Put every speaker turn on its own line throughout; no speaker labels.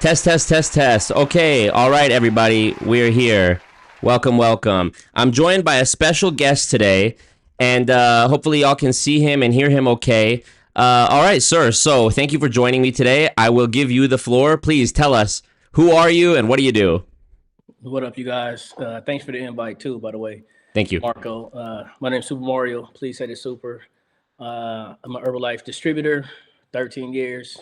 Test, test, test, test. Okay, all right, everybody, we're here. Welcome, welcome. I'm joined by a special guest today, and hopefully y'all can see him and hear him okay. All right, sir, so thank you for joining me today. I will give you the floor. Please tell us, who are you and what do you do?
What up, you guys? Thanks for the invite, too, by the way.
Thank you.
Marco. My name's Super Mario. Please say the super. I'm an Herbalife distributor, 13 years,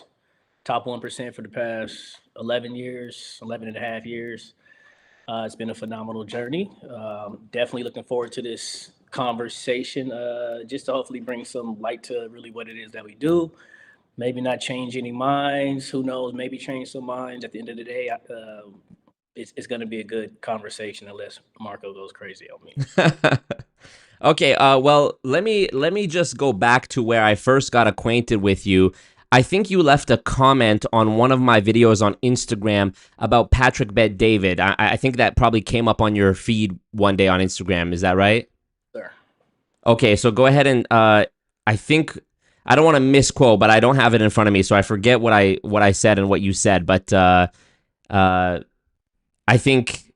top 1% for the past 11 years, 11 and a half years. It's been a phenomenal journey. Definitely looking forward to this conversation, just to hopefully bring some light to really what it is that we do. Maybe not change any minds. Who knows? Maybe change some minds. At the end of the day, it's going to be a good conversation unless Marco goes crazy on me.
Okay, well, let me just go back to where I first got acquainted with you. I think you left a comment on one of my videos on Instagram about Patrick Bet-David. I think that probably came up on your feed one day on Instagram. Is that right?
Sure.
Okay, so go ahead and I think I don't want to misquote, but I don't have it in front of me, so I forget what I said and what you said. But I think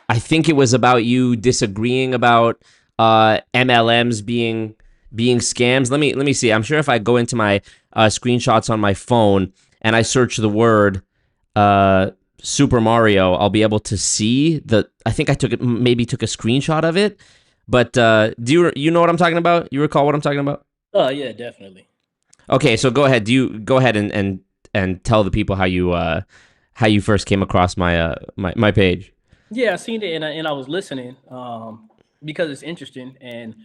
it was about you disagreeing about MLMs being scams. Let me see. I'm sure if I go into my screenshots on my phone and I search the word Super Mario, I'll be able to see the. I think I took a screenshot of it. But do you know what I'm talking about? You recall what I'm talking about?
Oh yeah, definitely.
Okay, so go ahead. Go ahead and tell the people how you first came across my page.
Yeah, I seen it and I was listening because it's interesting, and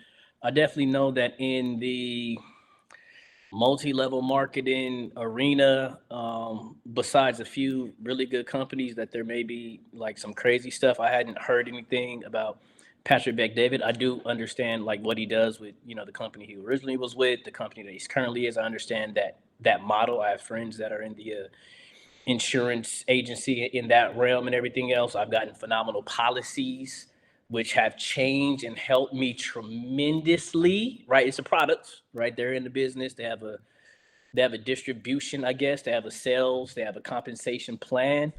I definitely know that in the multi-level marketing arena, besides a few really good companies, that there may be like some crazy stuff. I hadn't heard anything about Patrick Bet-David. I do understand like what he does with the company he originally was with, the company that he's currently is. I understand that model. I have friends that are in the insurance agency in that realm and everything else. I've gotten phenomenal policies which have changed and helped me tremendously, right? It's a product, right? They're in the business. They have a distribution, I guess. They have a sales, they have a compensation plan,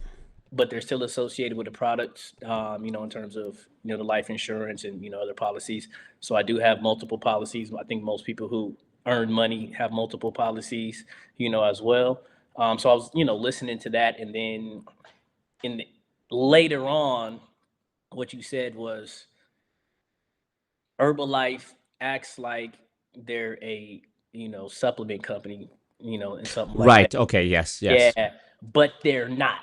but they're still associated with the products, in terms of, the life insurance and, other policies. So I do have multiple policies. I think most people who earn money have multiple policies, as well. So I was, listening to that. And then later on, what you said was Herbalife acts like they're a, supplement company, and something like
Right.
that.
Okay. Yes. Yes.
Yeah, but they're not.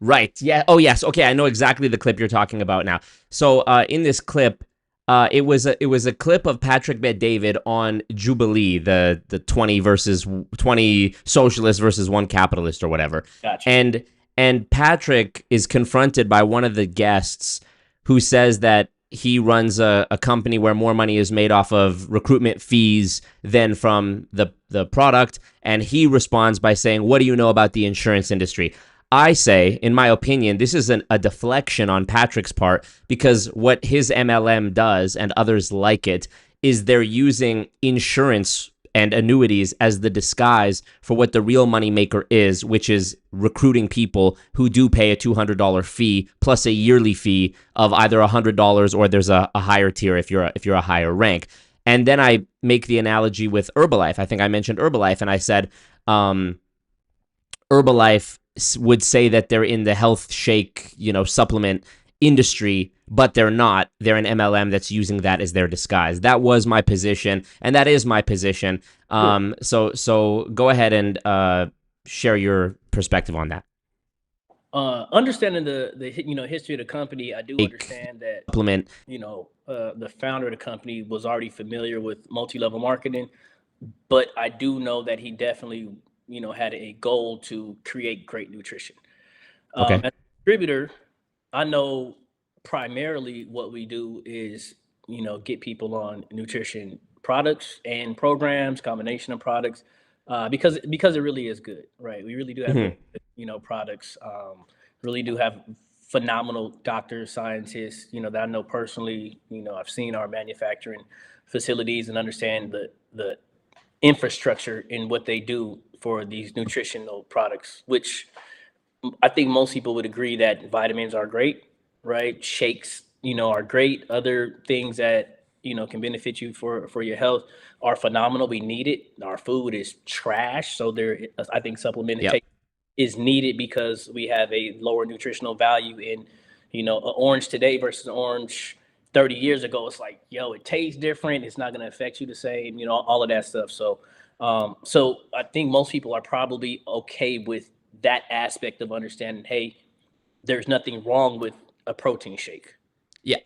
Right. Yeah. Oh, yes. Okay. I know exactly the clip you're talking about now. So, in this clip, it was a clip of Patrick Bet-David on Jubilee, the 20 socialists versus one capitalist or whatever.
Gotcha.
And Patrick is confronted by one of the guests who says that he runs a company where more money is made off of recruitment fees than from the product, and he responds by saying, "What do you know about the insurance industry?" I say, in my opinion, this is a deflection on Patrick's part, because what his MLM does and others like it is they're using insurance and annuities as the disguise for what the real moneymaker is, which is recruiting people who do pay a $200 fee plus a yearly fee of either $100 or there's a higher tier if you're a higher rank. And then I make the analogy with Herbalife. I think I mentioned Herbalife, and I said Herbalife would say that they're in the health shake, supplement industry, but they're not. They're an MLM that's using that as their disguise. That was my position, and that is my position. So go ahead and share your perspective on that.
Understanding the history of the company, I do understand that
Supplement.
the founder of the company was already familiar with multi-level marketing, but I do know that he definitely had a goal to create great nutrition.
Okay.
As a distributor, I know primarily what we do is, get people on nutrition products and programs, combination of products, because it really is good, right? We really do have,
Mhm.
products. Really do have phenomenal doctors, scientists, that I know personally. I've seen our manufacturing facilities and understand the infrastructure in what they do for these nutritional products, which I think most people would agree that vitamins are great, right? Shakes, are great. Other things that can benefit you for your health are phenomenal. We need it. Our food is trash, so I think
Yep.
supplementation is needed because we have a lower nutritional value in, an orange today versus an orange 30 years ago. It's like, yo, it tastes different. It's not going to affect you the same, all of that stuff. So I think most people are probably okay with that aspect of understanding, hey, there's nothing wrong with a protein shake,
Yeah.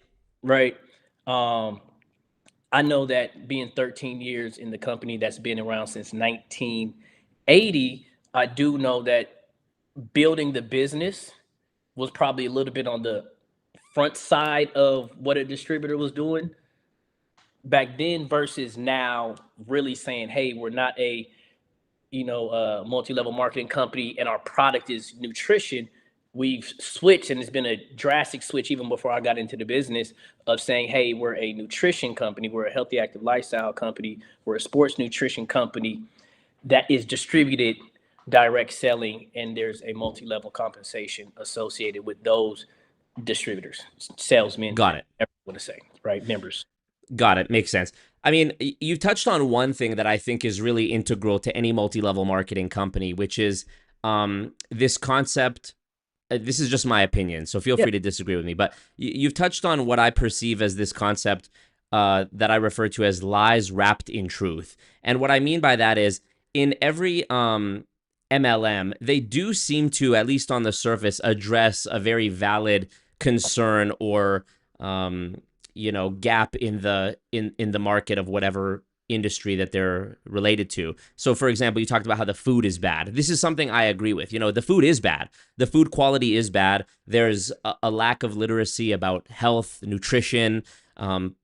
right? Um, I know that being 13 years in the company that's been around since 1980, I do know that building the business was probably a little bit on the front side of what a distributor was doing back then versus now really saying, hey, we're not a multi-level marketing company and our product is nutrition. We've switched, and it's been a drastic switch even before I got into the business of saying, hey, we're a nutrition company, we're a healthy active lifestyle company, we're a sports nutrition company that is distributed direct selling, and there's a multi-level compensation associated with those distributors, salesmen,
Got it.
whatever you want to say, right? Members.
Got it. Makes sense. I mean, you've touched on one thing that I think is really integral to any multi-level marketing company, which is this concept. This is just my opinion, so feel
Yeah.
free to disagree with me. But you've touched on what I perceive as this concept that I refer to as lies wrapped in truth. And what I mean by that is in every MLM, they do seem to, at least on the surface, address a very valid concern or gap in the market of whatever industry that they're related to. So for example, you talked about how the food is bad. This is something I agree with. The food is bad. The food quality is bad. There's a lack of literacy about health, nutrition.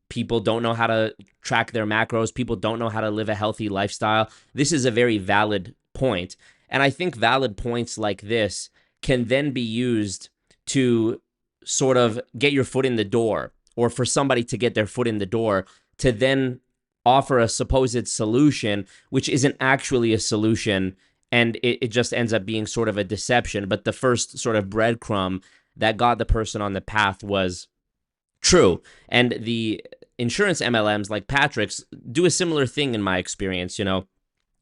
People don't know how to track their macros. People don't know how to live a healthy lifestyle. This is a very valid point. And I think valid points like this can then be used to sort of get your foot in the door, or for somebody to get their foot in the door to then offer a supposed solution, which isn't actually a solution. And it just ends up being sort of a deception. But the first sort of breadcrumb that got the person on the path was true. And the insurance MLMs like Patrick's do a similar thing in my experience.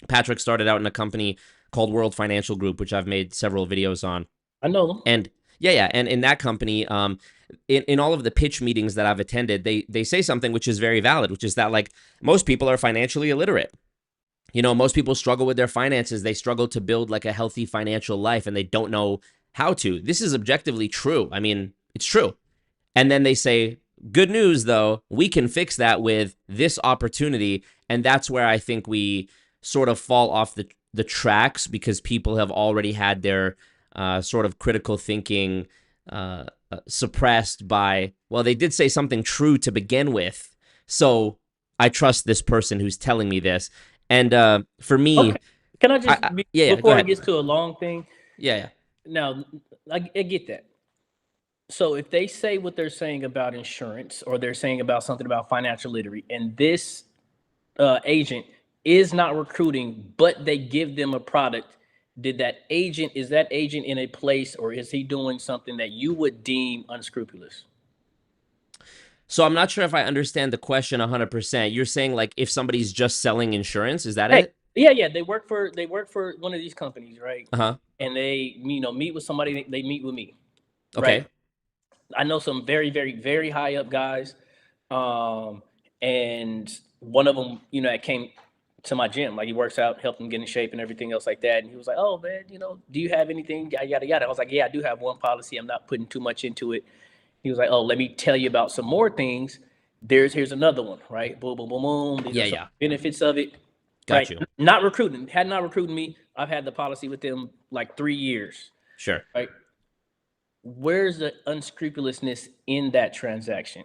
Patrick started out in a company called World Financial Group, which I've made several videos on.
I know them.
And yeah. And in that company, in all of the pitch meetings that I've attended, they say something which is very valid, which is that like most people are financially illiterate. Most people struggle with their finances. They struggle to build like a healthy financial life, and they don't know how to. This is objectively true. I mean, it's true. And then they say, good news, though, we can fix that with this opportunity. And that's where I think we sort of fall off the tracks, because people have already had their sort of critical thinking suppressed by, well, they did say something true to begin with, so I trust this person who's telling me this. And for me,
Okay. Can I just,
go
before it
ahead.
gets to a long thing,
Yeah.
now I get that. So if they say what they're saying about insurance, or they're saying about something about financial literacy, and this agent is not recruiting, but they give them a product, is that agent in a place, or is he doing something that you would deem unscrupulous?
So I'm not sure if I understand the question 100%. You're saying like if somebody's just selling insurance, is that
Hey,
it?
yeah. They work for one of these companies, right?
Uh-huh.
And they meet with somebody. They meet with me, right?
Okay.
I know some very, very, very high up guys, and one of them, that came to my gym, like he works out, helped him get in shape and everything else like that. And he was like, "Oh man, do you have anything? Yada yada yada." I was like, "Yeah, I do have one policy. I'm not putting too much into it." He was like, "Oh, let me tell you about some more things. Here's another one, right? Boom, boom, boom, boom. These are some
Yeah.
benefits of it,
Got
right?
you.
Not recruiting, had not recruiting me. I've had the policy with them like 3 years,
Sure.
right? Where's the unscrupulousness in that transaction?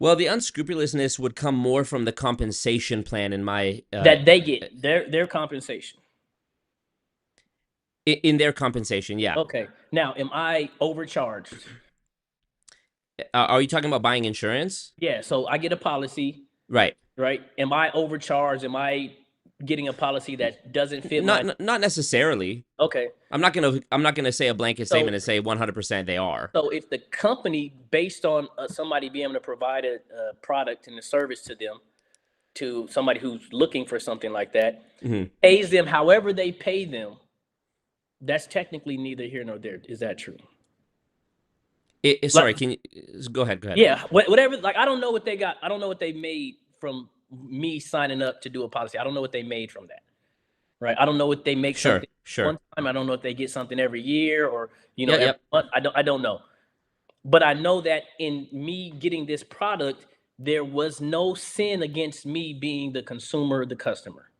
Well, the unscrupulousness would come more from the compensation plan in my
That they get their compensation.
in their compensation. Yeah.
Okay. Now, am I overcharged?
Are you talking about buying insurance?
Yeah. So I get a policy,
Right.
right? Am I overcharged? Am I getting a policy that doesn't fit my.
Not necessarily.
Okay.
I'm not gonna say a blanket statement and say 100% they are.
So if the company, based on somebody being able to provide a product and a service to them, to somebody who's looking for something like that, pays them however they pay them, that's technically neither here nor there. Is that true?
Sorry, can you go ahead?
Yeah, whatever. Like, I don't know what they got. I don't know what they made from me signing up to do a policy. I don't know what they made from that. Right. I don't know what they make something one time. I don't know if they get something every year or, every month. I don't know. But I know that in me getting this product, there was no sin against me being the consumer, the customer.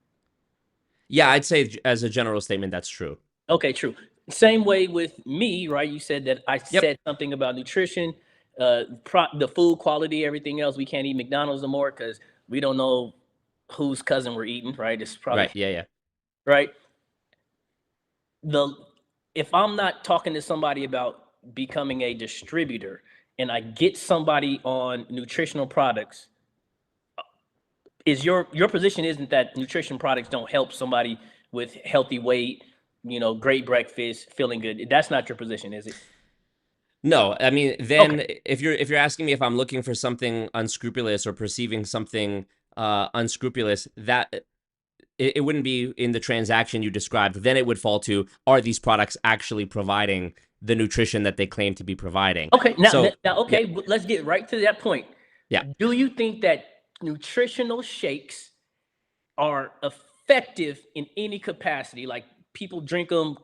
Yeah, I'd say as a general statement, that's true.
Okay, true. Same way with me, right? You said that I said something about nutrition, the food quality, everything else. We can't eat McDonald's no more because we don't know whose cousin we're eating, right? It's probably
right. Yeah.
Right. If I'm not talking to somebody about becoming a distributor and I get somebody on nutritional products, is your position isn't that nutrition products don't help somebody with healthy weight, great breakfast, feeling good? That's not your position, is it?
No, I mean, then if you're asking me if I'm looking for something unscrupulous or perceiving something unscrupulous, that it wouldn't be in the transaction you described. Then it would fall to, are these products actually providing the nutrition that they claim to be providing?
Okay, let's get right to that point.
Yeah.
Do you think that nutritional shakes are effective in any capacity? Like, people drink them,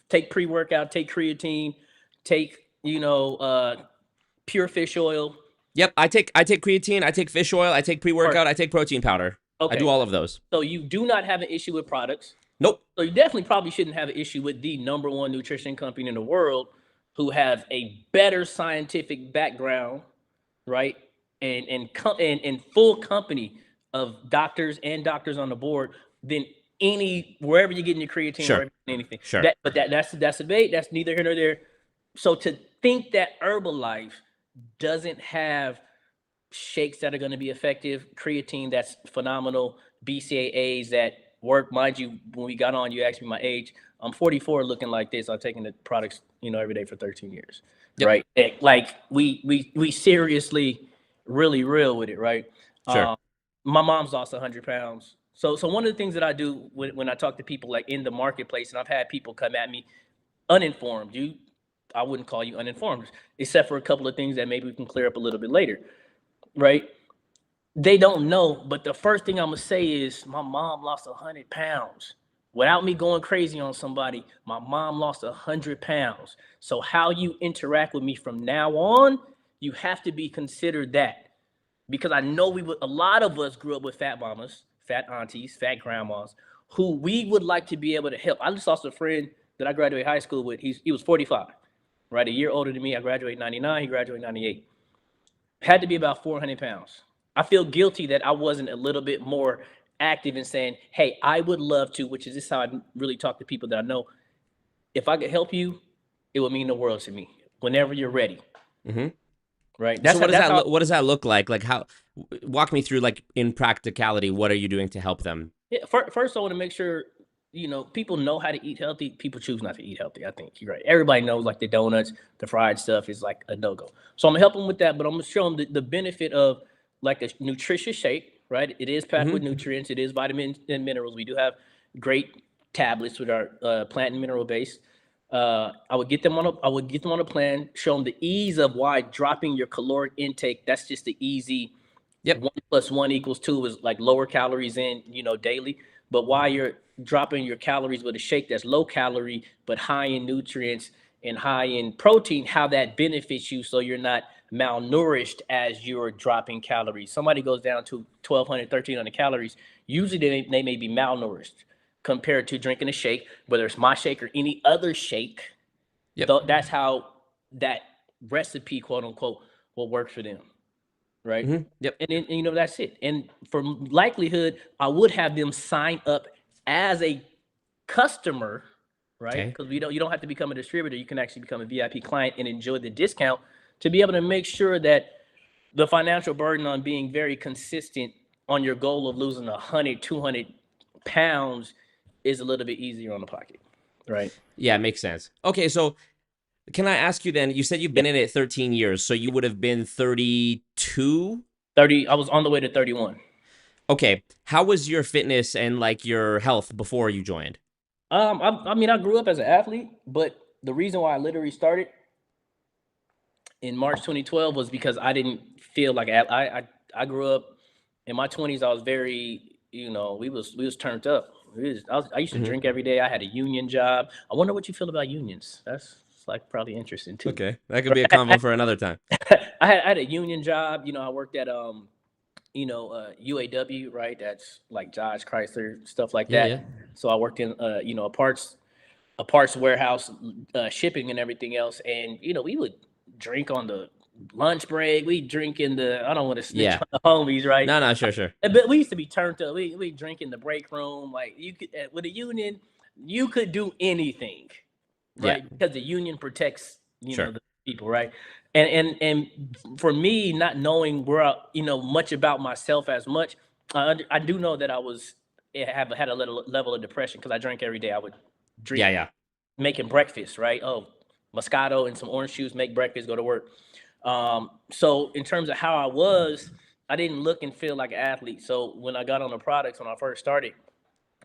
take pre-workout, take creatine, take, pure fish oil.
Yep, I take creatine, I take fish oil, I take pre-workout, I take protein powder. Okay. I do all of those.
So you do not have an issue with products?
Nope.
So you definitely probably shouldn't have an issue with the #1 nutrition company in the world, who have a better scientific background, right? And full company of doctors on the board than wherever you're getting your creatine, or anything.
Sure.
That's a debate. That's neither here nor there. So to think that Herbalife doesn't have shakes that are going to be effective, creatine that's phenomenal, BCAAs that work. Mind you, when we got on, you asked me my age. I'm 44, looking like this. I'm taking the products, every day for 13 years, right? Like, we seriously, really real with it, right?
Sure.
My mom's lost 100 pounds. So one of the things that I do when I talk to people, like, in the marketplace, and I've had people come at me uninformed. I wouldn't call you uninformed, except for a couple of things that maybe we can clear up a little bit later. Right? They don't know, but the first thing I'm gonna say is, my mom lost 100 pounds. Without me going crazy on somebody, my mom lost 100 pounds. So how you interact with me from now on, you have to be considered that. Because I know a lot of us grew up with fat mamas, fat aunties, fat grandmas, who we would like to be able to help. I just lost a friend that I graduated high school with. He was 45, right? A year older than me. I graduated 99, he graduated 98. Had to be about 400 pounds. I feel guilty that I wasn't a little bit more active in saying, hey, I would love to, which is this how I really talk to people that I know. If I could help you, it would mean the world to me whenever you're ready. Right.
So what does that look like? Like, walk me through, like, in practicality, what are you doing to help them?
Yeah, first I want to make sure, people know how to eat healthy. People choose not to eat healthy. I think you're right. Everybody knows, like, the donuts, the fried stuff is like a no-go. So I'm gonna help them with that, but I'm gonna show them the benefit of, like, a nutritious shake, right? It is packed with nutrients. It is vitamins and minerals. We do have great tablets with our plant and mineral base. I would get them on a plan, show them the ease of why dropping your caloric intake, that's just the easy. 1 + 1 = 2 is like lower calories in, daily. But why you're dropping your calories with a shake that's low calorie, but high in nutrients and high in protein, how that benefits you, so you're not malnourished as you're dropping calories. Somebody goes down to 1,200, 1,300 calories. Usually they may be malnourished compared to drinking a shake, whether it's my shake or any other shake. That's how that recipe, quote unquote, will work for them. Right. And then, that's it. And for likelihood, I would have them sign up as a customer, right? Because you don't have to become a distributor. You can actually become a VIP client and enjoy the discount, to be able to make sure that the financial burden on being very consistent on your goal of losing 100, 200 pounds is a little bit easier on the pocket, right?
Yeah, it makes sense. Okay, so can I ask you then, you said you've been in it 13 years, so you would have been 32?
30, I was on the way to 31.
Okay, how was your fitness and like your health before you joined?
I mean, I grew up as an athlete, but the reason why I literally started in March 2012 was because I didn't feel like I grew up in my 20s. I was very, we was turned up. I used to drink every day. I had a union job. I wonder what you feel about unions. That's like probably interesting too.
Okay, that could be a convo for another time.
I had a union job. I worked at UAW, right? That's like Dodge, Chrysler, stuff like that.
Yeah.
So I worked in a parts warehouse, shipping and everything else. And we would drink on the lunch break. We drink in the, I don't want to snitch on the homies, right?
No, sure.
But we used to be turned up. We drink in the break room. Like you could, with a union, you could do anything, right? Because the union protects the people, right? And for me, not knowing where much about myself as much, I do know that I had a little level of depression because I drank every day. I would drink, making breakfast, right? Oh, Moscato and some orange juice, make breakfast, go to work. So in terms of how I didn't look and feel like an athlete. So when I got on the products, when I first started,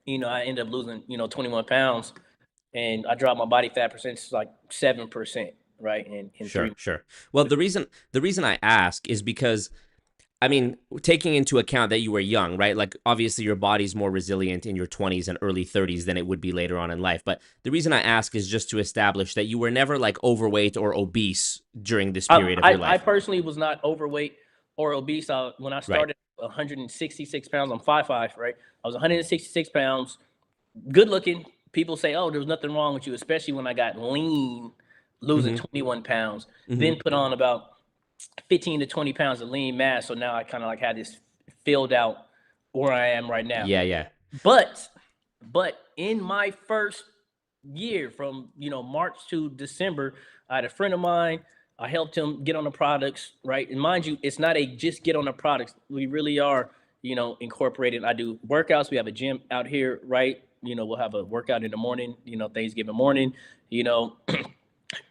I ended up losing 21 pounds, and I dropped my body fat percentage to like 7%. Right. In
sure. Well, the reason I ask is because, I mean, taking into account that you were young, right? Like obviously your body's more resilient in your 20s and early 30s than it would be later on in life. But the reason I ask is just to establish that you were never like overweight or obese during this period of your life.
I personally was not overweight or obese. When I started, 166 pounds, I'm 5'5", right? I was 166 pounds, good looking. People say, oh, there was nothing wrong with you, especially when I got lean, losing 21 pounds, then put on about 15 to 20 pounds of lean mass. So now I kind of like had this filled out where I am right now.
Yeah.
But in my first year from, March to December, I had a friend of mine. I helped him get on the products, right? And mind you, it's not a just get on the products. We really are, incorporated. I do workouts. We have a gym out here, right? We'll have a workout in the morning, Thanksgiving morning,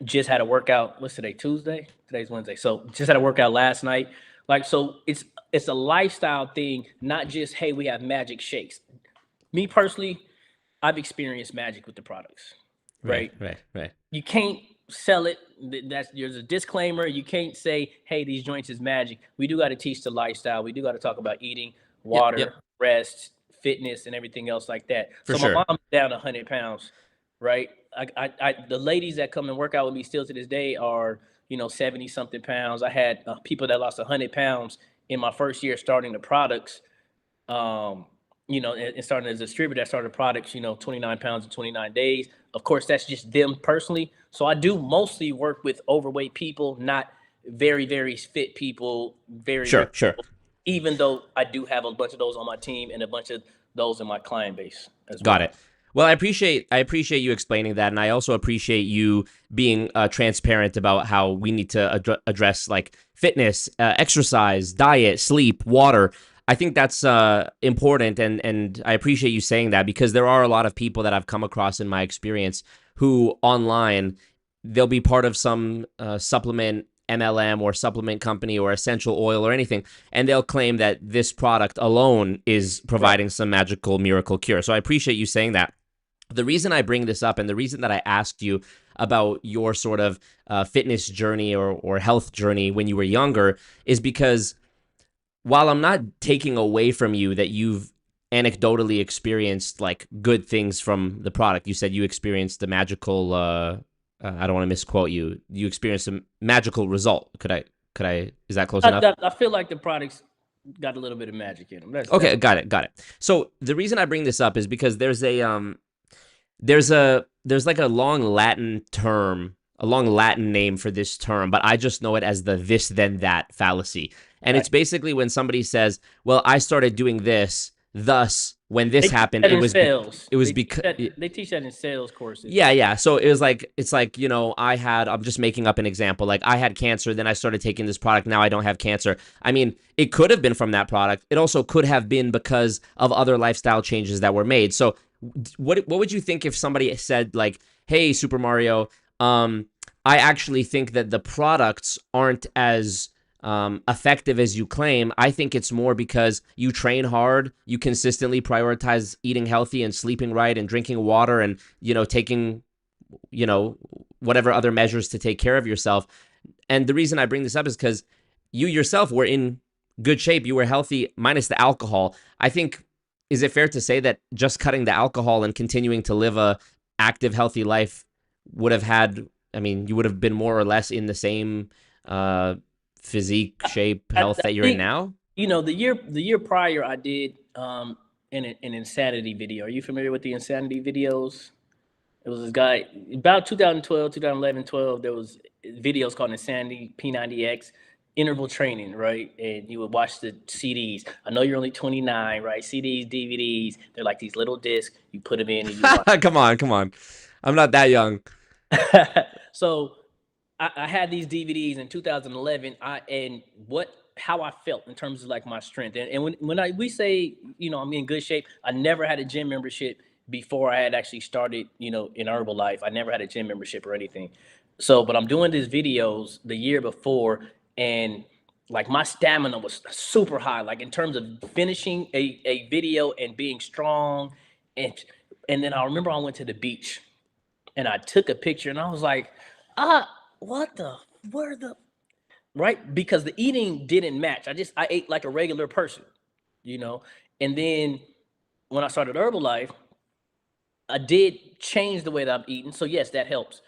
just had a workout. What's today? Tuesday? Today's Wednesday. So just had a workout last night. Like, so it's a lifestyle thing, not just, hey, we have magic shakes. Me personally, I've experienced magic with the products. Right. You can't sell it. There's a disclaimer. You can't say, hey, these joints is magic. We do got to teach the lifestyle. We do got to talk about eating, water, rest, fitness, and everything else like that. My mom's down 100 pounds, right? The ladies that come and work out with me still to this day are, 70 something pounds. I had people that lost 100 pounds in my first year starting the products, and starting as a distributor that started products, 29 pounds in 29 days. Of course, that's just them personally. So I do mostly work with overweight people, not very, very fit people. Sure. Even though I do have a bunch of those on my team and a bunch of those in my client base as well.
Got it. Well, I appreciate you explaining that, and I also appreciate you being transparent about how we need to address like fitness, exercise, diet, sleep, water. I think that's important, and I appreciate you saying that because there are a lot of people that I've come across in my experience who online, they'll be part of some supplement MLM or supplement company or essential oil or anything, and they'll claim that this product alone is providing some magical miracle cure. So I appreciate you saying that. The reason I bring this up and the reason that I asked you about your sort of fitness journey or health journey when you were younger is because while I'm not taking away from you that you've anecdotally experienced like good things from the product, you said you experienced the magical, I don't want to misquote you, you experienced a magical result. Could I, is that close enough?
I feel like the products got a little bit of magic in them.
Okay, got it. So the reason I bring this up is because there's like a long Latin term, a long Latin name for this term, but I just know it as the this then that fallacy. And it's basically when somebody says, well, I started doing this, thus when this
They teach
happened,
that in sales.
it was
They teach
because
that. They teach that in sales courses.
yeah, yeah. So it was like, it's like, you know, I'm just making up an example. Like I had cancer, then I started taking this product. Now I don't have cancer. I mean, it could have been from that product. It also could have been because of other lifestyle changes that were made. So what would you think if somebody said like, hey, Super Mario, I actually think that the products aren't as effective as you claim. I think it's more because you train hard, you consistently prioritize eating healthy and sleeping right and drinking water and, you know, taking, you know, whatever other measures to take care of yourself. And the reason I bring this up is because you yourself were in good shape. You were healthy minus the alcohol. I think, is it fair to say that just cutting the alcohol and continuing to live a active, healthy life would have had, I mean, you would have been more or less in the same physique, shape, health
I
that you're in
think,
now?
you know, the year prior, I did an insanity video. Are you familiar with the insanity videos? It was this guy about 2012, 2011, 12. There was videos called Insanity P90X interval training, right? And you would watch the CDs. I know you're only 29, right? CDs, DVDs. They're like these little discs. You put them in and you watch.
Come on, come on. I'm not that young.
So I had these DVDs in 2011. And how I felt in terms of like my strength. And we say, you know, I'm in good shape. I never had a gym membership before I had actually started, you know, in Herbalife. I never had a gym membership or anything. So, but I'm doing these videos the year before, and like my stamina was super high, like in terms of finishing a video and being strong. And and then I remember I went to the beach and I took a picture and I was like, what the, where the, right? Because the eating didn't match. I ate like a regular person, you know? And then when I started Herbalife, I did change the way that I'm eating. So yes, that helps.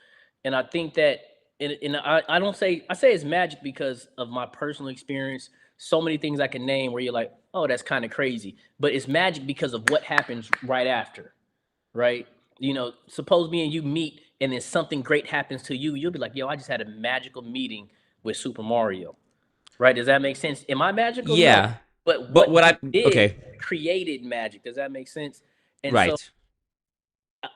And I think that, and I don't say, I say it's magic because of my personal experience. So many things I can name where you're like, oh, that's kind of crazy. But it's magic because of what happens right after, right? You know, suppose me and you meet and then something great happens to you, you'll be like, yo, I just had a magical meeting with Super Mario, right? Does that make sense? Am I magical? No.
Yeah.
But
But
what
what
we
I,
did
okay,
created magic. Does that make sense? And so
right.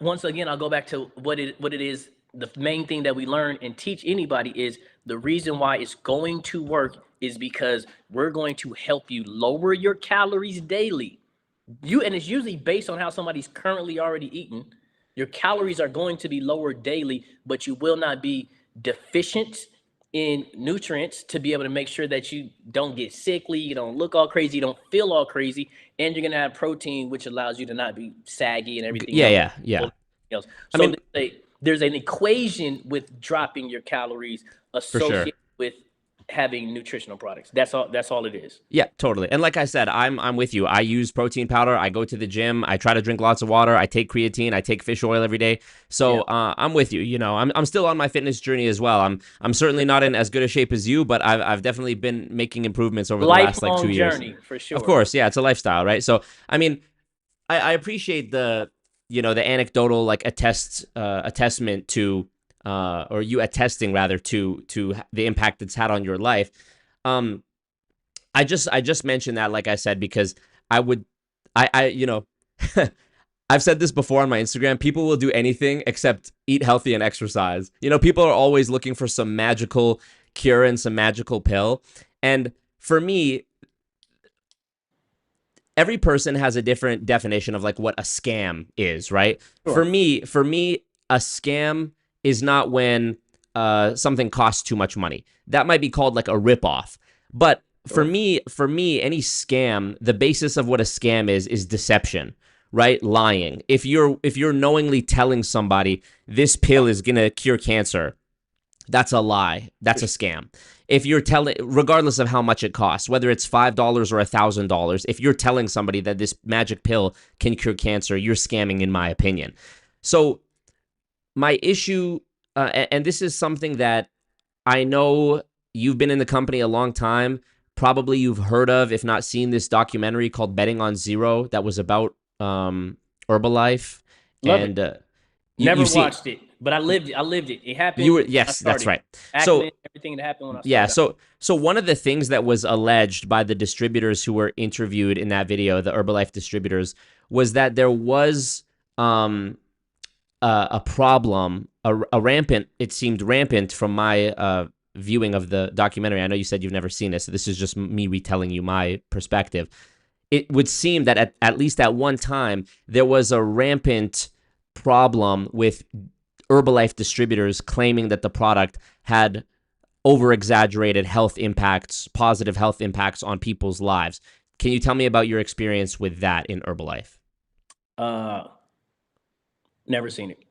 once again, I'll go back to what it is. The main thing that we learn and teach anybody is the reason why it's going to work is because we're going to help you lower your calories daily. And it's usually based on how somebody's currently already eating. Your calories are going to be lower daily, but you will not be deficient in nutrients to be able to make sure that you don't get sickly, you don't look all crazy, you don't feel all crazy, and you're gonna have protein, which allows you to not be saggy and everything
Yeah,
else.
yeah, yeah. I
So
mean,
there's an equation with dropping your calories
for sure.
associated with having nutritional products. That's all. That's all it is.
Yeah, totally. And like I said, I'm with you. I use protein powder. I go to the gym. I try to drink lots of water. I take creatine. I take fish oil every day. So
Yeah.
I'm with you. You know, I'm still on my fitness journey as well. I'm certainly not in as good a shape as you, but I've definitely been making improvements over the last like
Lifelong
2 years.
journey for
Of
sure.
course, yeah, it's a lifestyle, right? So I mean, I appreciate the, you know, the anecdotal like attestment to or you attesting rather to the impact it's had on your life. Um, I just mentioned that, like I said, because I would I you know I've said this before on my Instagram. People will do anything except eat healthy and exercise. You know, people are always looking for some magical cure and some magical pill. And for me, every person has a different definition of like what a scam is, right?
Sure.
For me, a scam is not when something costs too much money. That might be called like a ripoff. But
Sure.
for me, any scam, the basis of what a scam is deception, right? Lying. If you're knowingly telling somebody this pill is gonna cure cancer, that's a lie. That's a scam. If you're telling, regardless of how much it costs, whether it's $5 or $1,000, if you're telling somebody that this magic pill can cure cancer, you're scamming, in my opinion. So my issue, and this is something that I know you've been in the company a long time. Probably you've heard of, if not seen, this documentary called Betting on Zero that was about Herbalife.
Love it.
And
Never
you've seen,
watched it, But I lived it. I lived it. It happened.
You were,
When I
yes, that's
started.
right. So
Accident, everything that happened when I
yeah,
started.
so one of the things that was alleged by the distributors who were interviewed in that video, the Herbalife distributors, was that there was a problem, a rampant, it seemed rampant from my viewing of the documentary. I know you said you've never seen it, so this is just me retelling you my perspective. It would seem that at least at one time, there was a rampant problem with Herbalife distributors claiming that the product had over-exaggerated health impacts, positive health impacts on people's lives. Can you tell me about your experience with that in Herbalife?
Uh, Never seen it.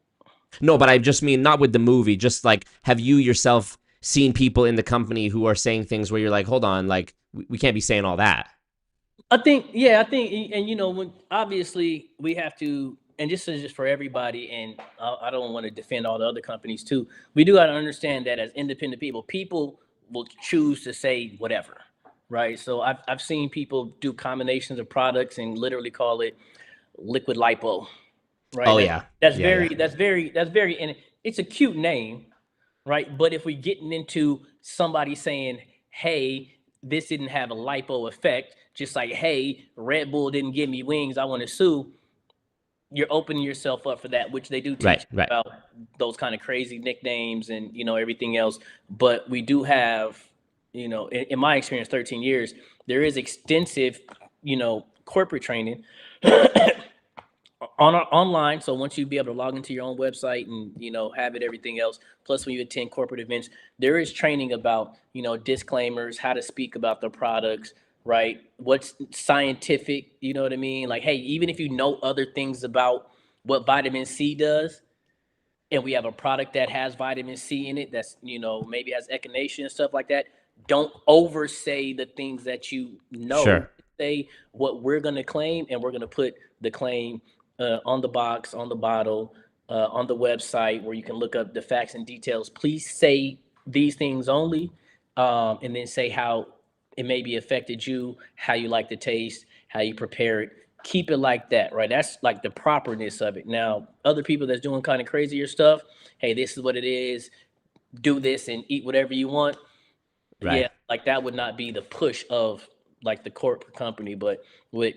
No, but I just mean not with the movie, just like, have you yourself seen people in the company who are saying things where you're like, hold on, like, we can't be saying all that?
I think, yeah, I think, and when obviously we have to, and this is just for everybody, and I don't want to defend all the other companies too. We do got to understand that as independent people will choose to say whatever, right? So I've seen people do combinations of products and literally call it liquid lipo, right?
Oh, yeah.
That's
Yeah,
very,
yeah.
that's very, and it's a cute name, right? But if we getting into somebody saying, hey, this didn't have a lipo effect, just like, hey, Red Bull didn't give me wings, I want to sue, you're opening yourself up for that, which they do teach
Right.
about those kind of crazy nicknames and, everything else. But we do have, in my experience, 13 years, there is extensive, corporate training online. So once you be able to log into your own website and have it, everything else, plus when you attend corporate events, there is training about disclaimers, how to speak about the products, right? What's scientific, you know what I mean? Like, hey, even if you know other things about what vitamin C does, and we have a product that has vitamin C in it, that's maybe has echinacea and stuff like that, don't oversay the things that
Sure.
say what we're going to claim, and we're going to put the claim on the box, on the bottle, on the website, where you can look up the facts and details. Please say these things only, and then say how it maybe affected you, how you like the taste, how you prepare it. Keep it like that, right? That's like the properness of it. Now, other people that's doing kind of crazier stuff, hey, this is what it is. Do this and eat whatever you want.
Right.
Yeah, like that would not be the push of like the corporate company, but with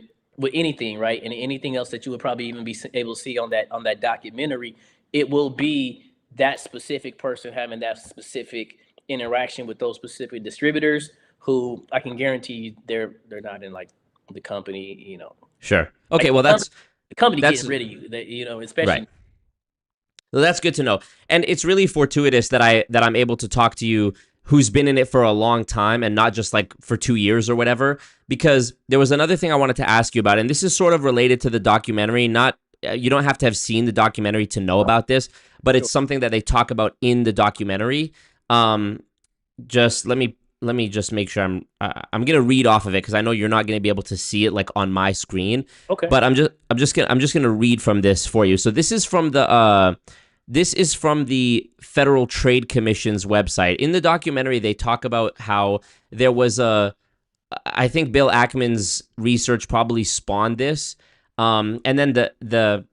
anything, right? And anything else that you would probably even be able to see on that documentary, it will be that specific person having that specific interaction with those specific distributors, who I can guarantee you they're not in like the company,
Sure.
like
Okay, well,
the company
that's
getting rid of you, that especially.
right. Well, that's good to know. And it's really fortuitous that I'm able to talk to you who's been in it for a long time and not just like for 2 years or whatever, because there was another thing I wanted to ask you about, and this is sort of related to the documentary. Not you don't have to have seen the documentary to know about this, but it's something that they talk about in the documentary. Just let me just make sure I'm gonna read off of it, because I know you're not gonna be able to see it like on my screen.
Okay.
But I'm just gonna read from this for you. So this is from the Federal Trade Commission's website. In the documentary, they talk about how there was I think Bill Ackman's research probably spawned this, and then the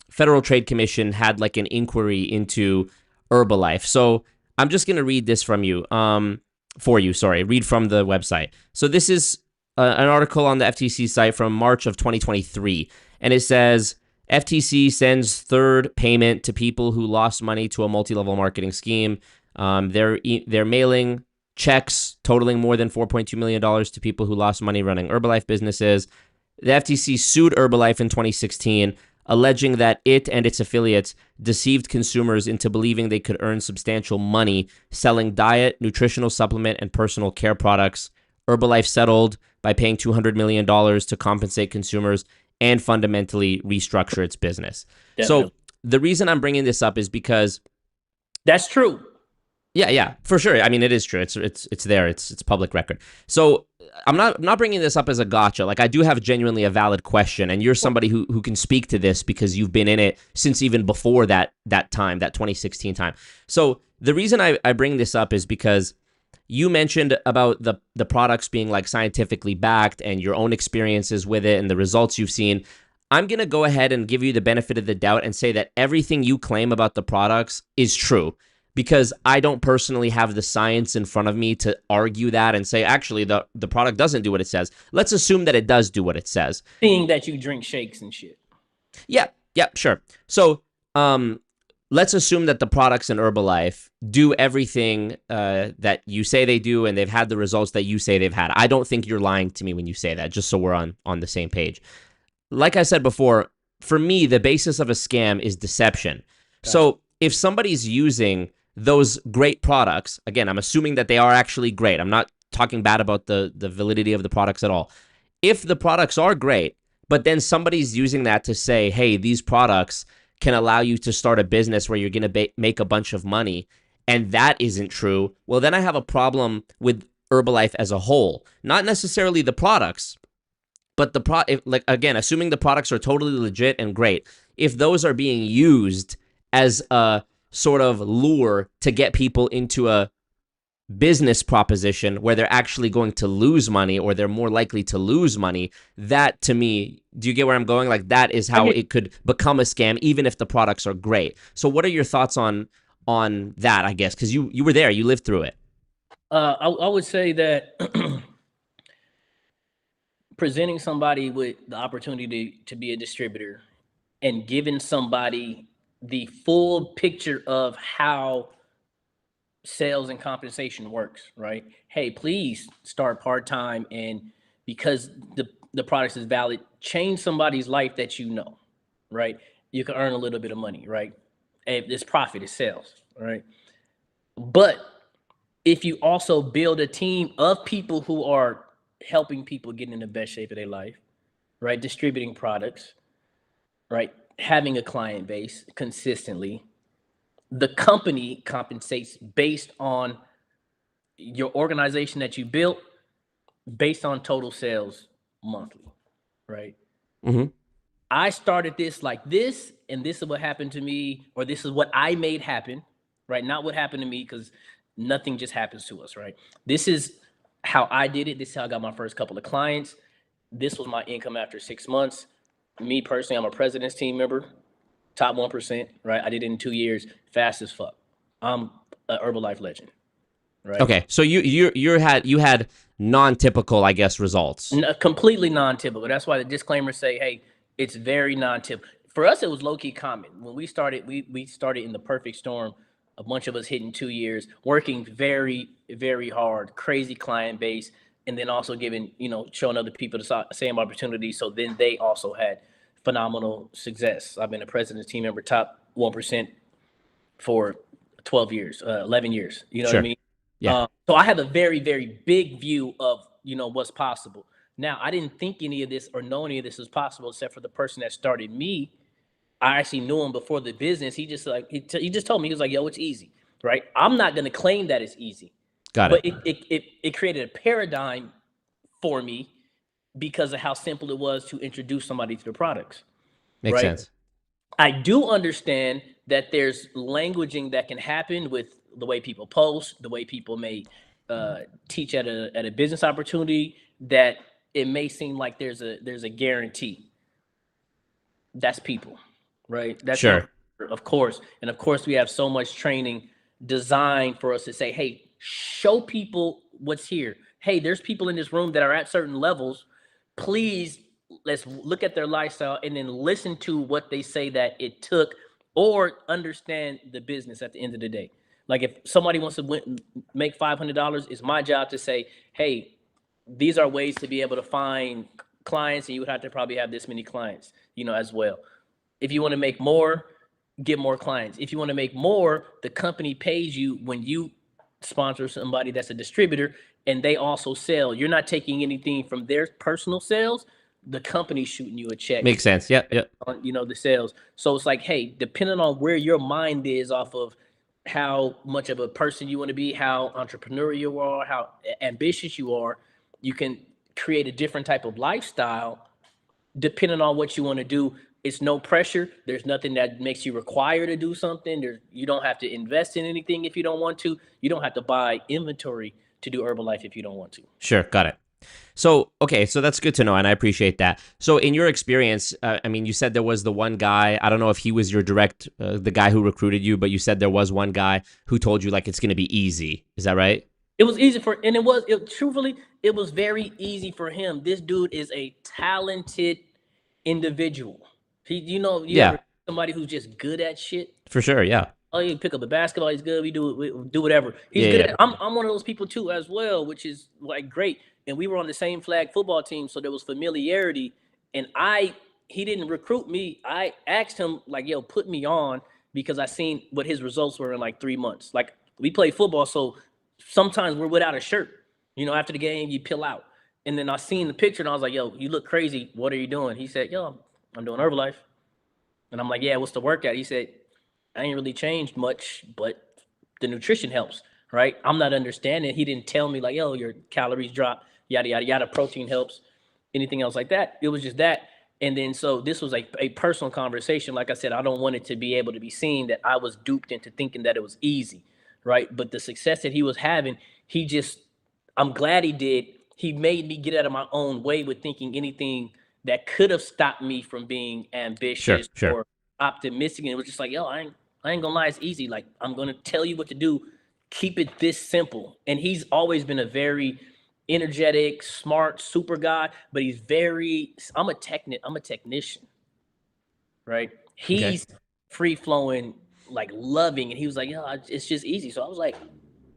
Federal Trade Commission had like an inquiry into Herbalife. So I'm just gonna read this from you. Read from the website. So this is an article on the FTC site from March of 2023, and it says, FTC sends third payment to people who lost money to a multi-level marketing scheme. They're mailing checks totaling more than $4.2 million to people who lost money running Herbalife businesses. The FTC sued Herbalife in 2016, alleging that it and its affiliates deceived consumers into believing they could earn substantial money selling diet, nutritional supplement, and personal care products. Herbalife settled by paying $200 million to compensate consumers and fundamentally restructure its business.
Definitely.
So the reason I'm bringing this up is because
That's true.
yeah, for sure. I mean, it is true. It's there. It's public record. So I'm not bringing this up as a gotcha. Like, I do have genuinely a valid question, and you're somebody who can speak to this because you've been in it since even before that time, that 2016 time. So the reason I bring this up is because you mentioned about the products being like scientifically backed and your own experiences with it and the results you've seen. I'm going to go ahead and give you the benefit of the doubt and say that everything you claim about the products is true, because I don't personally have the science in front of me to argue that and say, actually, the product doesn't do what it says. Let's assume that it does do what it says.
Seeing that you drink shakes and shit.
Yeah, sure. So let's assume that the products in Herbalife do everything that you say they do, and they've had the results that you say they've had. I don't think you're lying to me when you say that, just so we're on the same page. Like I said before, for me, the basis of a scam is deception. Gotcha. So if somebody's using those great products, again, I'm assuming that they are actually great. I'm not talking bad about the validity of the products at all. If the products are great, but then somebody's using that to say, hey, these products can allow you to start a business where you're going to make a bunch of money, and that isn't true, well, then I have a problem with Herbalife as a whole. Not necessarily the products, but again, assuming the products are totally legit and great, if those are being used as a sort of lure to get people into a business proposition where they're actually going to lose money, or they're more likely to lose money, that to me, do you get where I'm going? Like, that is how it could become a scam, even if the products are great. So what are your thoughts on that, I guess? Because you were there, you lived through it.
I would say that presenting somebody with the opportunity to be a distributor and giving somebody the full picture of how sales and compensation works, right? Hey, please start part-time, and because the product is valid, change somebody's life that you know, right? You can earn a little bit of money, right? And this profit is sales, right? But if you also build a team of people who are helping people get in the best shape of their life, right? Distributing products, right? Having a client base consistently, the company compensates based on your organization that you built, based on total sales monthly, right?
Mm-hmm.
I started this like this, and this is what happened to me, or this is what I made happen, right? Not what happened to me, because nothing just happens to us, right? This is how I did it. This is how I got my first couple of clients. This was my income after 6 months. Me personally, I'm a president's team member, top 1%, right? I did it in 2 years, fast as fuck. I'm a Herbalife legend, right?
Okay, so you had non-typical, I guess, results.
Completely non-typical. That's why the disclaimers say, hey, it's very non-typical. For us, it was low-key common. When we started, we started in the perfect storm. A bunch of us hitting 2 years, working very, very hard, crazy client base, and then also giving, showing other people the same opportunity. So then they also had phenomenal success. I've been a president's team member, top 1% for 12 years, 11 years. You know what I mean?
Yeah.
So I have a very, very big view of, what's possible. Now, I didn't think any of this or know any of this was possible, except for the person that started me. I actually knew him before the business. He just he just told me, he was like, yo, it's easy, right? I'm not going to claim that it's easy.
Got
it.
But
it created a paradigm for me because of how simple it was to introduce somebody to the products.
Makes sense.
I do understand that there's languaging that can happen with the way people post, the way people may teach at a business opportunity, that it may seem like there's a guarantee. That's people, right? That's
sure.
Of course. And of course, we have so much training designed for us to say, hey, show people what's here. Hey, there's people in this room that are at certain levels. Please, let's look at their lifestyle and then listen to what they say that it took, or understand the business at the end of the day. Like, if somebody wants to make $500, it's my job to say, hey, these are ways to be able to find clients, and you would have to probably have this many clients, as well. If you want to make more, get more clients. If you want to make more, the company pays you when you sponsor somebody that's a distributor and they also sell. You're not taking anything from their personal sales. The company's shooting you a check.
Makes sense. Yeah.
On, the sales. So it's like, hey, depending on where your mind is off of how much of a person you want to be, how entrepreneurial you are, how ambitious you are, you can create a different type of lifestyle depending on what you want to do. It's no pressure. There's nothing that makes you require to do something. You don't have to invest in anything if you don't want to. You don't have to buy inventory to do Herbalife if you don't want to.
Sure. Got it. So, okay, so that's good to know, and I appreciate that. So, in your experience, I mean, you said there was the one guy. I don't know if he was your direct, the guy who recruited you, but you said there was one guy who told you like it's going to be easy. Is that right?
It was easy for, and truthfully, it was very easy for him. This dude is a talented individual. You
Yeah,
ever somebody who's just good at shit?
for sure. Yeah,
Oh, you pick up a basketball, he's good. We do whatever. He's
yeah,
good
yeah.
at. I'm one of those people too as well, which is like great. And we were on the same flag football team, so there was familiarity. And he didn't recruit me. I asked him like, "Yo, put me on," because I seen what his results were in like 3 months. Like we play football, so sometimes we're without a shirt. After the game, you peel out. And then I seen the picture, and I was like, "Yo, you look crazy. What are you doing?" He said, "Yo, I'm doing Herbalife." And I'm like, "Yeah, what's the workout?" He said, "I ain't really changed much, but the nutrition helps, right?" I'm not understanding. He didn't tell me like, "Yo, your calories drop, yada yada yada. Protein helps." Anything else like that? It was just that. And then so this was like a personal conversation. Like I said, I don't want it to be able to be seen that I was duped into thinking that it was easy, right? But the success that he was having, he just, I'm glad he did. He made me get out of my own way with thinking anything that could have stopped me from being
Sure,
ambitious
sure.
or optimistic. And it was just like, yo, I ain't gonna lie, it's easy. Like I'm gonna tell you what to do. Keep it this simple. And he's always been a very energetic, smart, super guy, but he's very. I'm a technician, right?
Okay.
He's free flowing, like loving, and he was like, yeah, it's just easy. So I was like,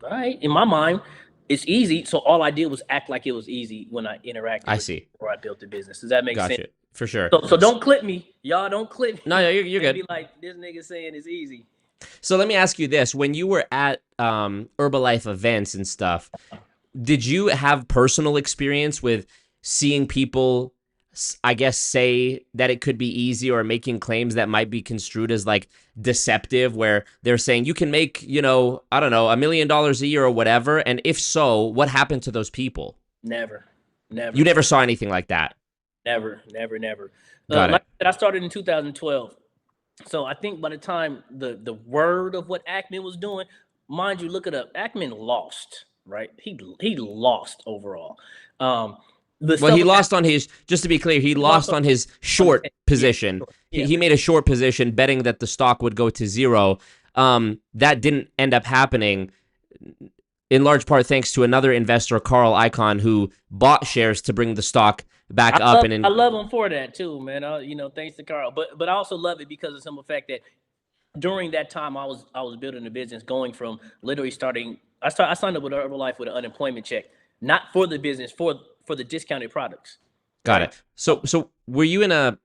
all right. In my mind, it's easy. So all I did was act like it was easy when I interacted
I
with
see.
before I built the business. Does that make sense?
Gotcha. For sure.
So don't clip me, y'all. Don't clip
No,
me
no, you're
and
good.
be like, this nigga saying it's easy.
So let me ask you this: when you were at Herbalife events and stuff, did you have personal experience with seeing people, I guess, say that it could be easy or making claims that might be construed as like deceptive, where they're saying you can make, I don't know, $1 million a year or whatever? And if so, what happened to those people?
Never,
You
never,
never saw anything like that.
never, never, never.
Got
Like
it.
I said, I started in 2012. So I think by the time the word of what Ackman was doing, mind you, look it up. Ackman lost, right? He lost overall. Um, the
Well,
stuff
he
with
lost on his, just to be clear, he
he lost
lost on his
on his
short
head. Yeah,
position.
sure.
He,
Yeah,
he
for
made a short position betting that the stock would go to zero. That didn't end up happening in large part thanks to another investor, Carl Icahn, who bought shares to bring the stock back up. And
I
in,
love him for that too, man. Thanks to Carl. But I also love it because of the simple fact that during that time I was building a business, going from literally starting. I signed up with Herbalife with an unemployment check, not for the business, for the discounted products,
got
right?
it. So were you in a,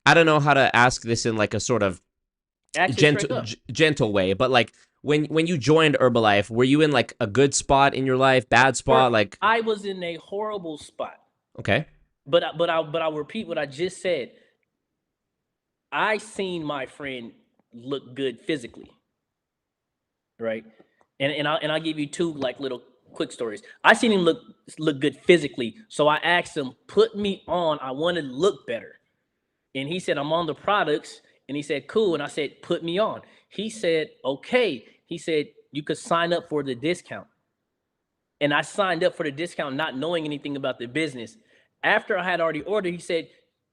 I don't know how to ask this in like a sort of
Actually,
gentle
straight up.
gentle way, but like when you joined Herbalife, were you in like a good spot in your life, bad spot? Like,
I was in a horrible spot.
okay,
But I'll repeat what I just said. I seen my friend look good physically, right? And I'll give you two like little quick stories. I seen him look good physically, so I asked him, put me on. I want to look better, and he said, I'm on the products, and he said, cool, and I said, put me on. He said, okay. He said you could sign up for the discount. And I signed up for the discount not knowing anything about the business. After I had already ordered, he said,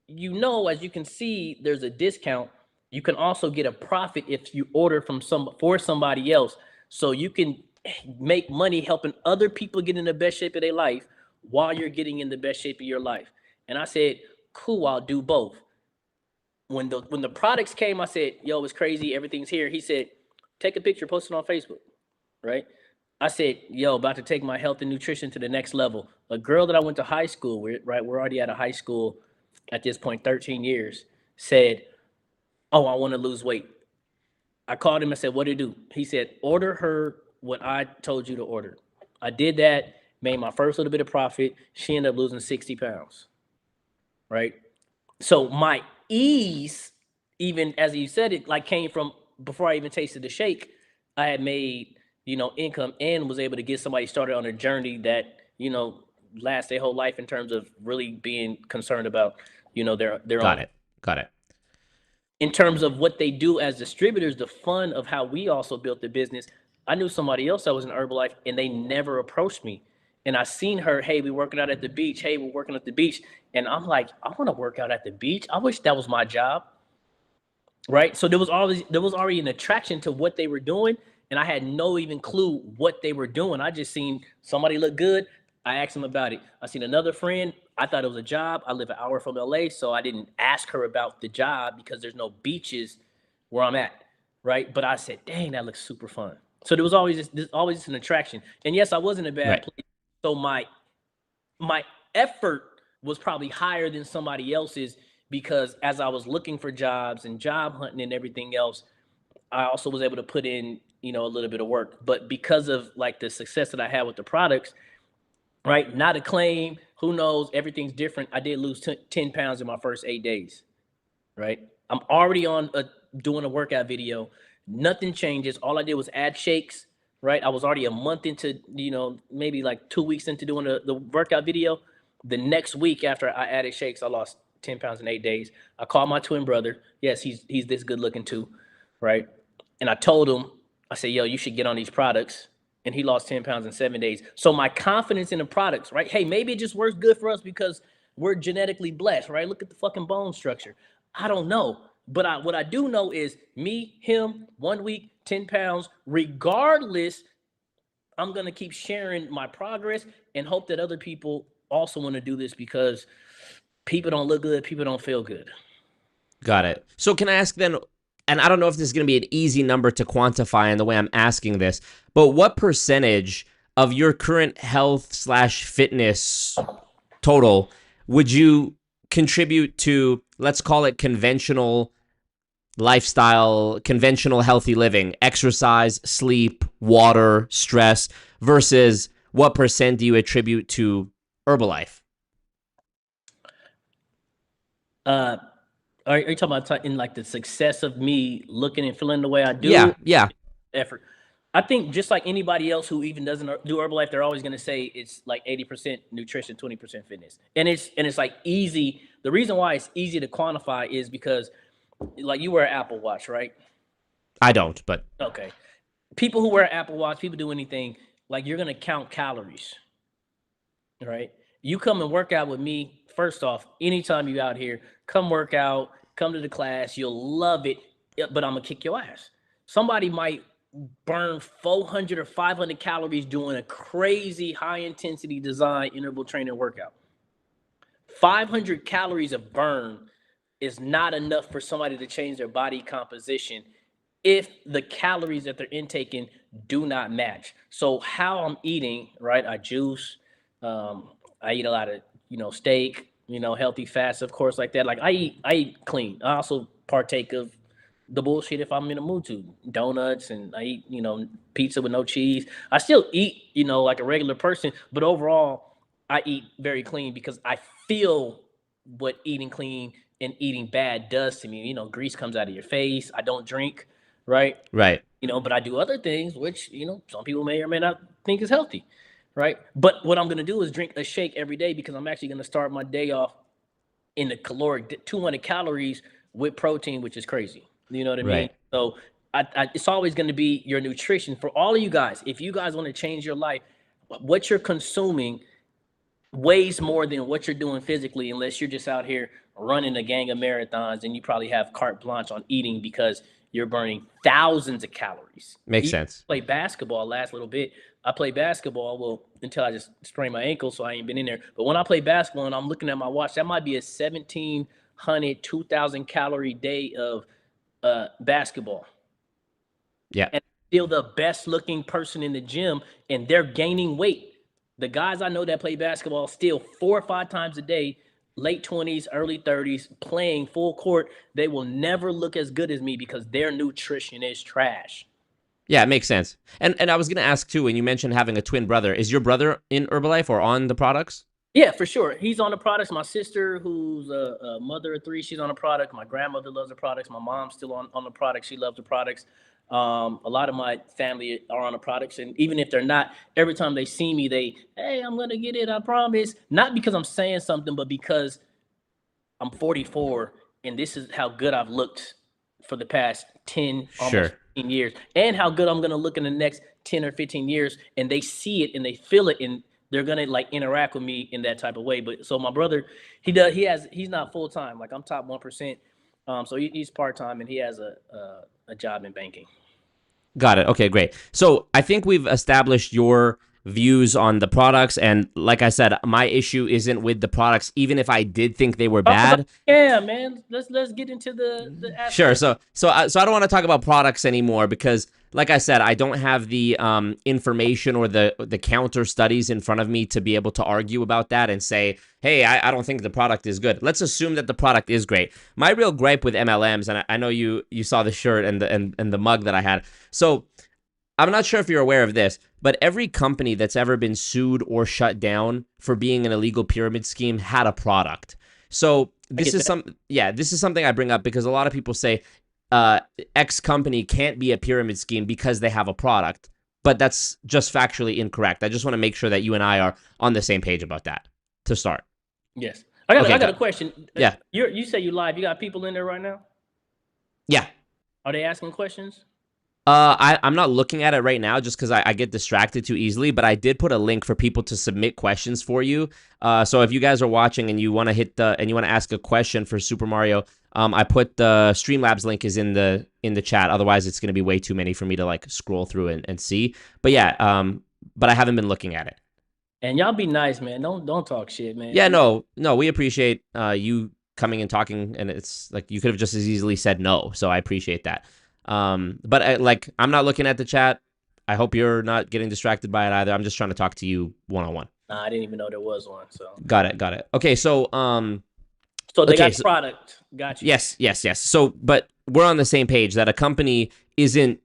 as you can see, there's a discount. You can also get a profit if you order for somebody else. So you can make money helping other people get in the best shape of their life while you're getting in the best shape of your life. And I said, cool, I'll do both. When the products came, I said, yo, it's crazy, everything's here. He said, take a picture, post it on Facebook, right? I said, yo, about to take my health and nutrition to the next level. A girl that I went to high school with, right? We're already out of high school at this point, 13 years, said, oh, I want to lose weight. I called him and said, what do you do? He said, order her what I told you to order. I did that, made my first little bit of profit. She ended up losing 60 pounds, right? So my ease, even as you said it, like came from before I even tasted the shake. I had made income and was able to get somebody started on a journey that lasts their whole life in terms of really being concerned about their
got
own.
it, got it.
In terms of what they do as distributors, the fun of how we also built the business. I knew somebody else that was in Herbalife, and they never approached me. And I seen her, hey, we working out at the beach. Hey, we're working at the beach. And I'm like, I want to work out at the beach. I wish that was my job. Right. So there was already an attraction to what they were doing. And I had no even clue what they were doing. I just seen somebody look good. I asked them about it. I seen another friend. I thought it was a job. I live an hour from LA, so I didn't ask her about the job because there's no beaches where I'm at. Right. But I said, dang, that looks super fun. So there was always always an attraction. And yes, I was in a bad place. So my effort was probably higher than somebody else's, because as I was looking for jobs and job hunting and everything else, I also was able to put in, a little bit of work. But because of like the success that I had with the products, right? Not a claim, who knows? Everything's different. I did lose 10 pounds in my first 8 days, right? I'm already doing a workout video. Nothing changes. All I did was add shakes, right? I was already a month into, maybe like 2 weeks into doing the workout video. The next week after I added shakes, I lost 10 pounds in 8 days. I called my twin brother. Yes, he's this good looking too, right? And I told him, I said, yo, you should get on these products. And he lost 10 pounds in 7 days. So my confidence in the products, right? Hey, maybe it just works good for us because we're genetically blessed, right? Look at the fucking bone structure. I don't know. But what I do know is me, him, 1 week, 10 pounds, regardless, I'm going to keep sharing my progress and hope that other people also want to do this, because people don't look good. People don't feel good.
Got it. So can I ask then, and I don't know if this is going to be an easy number to quantify in the way I'm asking this, but what percentage of your current health/fitness total would you contribute to, let's call it conventional lifestyle, conventional healthy living, exercise, sleep, water, stress, versus what percent do you attribute to Herbalife?
Are you talking about in like the success of me looking and feeling the way I do?
Yeah.
Effort. I think just like anybody else who even doesn't do Herbalife, they're always going to say it's like 80% nutrition, 20% fitness. And it's like easy. The reason why it's easy to quantify is because, like, you wear an Apple Watch, right?
I don't, but
okay. People who wear an Apple Watch, people do anything, like, you're going to count calories, right? You come and work out with me. First off, anytime you out here, come work out, come to the class, you'll love it, but I'm gonna kick your ass. Somebody might burn 400 or 500 calories doing a crazy high intensity design interval training workout. 500 calories of burn is not enough for somebody to change their body composition if the calories that they're intaking do not match. So how I'm eating, right? I juice, I eat a lot of, steak, healthy fats, of course, like that. Like I eat clean. I also partake of the bullshit if I'm in a mood to. Donuts, and I eat, pizza with no cheese. I still eat, like a regular person, but overall I eat very clean because I feel what eating clean and eating bad does to me. Grease comes out of your face. I don't drink, right?
Right.
But I do other things, which, some people may or may not think is healthy. Right. But what I'm going to do is drink a shake every day, because I'm actually going to start my day off in the caloric 200 calories with protein, which is crazy. You know what I mean? So it's always going to be your nutrition for all of you guys. If you guys want to change your life, what you're consuming weighs more than what you're doing physically, unless you're just out here running a gang of marathons and you probably have carte blanche on eating because you're burning thousands of calories.
Makes sense.
Play basketball last little bit. I play basketball, well, until I just sprained my ankle, so I ain't been in there. But when I play basketball and I'm looking at my watch, that might be a 1,700, 2,000 calorie day of basketball.
Yeah.
And still the best looking person in the gym, and they're gaining weight. The guys I know that play basketball still 4 or 5 times a day, late 20s, early 30s, playing full court, they will never look as good as me because their nutrition is trash.
Yeah, it makes sense. And I was going to ask too, when you mentioned having a twin brother, is your brother in Herbalife or on the products?
Yeah, for sure. He's on the products. My sister, who's a mother of 3, she's on the product. My grandmother loves the products. My mom's still on the product. She loves the products. A lot of my family are on the products. And even if they're not, every time they see me, hey, I'm going to get it, I promise. Not because I'm saying something, but because I'm 44 and this is how good I've looked for the past 10, almost 15 years, and how good I'm going to look in the next 10 or 15 years. And they see it and they feel it. And they're gonna like interact with me in that type of way. But so my brother, he's not full time. Like I'm top 1%. So he's part time and he has a job in banking.
Got it. Okay, great. So I think we've established your views on the products, and like I said, my issue isn't with the products, even if I did think they were bad.
Yeah, man. Let's get into the
Sure.
aspect.
So I don't want to talk about products anymore because, like I said, I don't have the information or the counter studies in front of me to be able to argue about that and say, hey, I don't think the product is good. Let's assume that the product is great. My real gripe with MLMs, and I know you saw the shirt and the mug that I had. So I'm not sure if you're aware of this, but every company that's ever been sued or shut down for being an illegal pyramid scheme had a product. So this is something I bring up because a lot of people say X company can't be a pyramid scheme because they have a product, but that's just factually incorrect. I just want to make sure that you and I are on the same page about that to start.
Yes. I got a question.
Yeah.
You say you live. You got people in there right now?
Yeah.
Are they asking questions?
I'm not looking at it right now just because I get distracted too easily, but I did put a link for people to submit questions for you. So if you guys are watching and you want to you want to ask a question for Super Mario, I put the Streamlabs link is in the chat. Otherwise, it's going to be way too many for me to like scroll through and see. But yeah, but I haven't been looking at it.
And y'all be nice, man. Don't talk shit, man.
Yeah, no, we appreciate you coming and talking, and it's like you could have just as easily said no. So I appreciate that. But I'm not looking at the chat. I hope you're not getting distracted by it either. I'm just trying to talk to you one-on-one.
Nah, I didn't even know there was one. So
got it. Okay, so
so they got the product. Got you.
Yes. So, but we're on the same page that a company isn't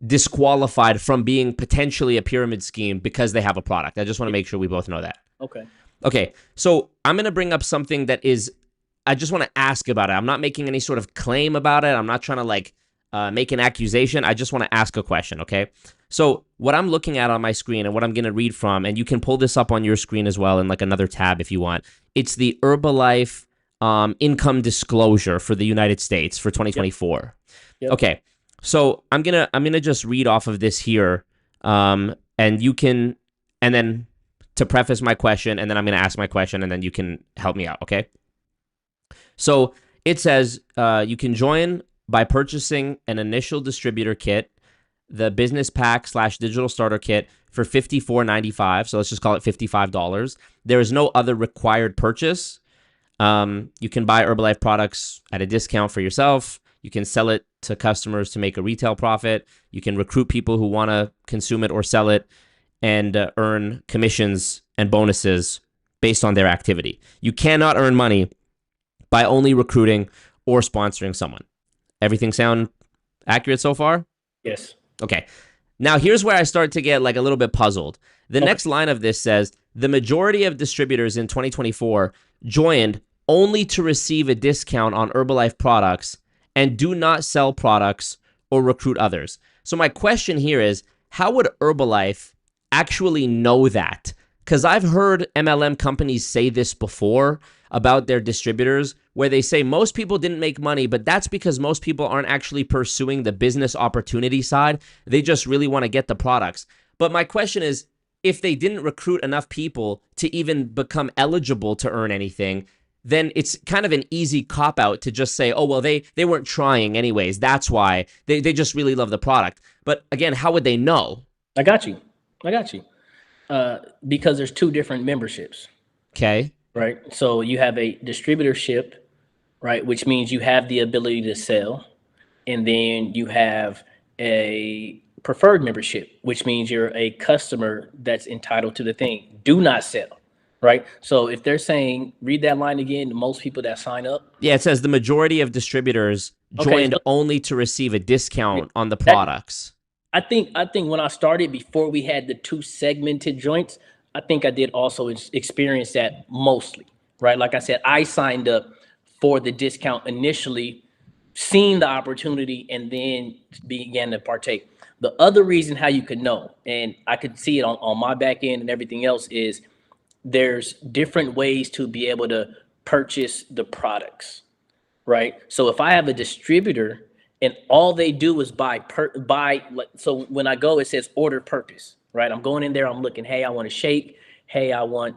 disqualified from being potentially a pyramid scheme because they have a product. I just want to make sure we both know that. Okay. So I'm going to bring up something that is, I just want to ask about it. I'm not making any sort of claim about it. I'm not trying to make an accusation. I just want to ask a question, okay? So what I'm looking at on my screen and what I'm going to read from, and you can pull this up on your screen as well in like another tab if you want. It's the Herbalife income disclosure for the United States for 2024. Yep. Okay. So I'm gonna just read off of this here, and then to preface my question, and then I'm gonna ask my question, and then you can help me out, okay? So it says you can join by purchasing an initial distributor kit, the business pack / digital starter kit for $54.95. So let's just call it $55. There is no other required purchase. You can buy Herbalife products at a discount for yourself. You can sell it to customers to make a retail profit. You can recruit people who want to consume it or sell it and earn commissions and bonuses based on their activity. You cannot earn money by only recruiting or sponsoring someone. Everything sound accurate so far?
Yes.
Okay. Now, here's where I start to get like a little bit puzzled. The next line of this says, the majority of distributors in 2024 joined only to receive a discount on Herbalife products and do not sell products or recruit others. So my question here is, how would Herbalife actually know that? Because I've heard MLM companies say this before about their distributors, where they say most people didn't make money, but that's because most people aren't actually pursuing the business opportunity side. They just really want to get the products. But my question is, if they didn't recruit enough people to even become eligible to earn anything, then it's kind of an easy cop-out to just say, oh, well, they weren't trying anyways. That's why they just really love the product. But again, how would they know?
I got you. Because there's two different memberships.
Okay.
Right. So you have a distributorship, right, which means you have the ability to sell. And then you have a preferred membership, which means you're a customer that's entitled to the thing. Do not sell. Right. So if they're saying, read that line again, most people that sign up.
Yeah, it says the majority of distributors joined only to receive a discount on the products.
I think when I started, before we had the two segmented joints, I think I did also experience that mostly. Right. Like I said, I signed up for the discount initially, seeing the opportunity, and then began to partake. The other reason how you could know, and I could see it on my back end and everything else, is there's different ways to be able to purchase the products, right? So if I have a distributor and all they do is buy, so when I go, it says order purpose, right? I'm going in there, I'm looking, hey, I want a shake. hey, I want,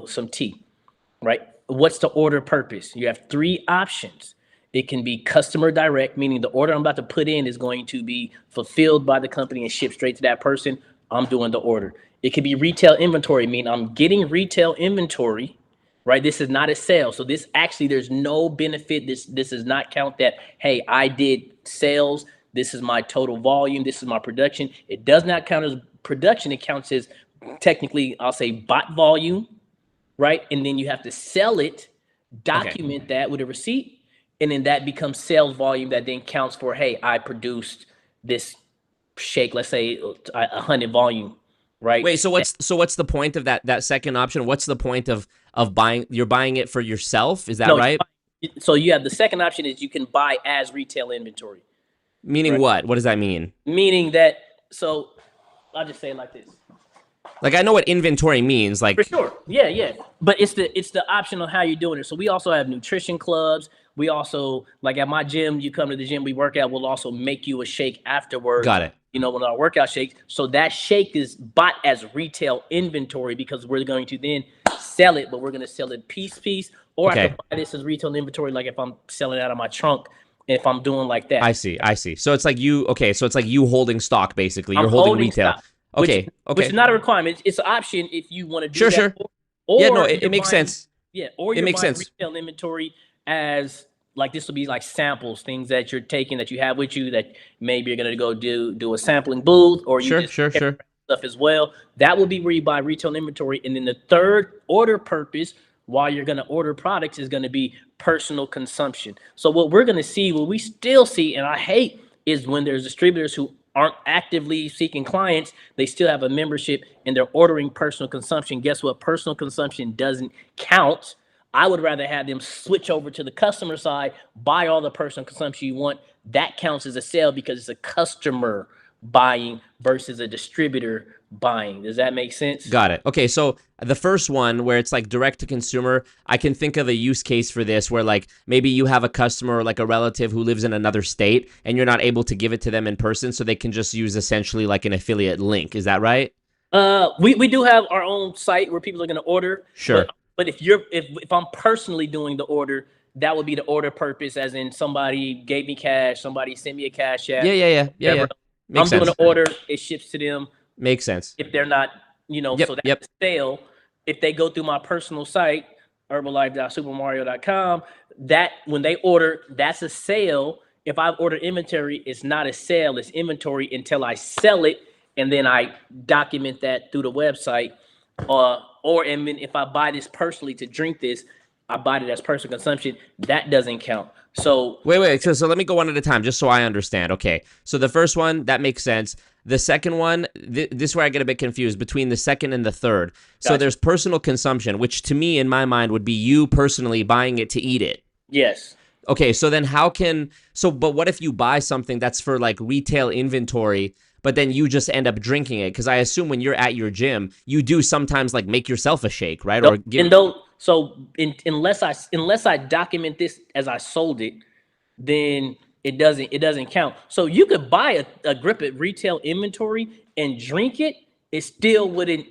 some tea, right? What's the order purpose? You have three options. It can be customer direct, meaning the order I'm about to put in is going to be fulfilled by the company and shipped straight to that person. I'm doing the order. It could be retail inventory, meaning I'm getting retail inventory, right? This is not a sale. So this actually, there's no benefit. This does not count that, hey, I did sales. This is my total volume. This is my production. It does not count as production. It counts as technically, I'll say bot volume, right? And then you have to sell it, document that with a receipt, and then that becomes sales volume that then counts for, hey, I produced this shake, let's say 100 volume, right?
Wait, so what's the point of that second option? What's the point of buying? You're buying it for yourself, is that
No,
right?
so you have the second option is you can buy as retail inventory.
Meaning
Right.
what? What does that mean?
Meaning that, so I'll just say it like this.
Like, I know what inventory means. Like,
For sure. Yeah, yeah. But it's the option on how you're doing it. So we also have nutrition clubs. We also, like at my gym, you come to the gym, we work out, we'll also make you a shake afterwards.
got it.
With our workout shakes. So that shake is bought as retail inventory because we're going to then sell it, but we're going to sell it piece, or I can buy this as retail inventory, like if I'm selling it out of my trunk, if I'm doing like that.
I see. So it's like you, so it's like you holding stock, basically. You're holding retail.
Stock,
Okay.
Which is not a requirement. It's an option if you want to do that.
Sure.
Or
Yeah, no, it makes sense.
Yeah, or you're
makes
buying
sense.
retail inventory as, like, this will be like samples, things that you're taking that you have with you that maybe you're gonna go do a sampling booth, or you
Sure.
stuff as well. That will be where you buy retail inventory, and then the third order purpose while you're gonna order products is gonna be personal consumption. So what we still see, and I hate, is when there's distributors who aren't actively seeking clients, they still have a membership and they're ordering personal consumption. Guess what? Personal consumption doesn't count. I would rather have them switch over to the customer side, buy all the personal consumption you want. That counts as a sale because it's a customer buying versus a distributor buying. Does that make sense?
Got it. Okay, so the first one where it's like direct to consumer, I can think of a use case for this where like maybe you have a customer or like a relative who lives in another state and you're not able to give it to them in person, so they can just use essentially like an affiliate link. Is that right?
We do have our own site where people are going to order.
Sure.
But if I'm personally doing the order, that would be the order purpose, as in somebody gave me cash, somebody sent me a cash app.
Yeah.
I'm doing an order, it ships to them.
Makes sense.
If they're not, so that's a sale. If they go through my personal site, herbalife.supermario.com, that when they order, that's a sale. If I've ordered inventory, it's not a sale, it's inventory until I sell it, and then I document that through the website. And then if I buy this personally to drink this, I buy it as personal consumption. That doesn't count. So
wait. So let me go one at a time, just so I understand. Okay. So the first one, that makes sense. The second one, this is where I get a bit confused between the second and the third. So
Gotcha.
there's personal consumption, which to me, in my mind, would be you personally buying it to eat it.
Yes.
Okay. So then but what if you buy something that's for like retail inventory, but then you just end up drinking it? Because I assume when you're at your gym, you do sometimes like make yourself a shake, right?
Unless I document this as I sold it, then it doesn't count. So you could buy a grip at retail inventory and drink it. It still wouldn't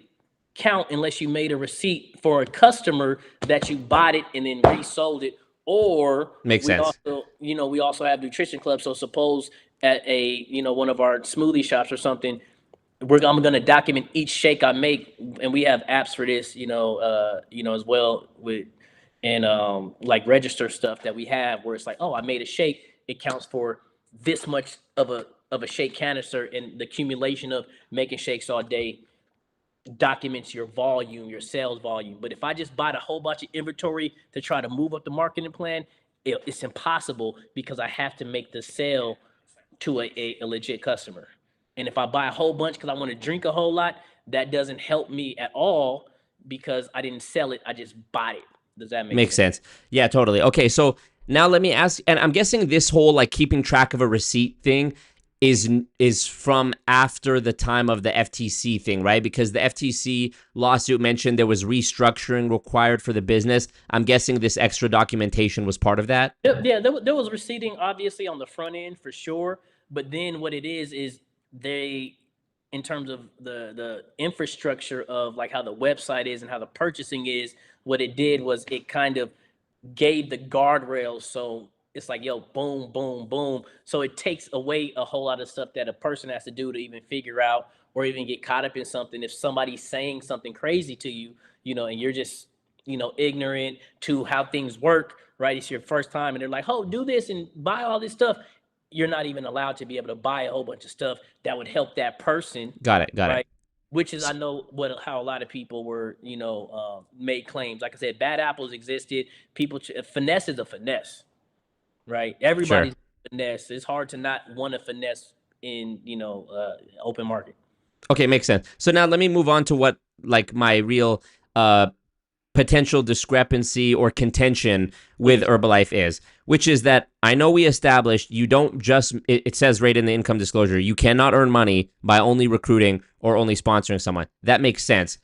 count unless you made a receipt for a customer that you bought it and then resold it. Or
makes sense.
We also have nutrition clubs. So suppose at one of our smoothie shops or something, I'm going to document each shake I make, and we have apps for this, as well like register stuff that we have where it's like, oh, I made a shake. It counts for this much of a shake canister, and the accumulation of making shakes all day documents your volume, your sales volume. But if I just bought a whole bunch of inventory to try to move up the marketing plan, it's impossible because I have to make the sale to a legit customer. And if I buy a whole bunch because I want to drink a whole lot, that doesn't help me at all because I didn't sell it. I just bought it. Does that make sense?
Yeah, totally. Okay, so now let me ask, and I'm guessing this whole like keeping track of a receipt thing is from after the time of the FTC thing, right? Because the FTC lawsuit mentioned there was restructuring required for the business. I'm guessing this extra documentation was part of that?
Yeah, there was receipting obviously on the front end for sure. But then what it is they in terms of the infrastructure of like how the website is and how the purchasing is, what it did was it kind of gave the guardrails. So it's like, yo, boom, boom, boom. So it takes away a whole lot of stuff that a person has to do to even figure out or even get caught up in something. If somebody's saying something crazy to you, you know, and you're just, you know, ignorant to how things work, right? It's your first time and they're like, oh, do this and buy all this stuff. You're not even allowed to be able to buy a whole bunch of stuff that would help that person.
Got it. Got it.
Right. Which is, I know how a lot of people were, you know, made claims. Like I said, bad apples existed. People, finesse is a finesse, right? Everybody's finesse. It's hard to not want to finesse in, you know, open market.
Okay, makes sense. So now let me move on to what like my real potential discrepancy or contention with Herbalife is, which is that I know we established you don't just, it says right in the income disclosure, you cannot earn money by only recruiting or only sponsoring someone. That makes sense.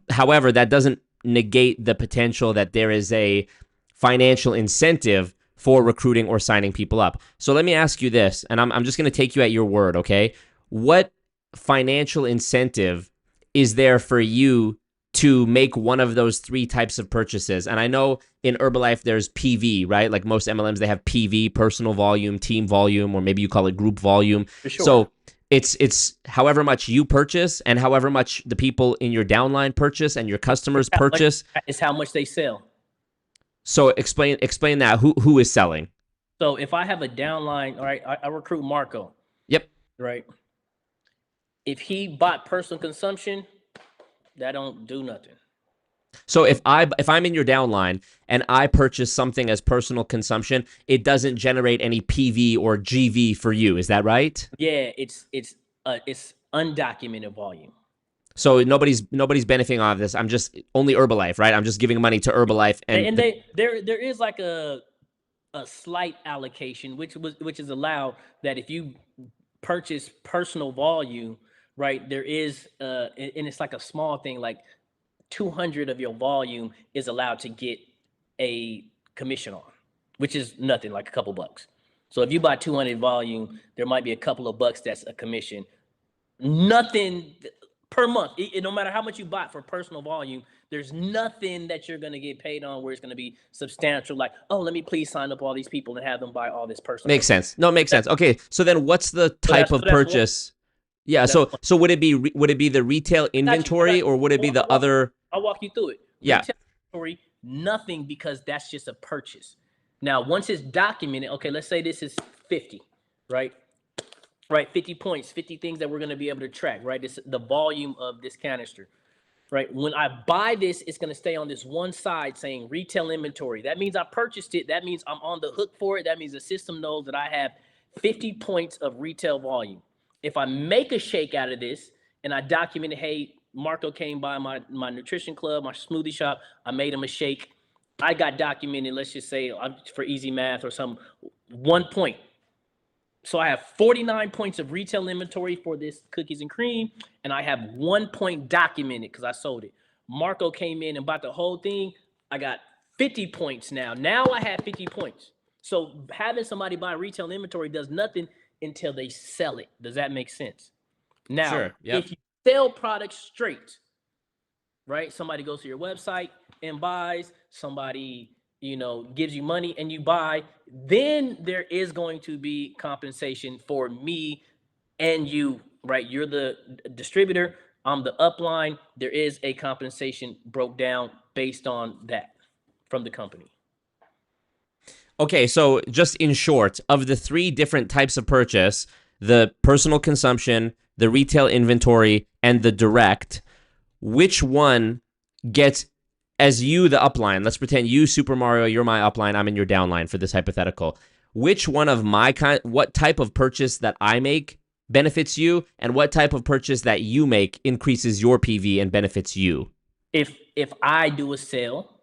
However, that doesn't negate the potential that there is a financial incentive for recruiting or signing people up. So let me ask you this, and I'm just going to take you at your word, okay? What financial incentive is there for you to make one of those three types of purchases? And I know in Herbalife there's PV, right? Like most MLMs, they have PV, personal volume, team volume, or maybe you call it group volume.
For sure.
So it's however much you purchase and however much the people in your downline purchase and your customers purchase.
It's how much they sell.
So explain that. Who is selling?
So if I have a downline, all right, I recruit Marco.
Yep.
Right. If he bought personal consumption, that don't do nothing.
So if I'm in your downline and I purchase something as personal consumption, it doesn't generate any PV or GV for you. Is that right?
Yeah, it's undocumented volume.
So nobody's benefiting off this. I'm just only Herbalife, right? I'm just giving money to Herbalife, and
there is like a slight allocation, which is allowed, that if you purchase personal volume, right, there is and it's like a small thing, like 200 of your volume is allowed to get a commission on, which is nothing, like a couple bucks. So if you buy 200 volume, there might be a couple of bucks that's a commission. Nothing per month. No matter how much you bought for personal volume, there's nothing that you're going to get paid on where it's going to be substantial. Like, oh, let me please sign up all these people and have them buy all this personal.
Makes sense. No, makes sense. Okay, so then what's the type of purchase? Yeah. So would it be the retail inventory or would it be the other?
I'll walk you through it.
Yeah.
Retail inventory, nothing, because that's just a purchase. Now, once it's documented, okay, let's say this is 50, right? Right, 50 points, 50 things that we're going to be able to track, right? This the volume of this canister, right? When I buy this, it's going to stay on this one side saying retail inventory. That means I purchased it. That means I'm on the hook for it. That means the system knows that I have 50 points of retail volume. If I make a shake out of this and I document it, hey, Marco came by my nutrition club, my smoothie shop, I made him a shake. I got documented, let's just say for easy math or some 1 point. So I have 49 points of retail inventory for this cookies and cream, and I have 1 point documented because I sold it. Marco came in and bought the whole thing. I got 50 points now. Now I have 50 points. So having somebody buy retail inventory does nothing until they sell it. Does that make sense? Now,
sure. Yep.
If you sell products straight, right? Somebody goes to your website and buys, somebody, you know, gives you money and you buy, then there is going to be compensation for me and you, right? You're the distributor, I'm the upline. There is a compensation broke down based on that from the company.
Okay, so just in short, of the three different types of purchase, the personal consumption, the retail inventory, and the direct, which one gets, as you, the upline, let's pretend you, Super Mario, you're my upline, I'm in your downline for this hypothetical. Which one of my kind, what type of purchase that I make benefits you, and what type of purchase that you make increases your PV and benefits you?
If I do a sale.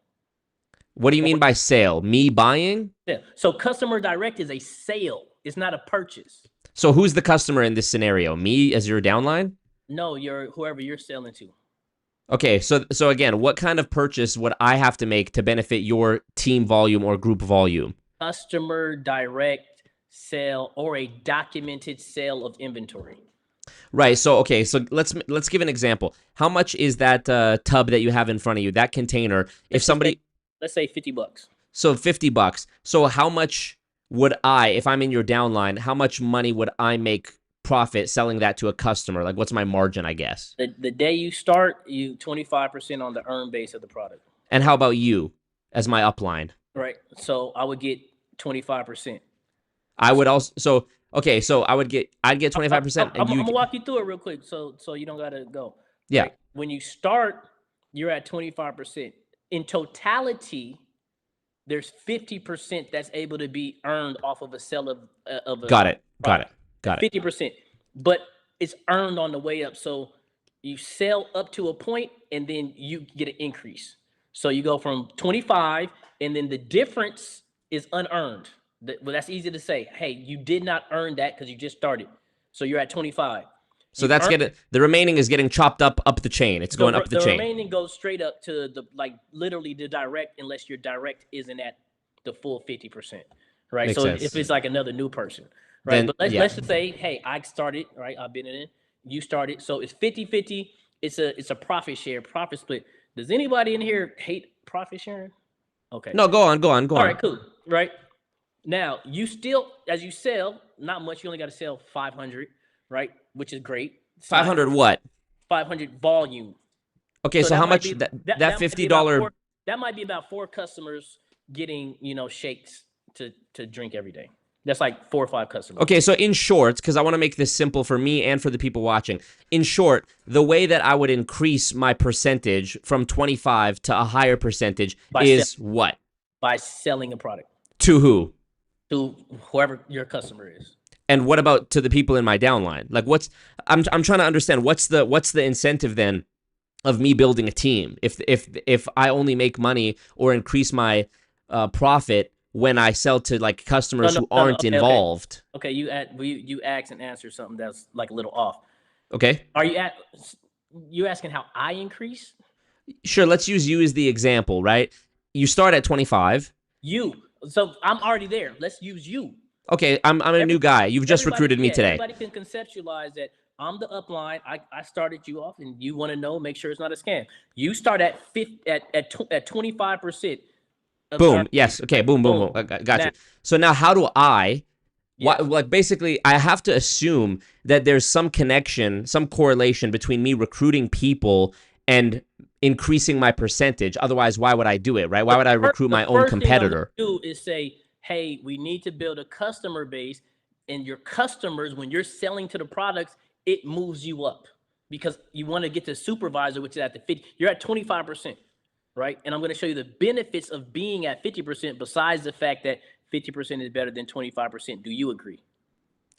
What do you mean by sale? Me buying?
Yeah. So customer direct is a sale. It's not a purchase.
So who's the customer in this scenario? Me as your downline?
No, you're whoever you're selling to.
Okay, so again, what kind of purchase would I have to make to benefit your team volume or group volume?
Customer direct sale or a documented sale of inventory.
Right. So okay. So let's give an example. How much is that tub that you have in front of you? That container. If
Let's just say,
somebody,
let's say $50.
so $50. So how much would I, if I'm in your downline, how much money would I make profit selling that to a customer? Like, what's my margin? I guess.
The day you start, you 25% on the earn base of the product.
And how about you as my upline?
Right. So I would get 25%.
I would also. So okay. So I'd get 25%,
I'm
and you.
gonna walk you through it real quick, so you don't gotta go.
Yeah.
Right. When you start, you're at 25%. In totality, there's 50% that's able to be earned off of a sale of a
Got it. Got it.
product.
Got it.
50%, but it's earned on the way up. So you sell up to a point, and then you get an increase. So you go from 25, and then the difference is unearned. Well, that's easy to say. Hey, you did not earn that because you just started. So you're at 25.
So that's getting the remaining is getting chopped up the chain. It's going up the chain.
The remaining goes straight up to the literally the direct, unless your direct isn't at the full 50%. Right.
Makes
so
sense.
if it's like another new person, right?
Then,
But let's just say, hey, I started, right? I've been in it. You started. So it's 50-50. It's a profit share, profit split. Does anybody in here hate profit sharing? Okay.
No, go on.
All right, cool. Right. Now, you still, as you sell, not much. You only got to sell 500, right? Which is great.
500 what?
500 volume.
Okay, so how much that $50?
That might be about 4 customers getting, shakes to drink every day. That's like 4 or 5 customers.
Okay, so in short, because I want to make this simple for me and for the people watching. In short, the way that I would increase my percentage from 25 to a higher percentage is what?
By selling a product.
To who?
To whoever your customer is.
And what about to the people in my downline? Like, I'm trying to understand what's the incentive then of me building a team if I only make money or increase my profit when I sell to like customers who aren't involved.
Okay, you asked and answered something that's like a little off.
Okay.
Are you asking how I increase?
Sure, let's use you as the example, right? You start at 25.
So I'm already there. Let's use you.
Okay, I'm a new guy. You've just recruited me today.
Everybody can conceptualize that I'm the upline. I started you off, and you want to know, make sure it's not a scam. You start at 25%.
Boom. Yes. Okay. Boom. Boom. Boom. Got you. So now, how do I? Yes. Like basically, I have to assume that there's some connection, some correlation between me recruiting people and increasing my percentage. Otherwise, why would I do it? Right? Why would I recruit my own competitor?
What do is say, hey, we need to build a customer base, and your customers, when you're selling to the products, it moves you up because you want to get to supervisor, which is at the 50. You're at 25%, right? And I'm going to show you the benefits of being at 50%. Besides the fact that 50% is better than 25%. Do you agree?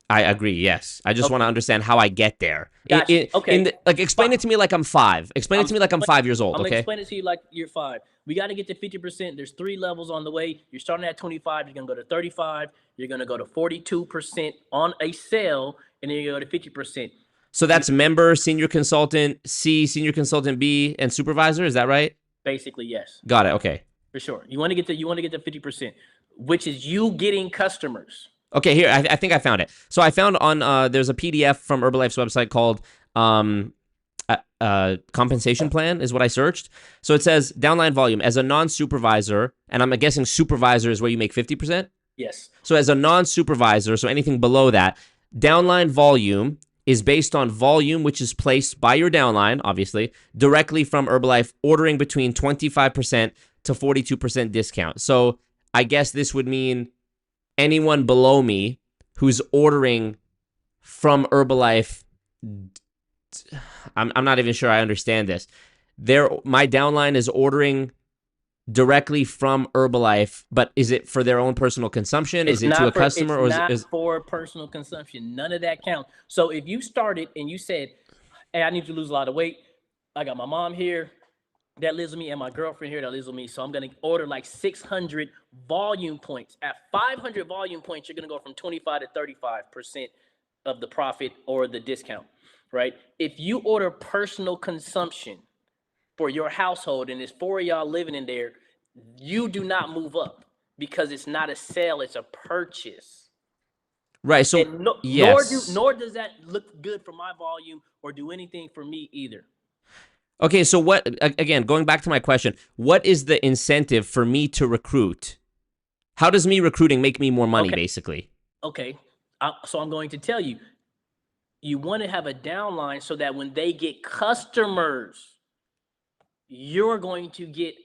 I agree. Yes. I just want to understand how I get there.
Gotcha. Okay.
Explain it to me like I'm 5. Explain it to me like I'm 5 years old.
I'm
Okay.
Explain it to you like you're 5. We got to get to 50%. There's 3 levels on the way. You're starting at 25. You're going to go to 35. You're going to go to 42% on a sale, and then you go to 50%.
So that's member, senior consultant C, senior consultant B, and supervisor. Is that right?
Basically, yes.
Got it. Okay.
For sure. You want to get to 50%, which is you getting customers.
Okay, here, I think I found it. So I found on, there's a PDF from Herbalife's website called compensation plan is what I searched. So it says downline volume as a non-supervisor, and I'm guessing supervisor is where you make 50%?
Yes.
So as a non-supervisor, so anything below that, downline volume is based on volume, which is placed by your downline, obviously, directly from Herbalife, ordering between 25% to 42% discount. So I guess this would mean anyone below me who's ordering from Herbalife, I'm not even sure I understand this. My downline is ordering directly from Herbalife, but is it for their own personal consumption? Is it to a customer?
It's not for personal consumption. None of that counts. So if you started and you said, hey, I need to lose a lot of weight. I got my mom here that lives with me and my girlfriend here that lives with me. So I'm going to order like 600 volume points. At 500 volume points, you're going to go from 25 to 35% of the profit or the discount, right? If you order personal consumption for your household and there's 4 of y'all living in there, you do not move up because it's not a sale, it's a purchase.
Right. So
And
yes.
nor does that look good for my volume or do anything for me either.
Okay. So what? Again, going back to my question, what is the incentive for me to recruit? How does me recruiting make me more money,
Okay.
basically?
Okay. So I'm going to tell you, you want to have a downline so that when they get customers, you're going to get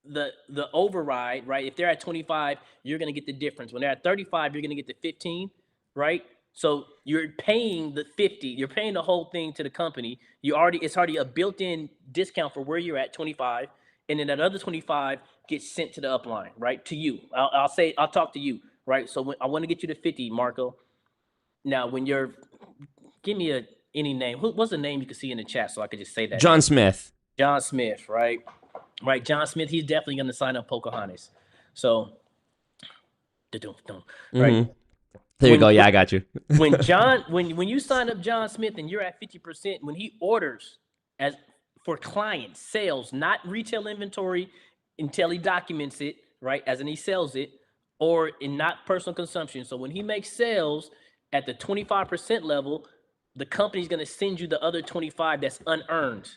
the override, right? If they're at 25, you're going to get the difference. When they're at 35, you're going to get the 15, right? So you're paying the 50, you're paying the whole thing to the company. It's already a built-in discount for where you're at 25, and then that other 25 gets sent to the upline, right? To you. I'll talk to you, right? So I want to get you to 50, Marco. Now, when you're give me any name. What's the name you can see in the chat so I could just say that
John
name?
Smith.
John Smith, right? Right, John Smith. He's definitely going to sign up Pocahontas. So, right.
Mm-hmm. There you go. Yeah, I got you.
when you sign up John Smith and you're at 50%, when he orders as for client sales, not retail inventory until he documents it, right? As in he sells it, or in not personal consumption. So when he makes sales at the 25% level, the company's going to send you the other 25 that's unearned.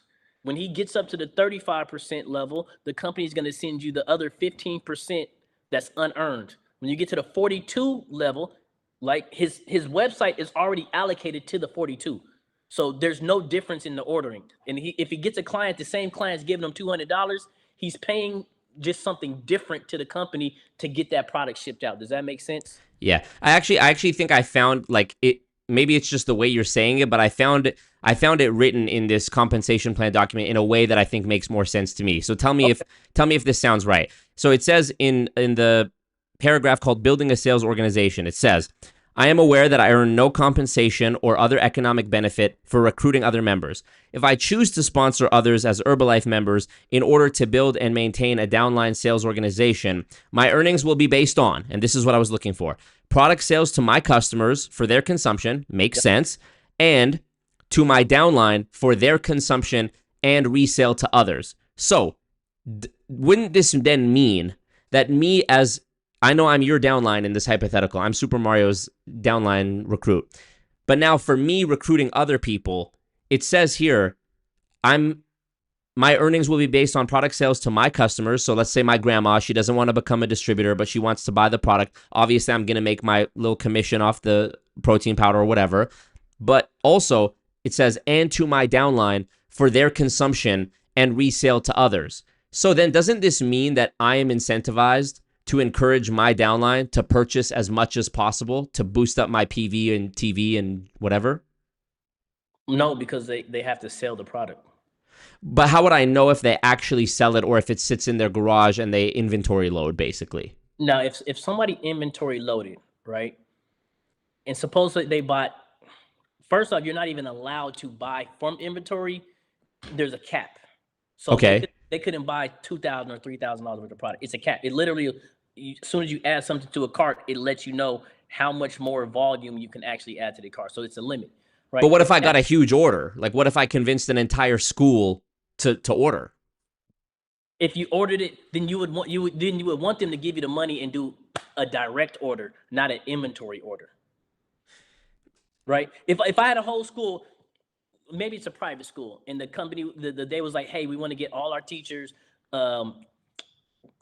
When he gets up to the 35% level, the company's going to send you the other 15% that's unearned. When you get to the 42 level, like his website is already allocated to the 42. So there's no difference in the ordering. And if he gets a client, the same client's giving him $200, he's paying just something different to the company to get that product shipped out. Does that make sense?
Yeah, I actually think I found like it. Maybe it's just the way you're saying it, but I found it written in this compensation plan document in a way that I think makes more sense to me. So tell me if this sounds right. So it says in the paragraph called building a sales organization, it says, I am aware that I earn no compensation or other economic benefit for recruiting other members. If I choose to sponsor others as Herbalife members in order to build and maintain a downline sales organization, my earnings will be based on, and this is what I was looking for, product sales to my customers for their consumption, makes sense, and to my downline for their consumption and resale to others. So, wouldn't this then mean that me as I know I'm your downline in this hypothetical. I'm Super Mario's downline recruit. But now for me recruiting other people, it says here, my earnings will be based on product sales to my customers. So let's say my grandma, she doesn't want to become a distributor, but she wants to buy the product. Obviously, I'm going to make my little commission off the protein powder or whatever. But also, it says, and to my downline for their consumption and resale to others. So then doesn't this mean that I am incentivized to encourage my downline to purchase as much as possible to boost up my PV and TV and whatever?
No, because they have to sell the product.
But how would I know if they actually sell it or if it sits in their garage and they inventory load, basically?
Now, if somebody inventory loaded, right, and supposedly they bought, first off, you're not even allowed to buy from inventory. There's a cap. So
okay.
they couldn't buy $2,000 or $3,000 worth of product. It's a cap. It literally, as soon as you add something to a cart, it lets you know how much more volume you can actually add to the cart. So it's a limit, right?
But what if I got a huge order? Like, what if I convinced an entire school to order?
If you ordered it, then you would want them to give you the money and do a direct order, not an inventory order, right? If I had a whole school, maybe it's a private school, and the company the day was like, hey, we want to get all our teachers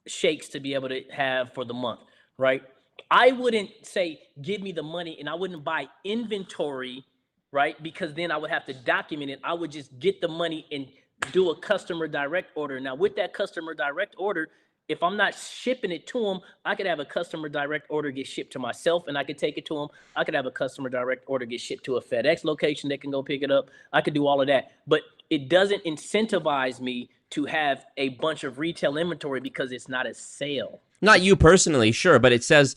shakes to be able to have for the month, right? I wouldn't say give me the money, and I wouldn't buy inventory, right? Because then I would have to document it. I would just get the money and do a customer direct order. Now with that customer direct order, if I'm not shipping it to them, I could have a customer direct order get shipped to myself and I could take it to them. I could have a customer direct order get shipped to a FedEx location that can go pick it up. I could do all of that, but it doesn't incentivize me to have a bunch of retail inventory because it's not a sale.
Not you personally, sure, but it says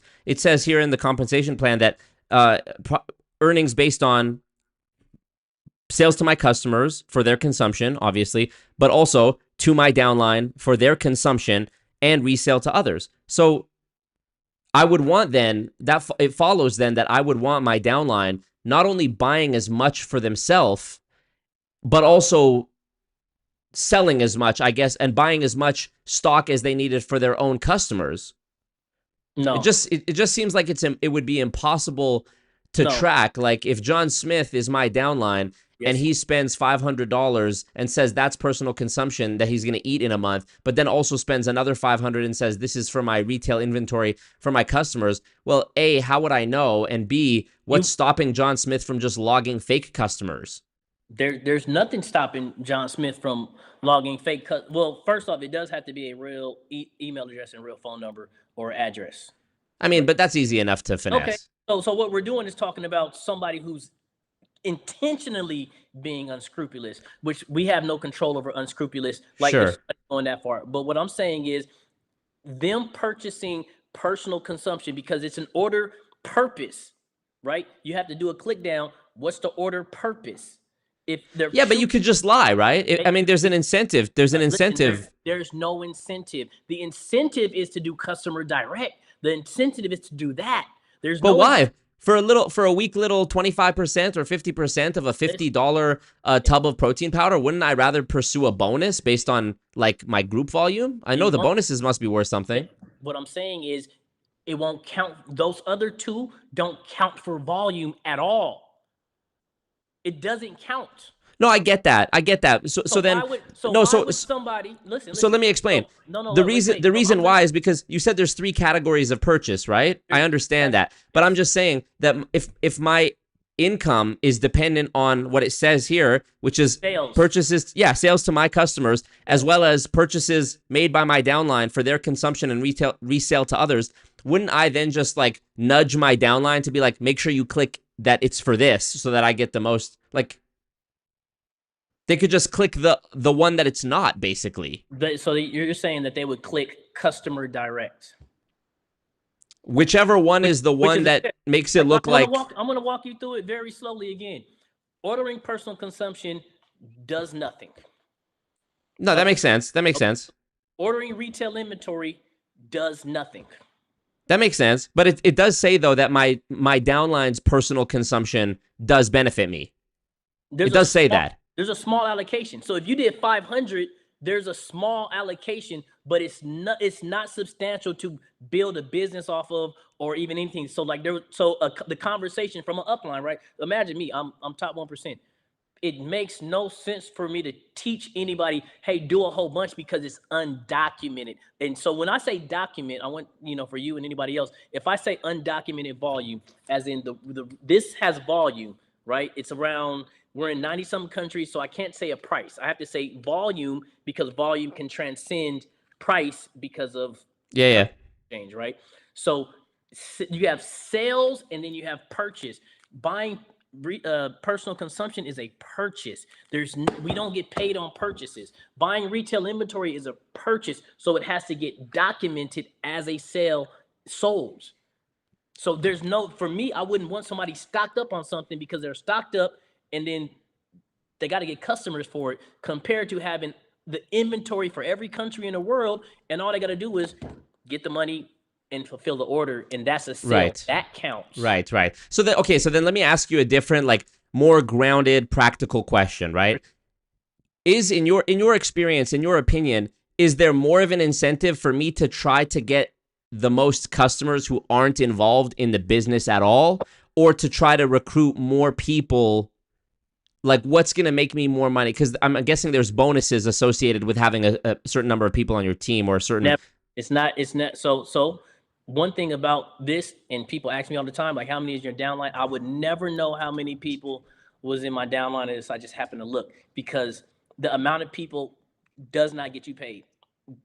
here in the compensation plan that earnings based on sales to my customers for their consumption, obviously, but also to my downline for their consumption and resale to others. So I would want then, that it follows then that I would want my downline not only buying as much for themselves, but also selling as much, I guess, and buying as much stock as they needed for their own customers.
No.
It just seems like it would be impossible to
No.
track, like if John Smith is my downline and
Yes.
he spends $500 and says that's personal consumption that he's going to eat in a month, but then also spends another 500 and says this is for my retail inventory for my customers. Well, A, how would I know? And B, what's stopping John Smith from just logging fake customers?
There's nothing stopping John Smith from logging fake. Well, first off, it does have to be a real email address and real phone number or address.
I mean, but that's easy enough to finesse.
Okay. So what we're doing is talking about somebody who's intentionally being unscrupulous, which we have no control over unscrupulous, like
Sure.
going that far. But what I'm saying is them purchasing personal consumption because it's an order purpose, right? You have to do a click down. What's the order purpose? If they're
But you could just lie, right? I mean, there's an incentive. There's an incentive.
There's no incentive. The incentive is to do customer direct. The incentive is to do that.
But why? For a weak little 25% or 50% of a $50 tub of protein powder, wouldn't I rather pursue a bonus based on like my group volume? I know the bonuses must be worth something.
What I'm saying is it won't count. Those other two don't count for volume at all. It doesn't count.
No, I get that. So then
somebody listen.
So let me explain. The reason why is because you said there's 3 categories of purchase, right? I understand that. But I'm just saying that if my income is dependent on what it says here, which is
sales.
Purchases, sales to my customers, as well as purchases made by my downline for their consumption and resale to others, wouldn't I then just like nudge my downline to be like, make sure you click that it's for this so that I get the most, like, they could just click the one that it's not, basically.
So you're saying that they would click customer direct.
Whichever one is the one that makes it look like...
I'm going to walk you through it very slowly again. Ordering personal consumption does nothing.
No, that makes sense. That makes sense.
Ordering retail inventory does nothing.
That makes sense. But it does say, though, that my downline's personal consumption does benefit me. It does say that.
There's a small allocation. So if you did 500, there's a small allocation, but it's not substantial to build a business off of or even anything. So like the conversation from an upline, right? Imagine me, I'm top 1%. It makes no sense for me to teach anybody, hey, do a whole bunch because it's undocumented. And so when I say document, I want, for you and anybody else, if I say undocumented volume, as in this has volume, right? It's around, we're in 90-some countries, so I can't say a price. I have to say volume because volume can transcend price because of change, right? So you have sales and then you have purchase. Buying personal consumption is a purchase. We don't get paid on purchases. Buying retail inventory is a purchase, so it has to get documented as a sale sold. So for me, I wouldn't want somebody stocked up on something because they're stocked up and then they got to get customers for it, compared to having the inventory for every country in the world, and all they got to do is get the money and fulfill the order, and that's a sale.
Right.
That counts.
Right. So then let me ask you a different, like, more grounded, practical question, right? Is in your experience, in your opinion, is there more of an incentive for me to try to get the most customers who aren't involved in the business at all, or to try to recruit more people? Like, what's going to make me more money? Because I'm guessing there's bonuses associated with having a certain number of people on your team, or a certain...
It's not. So one thing about this, and people ask me all the time, like, how many is your downline? I would never know how many people was in my downline if I just happen to look, because the amount of people does not get you paid.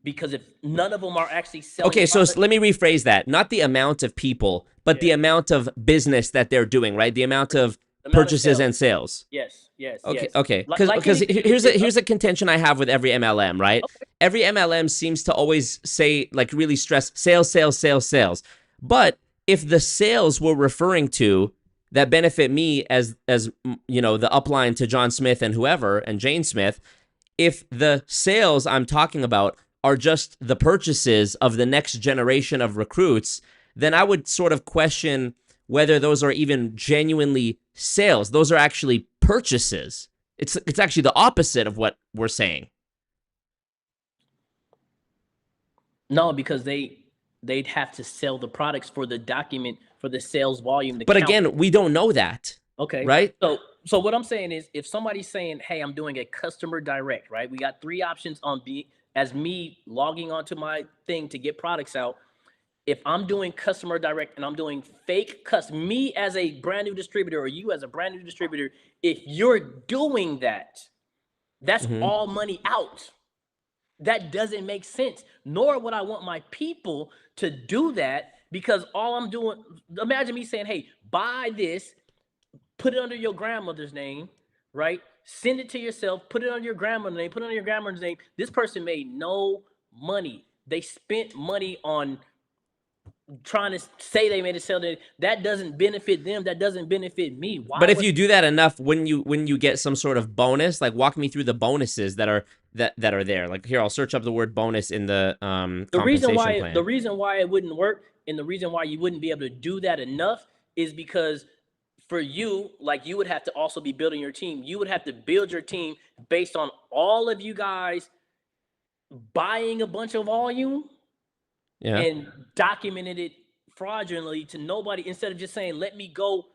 Because if none of them are actually selling...
Okay, so let me rephrase that. Not the amount of people, but the amount of business that they're doing, right? The amount of purchases and sales.
Yes.
Okay. Because here's a contention I have with every MLM, right? Okay. Every MLM seems to always say, like, really stress sales. But if the sales we're referring to that benefit me as the upline to John Smith and whoever and Jane Smith, if the sales I'm talking about are just the purchases of the next generation of recruits, then I would sort of question whether those are even genuinely sales. Those are actually purchases. It's actually the opposite of what we're saying.
No, because they'd have to sell the products for the document for the sales volume to
But
count.
again, we don't know that.
Okay.
Right?
So what I'm saying is, if somebody's saying, hey, I'm doing a customer direct, right? We got 3 options on as me logging onto my thing to get products out. If I'm doing customer direct and I'm doing fake custom, me as a brand new distributor or you as a brand new distributor, if you're doing that, that's all money out. That doesn't make sense. Nor would I want my people to do that, because all I'm doing, imagine me saying, hey, buy this, put it under your grandmother's name, right? Send it to yourself, put it under your grandmother's name, put it under your grandmother's name. This person made no money. They spent money on trying to say they made a sale. That doesn't benefit them. That doesn't benefit me. Why?
But if you do that enough, when you get some sort of bonus, like walk me through the bonuses that are there. Like here, I'll search up the word bonus in the compensation plan.
The reason why it wouldn't work, and the reason why you wouldn't be able to do that enough, is because for you, like, you would have to also be building your team. You would have to build your team based on all of you guys buying a bunch of volume and documented it fraudulently to nobody, instead of just saying, let me go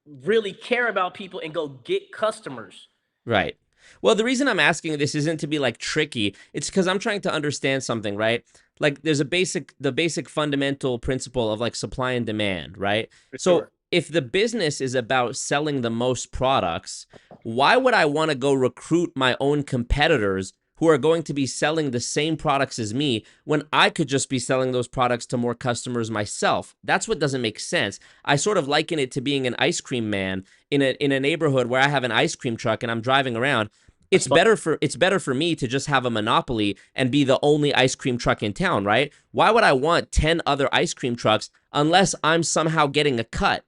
really care about people and go get customers.
Right. Well, the reason I'm asking this isn't to be like tricky. It's because I'm trying to understand something, right? Like there's the basic fundamental principle of like supply and demand, right? So if the business is about selling the most products, why would I want to go recruit my own competitors who are going to be selling the same products as me when I could just be selling those products to more customers myself? That's what doesn't make sense. I sort of liken it to being an ice cream man in a neighborhood where I have an ice cream truck and I'm driving around. It's better for me to just have a monopoly and be the only ice cream truck in town, right? Why would I want 10 other ice cream trucks unless I'm somehow getting a cut?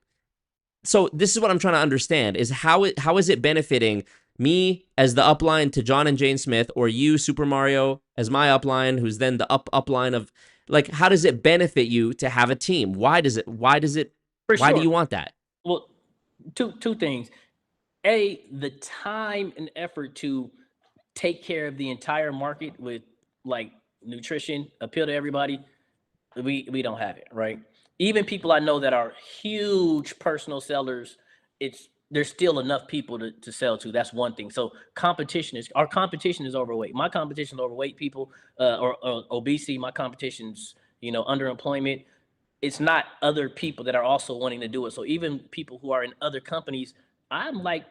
So this is what I'm trying to understand, is how is it benefiting me as the upline to John and Jane Smith, or you, Super Mario, as my upline, who's then the upline of, like, how does it benefit you to have a team? Why do you want that?
Well, two things. A, the time and effort to take care of the entire market with like nutrition, appeal to everybody, we don't have it, right? Even people I know that are huge personal sellers, there's still enough people to sell to. That's one thing. So our competition is overweight. My competition is overweight people, or obesity. My competition's, underemployment. It's not other people that are also wanting to do it. So even people who are in other companies, I'm like,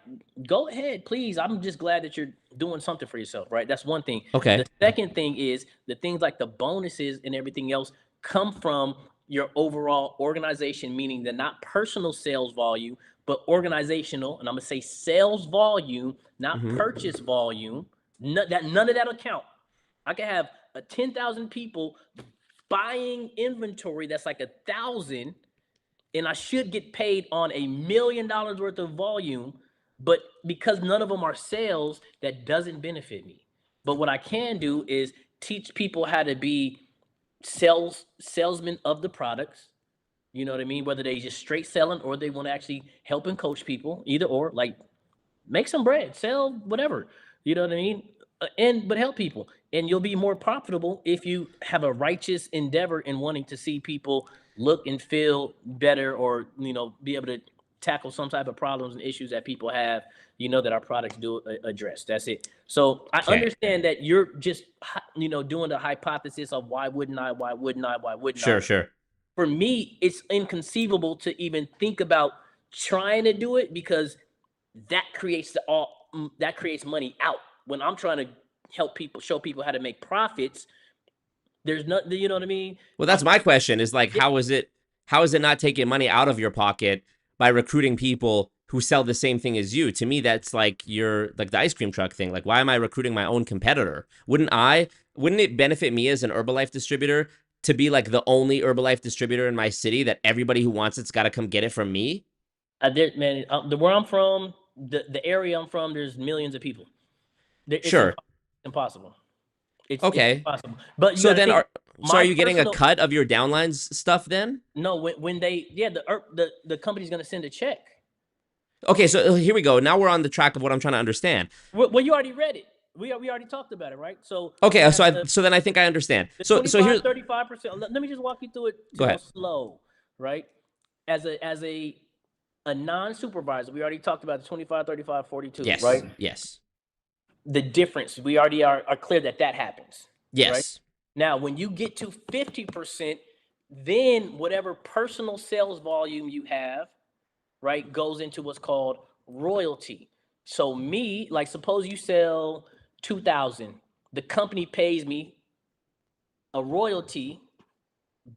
go ahead, please. I'm just glad that you're doing something for yourself, right? That's one thing.
Okay.
The second thing is the things like the bonuses and everything else come from your overall organization, meaning they're not personal sales volume, but organizational. And I'm gonna say sales volume, not purchase volume. None of that'll count. I can have 10,000 people buying inventory that's like 1,000, and I should get paid on $1 million worth of volume, but because none of them are sales, that doesn't benefit me. But what I can do is teach people how to be salesmen of the products. You know what I mean? Whether they just straight selling or they want to actually help and coach people, either or, like, make some bread, sell whatever. You know what I mean? But help people, and you'll be more profitable if you have a righteous endeavor in wanting to see people look and feel better, or be able to tackle some type of problems and issues that people have, that our products do address. That's it. So I understand that you're just doing the hypothesis of why wouldn't I?
Sure.
For me, it's inconceivable to even think about trying to do it, because that creates money out. When I'm trying to help people, show people how to make profits, there's not, you know what I mean?
Well, that's my question, is like, how is it not taking money out of your pocket by recruiting people who sell the same thing as you? To me, that's like the ice cream truck thing. Like, why am I recruiting my own competitor? Wouldn't it benefit me as an Herbalife distributor to be like the only Herbalife distributor in my city, that everybody who wants it's got to come get it from me?
Where I'm from, the area I'm from, there's millions of people. It's impossible. It's impossible. But
so are you getting a cut of your downlines stuff then?
No, when the company's going to send a check.
Okay, so here we go. Now we're on the track of what I'm trying to understand.
Well, you already read it. We already talked about it, right? So
Okay, so then I think I understand. So here's
35%. Let me just walk you through it,
go ahead.
slow, right? As a non-supervisor, we already talked about the 25, 35, 42,
Yes.
right?
Yes.
The difference, we already are clear that happens.
Yes.
Right? Now, when you get to 50%, then whatever personal sales volume you have, right, goes into what's called royalty. So me, like suppose you sell 2,000, the company pays me a royalty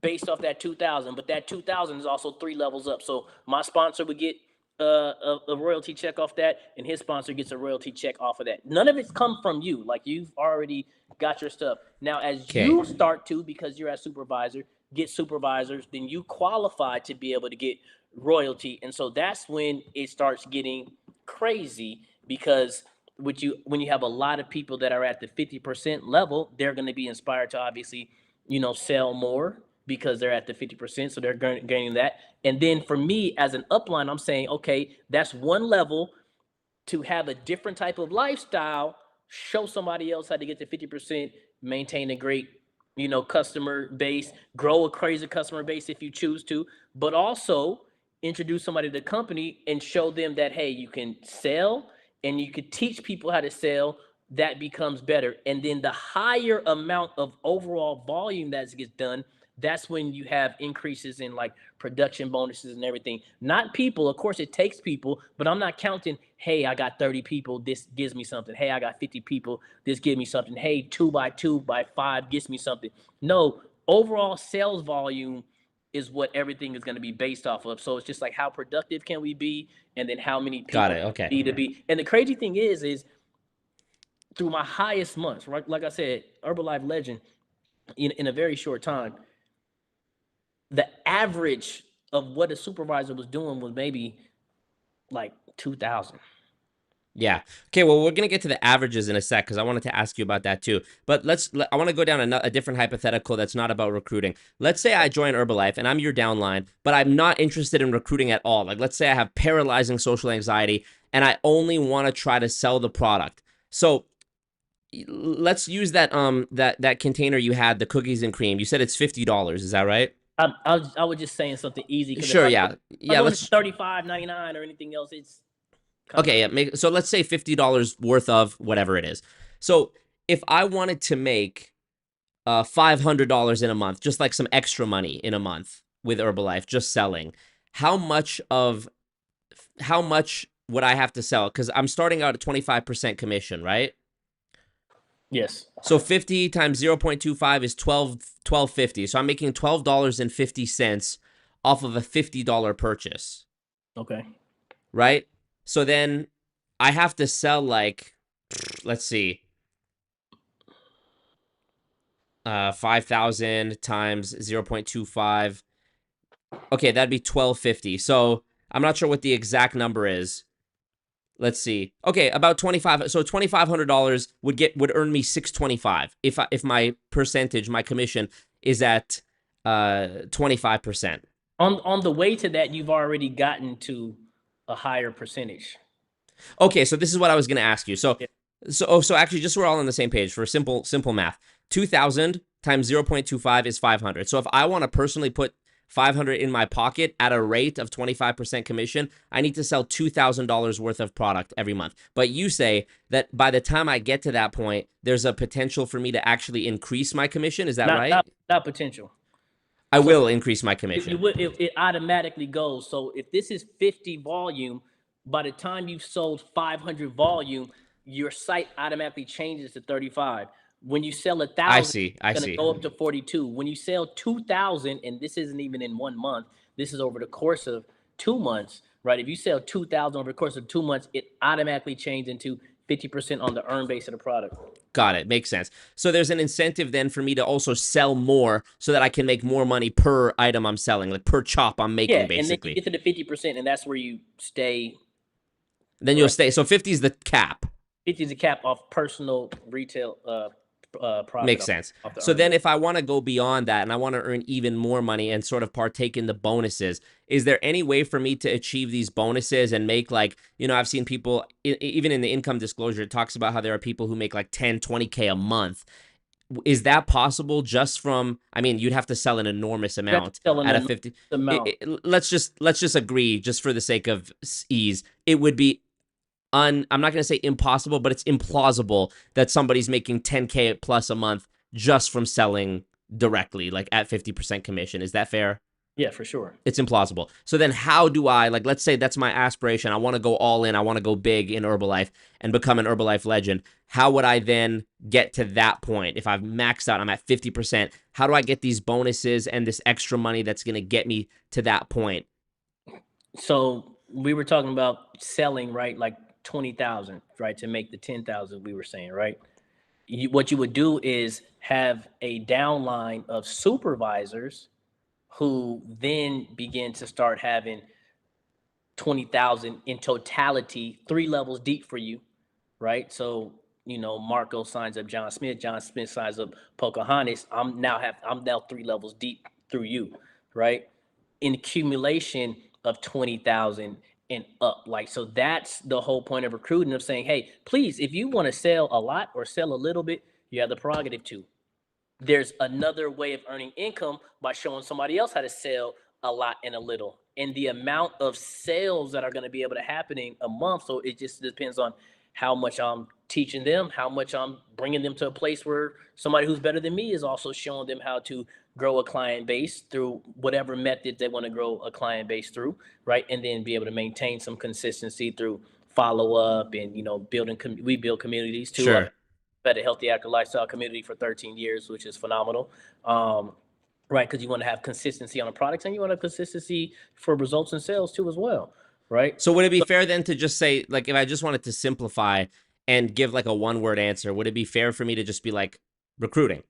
based off that 2,000, but that 2,000 is also 3 levels up. So my sponsor would get a royalty check off that, and his sponsor gets a royalty check off of that. None of it's come from you. Like you've already got your stuff. Now, as you start to, because you're a supervisor, get supervisors, then you qualify to be able to get royalty. And so that's when it starts getting crazy, because when you have a lot of people that are at the 50% level, they're going to be inspired to obviously, sell more because they're at the 50%. So they're gaining that. And then for me as an upline, I'm saying, okay, that's one level to have a different type of lifestyle, show somebody else how to get to 50%, maintain a great, customer base, grow a crazy customer base if you choose to, but also introduce somebody to the company and show them that, hey, you can sell and you could teach people how to sell. That becomes better. And then the higher amount of overall volume that gets done, that's when you have increases in like production bonuses and everything. Not people, of course it takes people, but I'm not counting, hey, I got 30 people, this gives me something. Hey, I got 50 people, this gives me something. Hey, 2 by 2 by 5 gives me something. No, overall sales volume is what everything is going to be based off of. So it's just like, how productive can we be? And then how many people need to be. And the crazy thing is through my highest months, right? Like I said, Herbalife legend, in a very short time, the average of what a supervisor was doing was maybe like 2,000.
Yeah. Okay, well, we're going to get to the averages in a sec because I wanted to ask you about that too. But I want to go down a different hypothetical that's not about recruiting. Let's say I join Herbalife and I'm your downline, but I'm not interested in recruiting at all. Like, let's say I have paralyzing social anxiety and I only want to try to sell the product. So let's use that that container you had, the cookies and cream. You said it's $50. Is that right?
I was just saying something easy.
Sure, yeah.
Let's $35.99 or anything else. It's
okay. Yeah, so let's say $50 worth of whatever it is. So if I wanted to make $500 in a month, just like some extra money in a month with Herbalife, just selling, how much would I have to sell? Because I'm starting out at 25% commission, right?
Yes.
So 50 times 0.25 is $12.50. So I'm making $12.50 off of a $50 purchase.
Okay.
Right? So then I have to sell like, let's see, 5,000 times 0.25. Okay, that'd be $12.50. So I'm not sure what the exact number is. Let's see. Okay, about $25. So $2,500 would earn me $625 if my percentage, my commission is at 25%.
On the way to that, you've already gotten to a higher percentage.
Okay, so this is what I was going to ask you. So actually, just so we're all on the same page for simple math, 2,000 times 0.25 is 500. So if I want to personally put 500 in my pocket at a rate of 25% commission, I need to sell $2,000 worth of product every month. But you say that by the time I get to that point, there's a potential for me to actually increase my commission. Is that right?
Not potential.
I will increase my commission.
It automatically goes. So if this is 50 volume, by the time you've sold 500 volume, your site automatically changes to 35. When you sell 1,000, it's going to go up to 42. When you sell 2,000, and this isn't even in 1 month, this is over the course of 2 months, right? If you sell 2,000 over the course of 2 months, it automatically changes into 50% on the earn base of the product.
Got it. Makes sense. So there's an incentive then for me to also sell more so that I can make more money per item I'm selling, like per chop I'm making, basically.
And then you get to the 50%, and that's where you stay.
Then you'll stay. So 50 is the cap.
50 is the cap off personal retail profit
Makes sense.
off the
So then
earnings.
if I want to go beyond that and I want to earn even more money and sort of partake in the bonuses, is there any way for me to achieve these bonuses and make like, I've seen people, even in the income disclosure, it talks about how there are people who make like 10, 20K a month. Is that possible just from, I mean, you'd have to sell an enormous
That's
amount
selling
at a
an
50.
amount.
Let's just agree, just for the sake of ease, it would be I'm not going to say impossible, but it's implausible that somebody's making 10K plus a month just from selling directly, like at 50% commission. Is that fair?
Yeah, for sure.
It's implausible. So then how do I, like, let's say that's my aspiration. I want to go all in. I want to go big in Herbalife and become an Herbalife legend. How would I then get to that point? If I've maxed out, I'm at 50%. How do I get these bonuses and this extra money that's going to get me to that point?
So we were talking about selling, right? Like 20,000, right? To make the 10,000 we were saying, right? What you would do is have a downline of supervisors who then begin to start having 20,000 in totality, 3 levels deep for you, right? So, Marco signs up John Smith signs up Pocahontas. I'm now 3 levels deep through you, right? In accumulation of 20,000 and up. Like, so that's the whole point of recruiting, of saying, hey, please, if you want to sell a lot or sell a little bit, you have the prerogative to. There's another way of earning income by showing somebody else how to sell a lot and a little, and the amount of sales that are going to be able to happen in a month. So it just depends on how much I'm teaching them, how much I'm bringing them to a place where somebody who's better than me is also showing them how to grow a client base through whatever method they want to grow a client base through, right? And then be able to maintain some consistency through follow up and, building. We build communities too.
Sure.
Had a healthy active lifestyle community for 13 years, which is phenomenal. Right, because you want to have consistency on the products and you want to have consistency for results and sales too as well, right?
So would it be fair then to just say, like, if I just wanted to simplify and give like a one-word answer, would it be fair for me to just be like recruiting?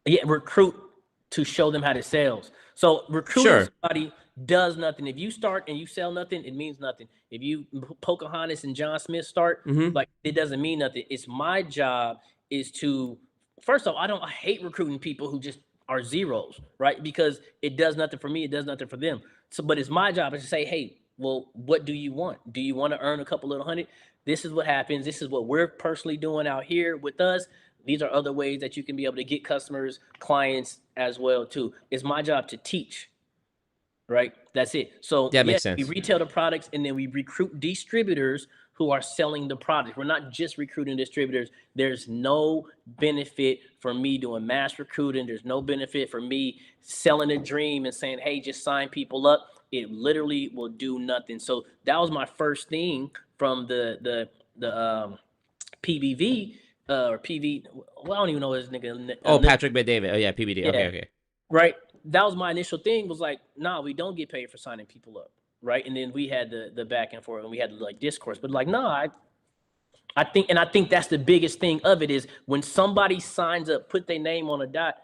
Yeah, recruit to show them how to sales. So recruiting somebody does nothing. If you start and you sell nothing, it means nothing. If you Pocahontas and John Smith start, like, it doesn't mean nothing. It's my job is to, first off, I hate recruiting people who just are zeros, right? Because it does nothing for me, it does nothing for them. So, but it's my job is to say, hey, well, what do you want? Do you want to earn a couple little hundred? This is what happens. This is what we're personally doing out here with us. These are other ways that you can be able to get customers, clients as well too. It's my job to teach, right? That's it. So
Yeah, makes
yes, we
sense.
retail the products and then we recruit distributors who are selling the product. We're not just recruiting distributors. There's no benefit for me doing mass recruiting. There's no benefit for me selling a dream and saying, hey, just sign people up. It literally will do nothing. So that was my first thing from the PBV or PV. Well, I don't even know his nigga.
Oh, Patrick Bet-David. Oh yeah, PBD.
Yeah.
Okay.
Right. That was my initial thing, was like, nah, we don't get paid for signing people up. Right. And then we had the back and forth and we had the like discourse, but like, no, I think that's the biggest thing of it is when somebody signs up, put their name on a dot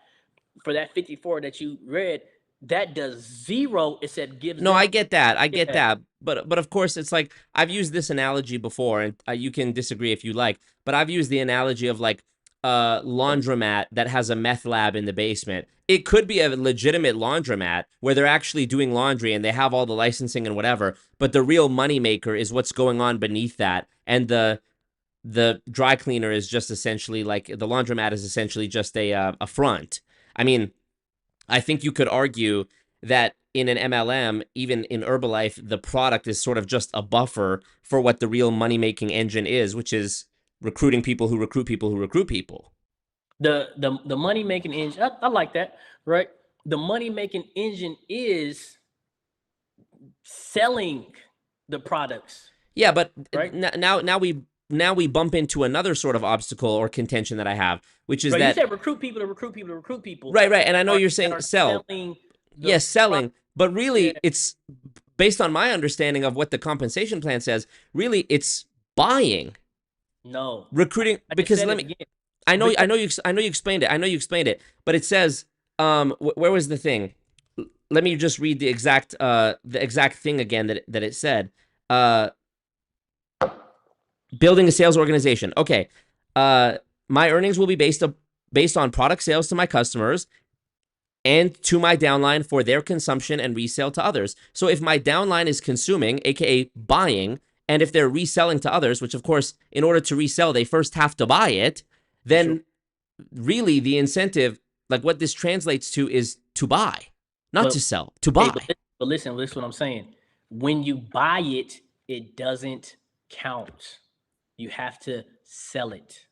for that 54 that you read, that does zero. It said gives.
No, I get that. I get that. But of course, it's like I've used this analogy before, and you can disagree if you like. But I've used the analogy of like a laundromat that has a meth lab in the basement. It could be a legitimate laundromat where they're actually doing laundry and they have all the licensing and whatever. But the real moneymaker is what's going on beneath that, and the dry cleaner is just essentially like the laundromat is essentially just a front. I mean, I think you could argue that in an MLM, even in Herbalife, the product is sort of just a buffer for what the real money-making engine is, which is recruiting people who recruit people who recruit people.
The money-making engine, I like that, right? The money-making engine is selling the products.
Yeah, but
right?
now we bump into another sort of obstacle or contention that I have, which is
that
you
said recruit people to recruit people to recruit people.
Right, and I know you're saying sell. Yes, selling, but really it's based on my understanding of what the compensation plan says. Really, it's buying.
No,
recruiting, because let me. I know you explained it. But it says, where was the thing? Let me just read the exact thing again that it said. Building a sales organization. Okay. My earnings will be based on product sales to my customers and to my downline for their consumption and resale to others. So if my downline is consuming, aka buying, and if they're reselling to others, which of course, in order to resell, they first have to buy it, then really the incentive, like what this translates to, is to buy, not to sell, to buy.
But listen, this is what I'm saying. When you buy it, it doesn't count. You have to sell it.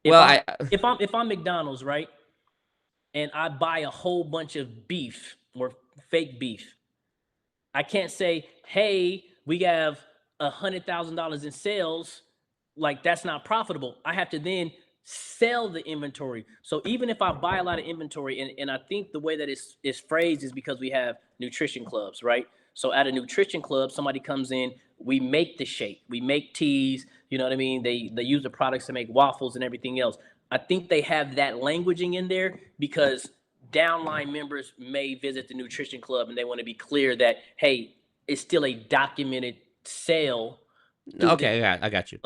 If I'm McDonald's, right, and I buy a whole bunch of beef or fake beef, I can't say, hey, we have $100,000 in sales. Like, that's not profitable. I have to then sell the inventory. So even if I buy a lot of inventory, and I think the way that it's phrased is because we have nutrition clubs, right? So at a nutrition club, somebody comes in, we make the shake, we make teas, you know what I mean? They use the products to make waffles and everything else. I think they have that languaging in there because downline members may visit the nutrition club and they want to be clear that, hey, it's still a documented sale.
Okay, I got you.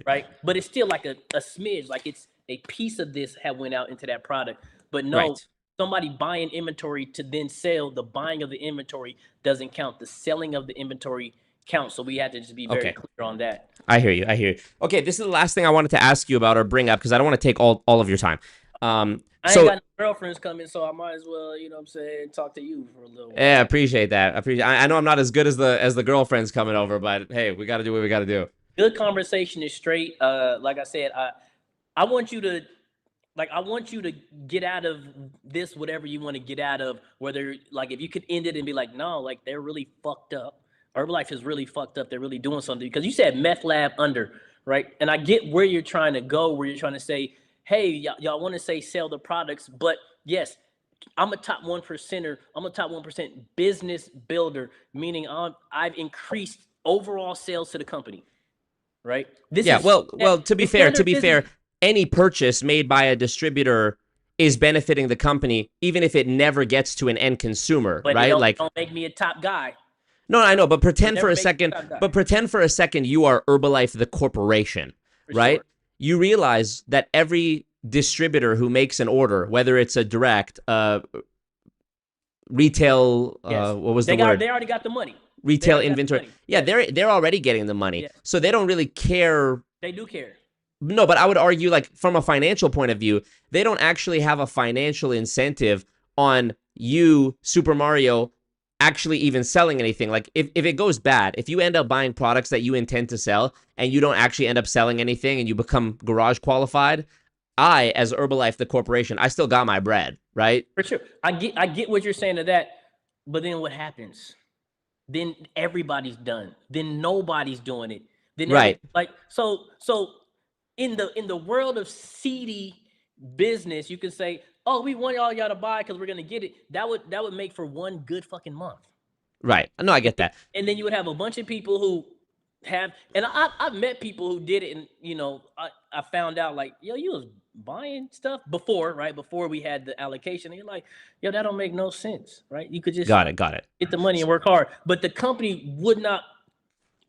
Right? But it's still like a smidge, like it's a piece of this have went out into that product. But no, somebody buying inventory to then sell, the buying of the inventory doesn't count. The selling of the inventory counts. So we have to just be very clear on that.
I hear you. Okay, this is the last thing I wanted to ask you about or bring up because I don't want to take all of your time.
I ain't got no girlfriends coming, so I might as well, you know what I'm saying, talk to you for a little while.
Yeah, appreciate that. I know I'm not as good as the girlfriends coming over, but hey, we got to do what we got to do.
Good conversation is straight. Like I said, I want you to get out of this whatever you want to get out of, whether like if you could end it and be like, no, like they're really fucked up. Herbalife is really fucked up. They're really doing something because you said meth lab under, right? And I get where you're trying to go, where you're trying to say, hey, y'all want to say sell the products, but yes, I'm a top 1%er. I'm a top 1% business builder, meaning I've increased overall sales to the company, right?
To be fair, any purchase made by a distributor is benefiting the company, even if it never gets to an end consumer,
but
right?
Don't make me a top guy.
No, I know, but pretend for a second. But pretend for a second you are Herbalife, the corporation, right? Sure. You realize that every distributor who makes an order, whether it's a direct, retail, what was the word?
They already got the money.
Retail inventory. Yeah, they're already getting the money, so they don't really care.
They do care.
No, but I would argue, like from a financial point of view, they don't actually have a financial incentive on you, Super Mario, actually even selling anything. Like if it goes bad, if you end up buying products that you intend to sell and you don't actually end up selling anything and you become garage qualified, I, as Herbalife, the corporation, I still got my bread, right?
For sure. I get what you're saying to that, but then what happens? Then everybody's done. Then nobody's doing it. Then so in the world of seedy business, you can say, oh, we want y'all to buy because we're gonna get it. That would make for one good fucking month.
Right. No, I get that.
And then you would have a bunch of people who have, and I've met people who did it, and you know, I found out like, yo, you was buying stuff before, right? Before we had the allocation, and you're like, yo, that don't make no sense, right? You could just
got it.
Get the money and work hard, but the company would not.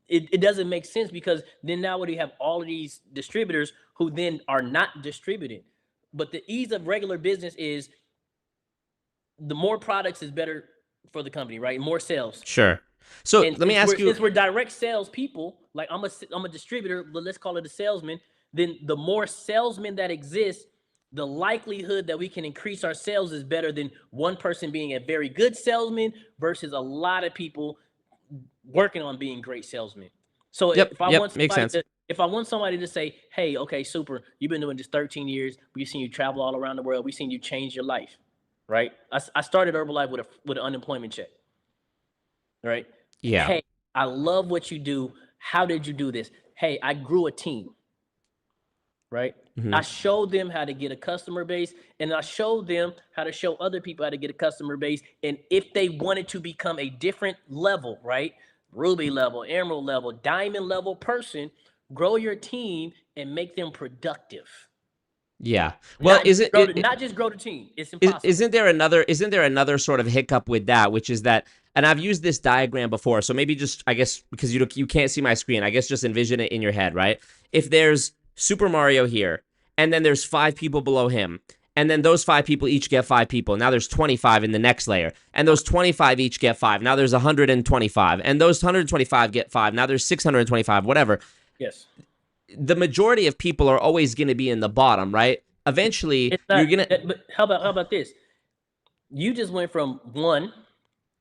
It doesn't make sense because then now we have all of these distributors who then are not distributed. But the ease of regular business is the more products is better for the company, right? More sales.
Sure. So let me ask you,
since we're direct sales people, like I'm a distributor, but let's call it a salesman. Then the more salesmen that exist, the likelihood that we can increase our sales is better than one person being a very good salesman versus a lot of people working on being great salesmen. So if I want somebody to say, hey, okay, super, you've been doing this 13 years. We've seen you travel all around the world. We've seen you change your life, right? I started Herbalife with an unemployment check, right?
Yeah.
Hey, I love what you do. How did you do this? Hey, I grew a team, right? Mm-hmm. I showed them how to get a customer base, and I showed them how to show other people how to get a customer base. And if they wanted to become a different level, right? Ruby level, emerald level, diamond level person, grow your team and make them productive.
Yeah. Well, is it,
Not just grow the team. It's impossible.
isn't there another sort of hiccup with that, which is that, and I've used this diagram before, so maybe just, I guess, because you can't see my screen, I guess just envision it in your head, right? If there's Super Mario here, and then there's 5 people below him, and then those 5 people each get 5 people. Now there's 25 in the next layer, and those 25 each get 5. Now there's 125, and those 125 get 5. Now there's 625, whatever.
Yes.
The majority of people are always going to be in the bottom, right? Eventually, you're going to...
But how about this? You just went from 1.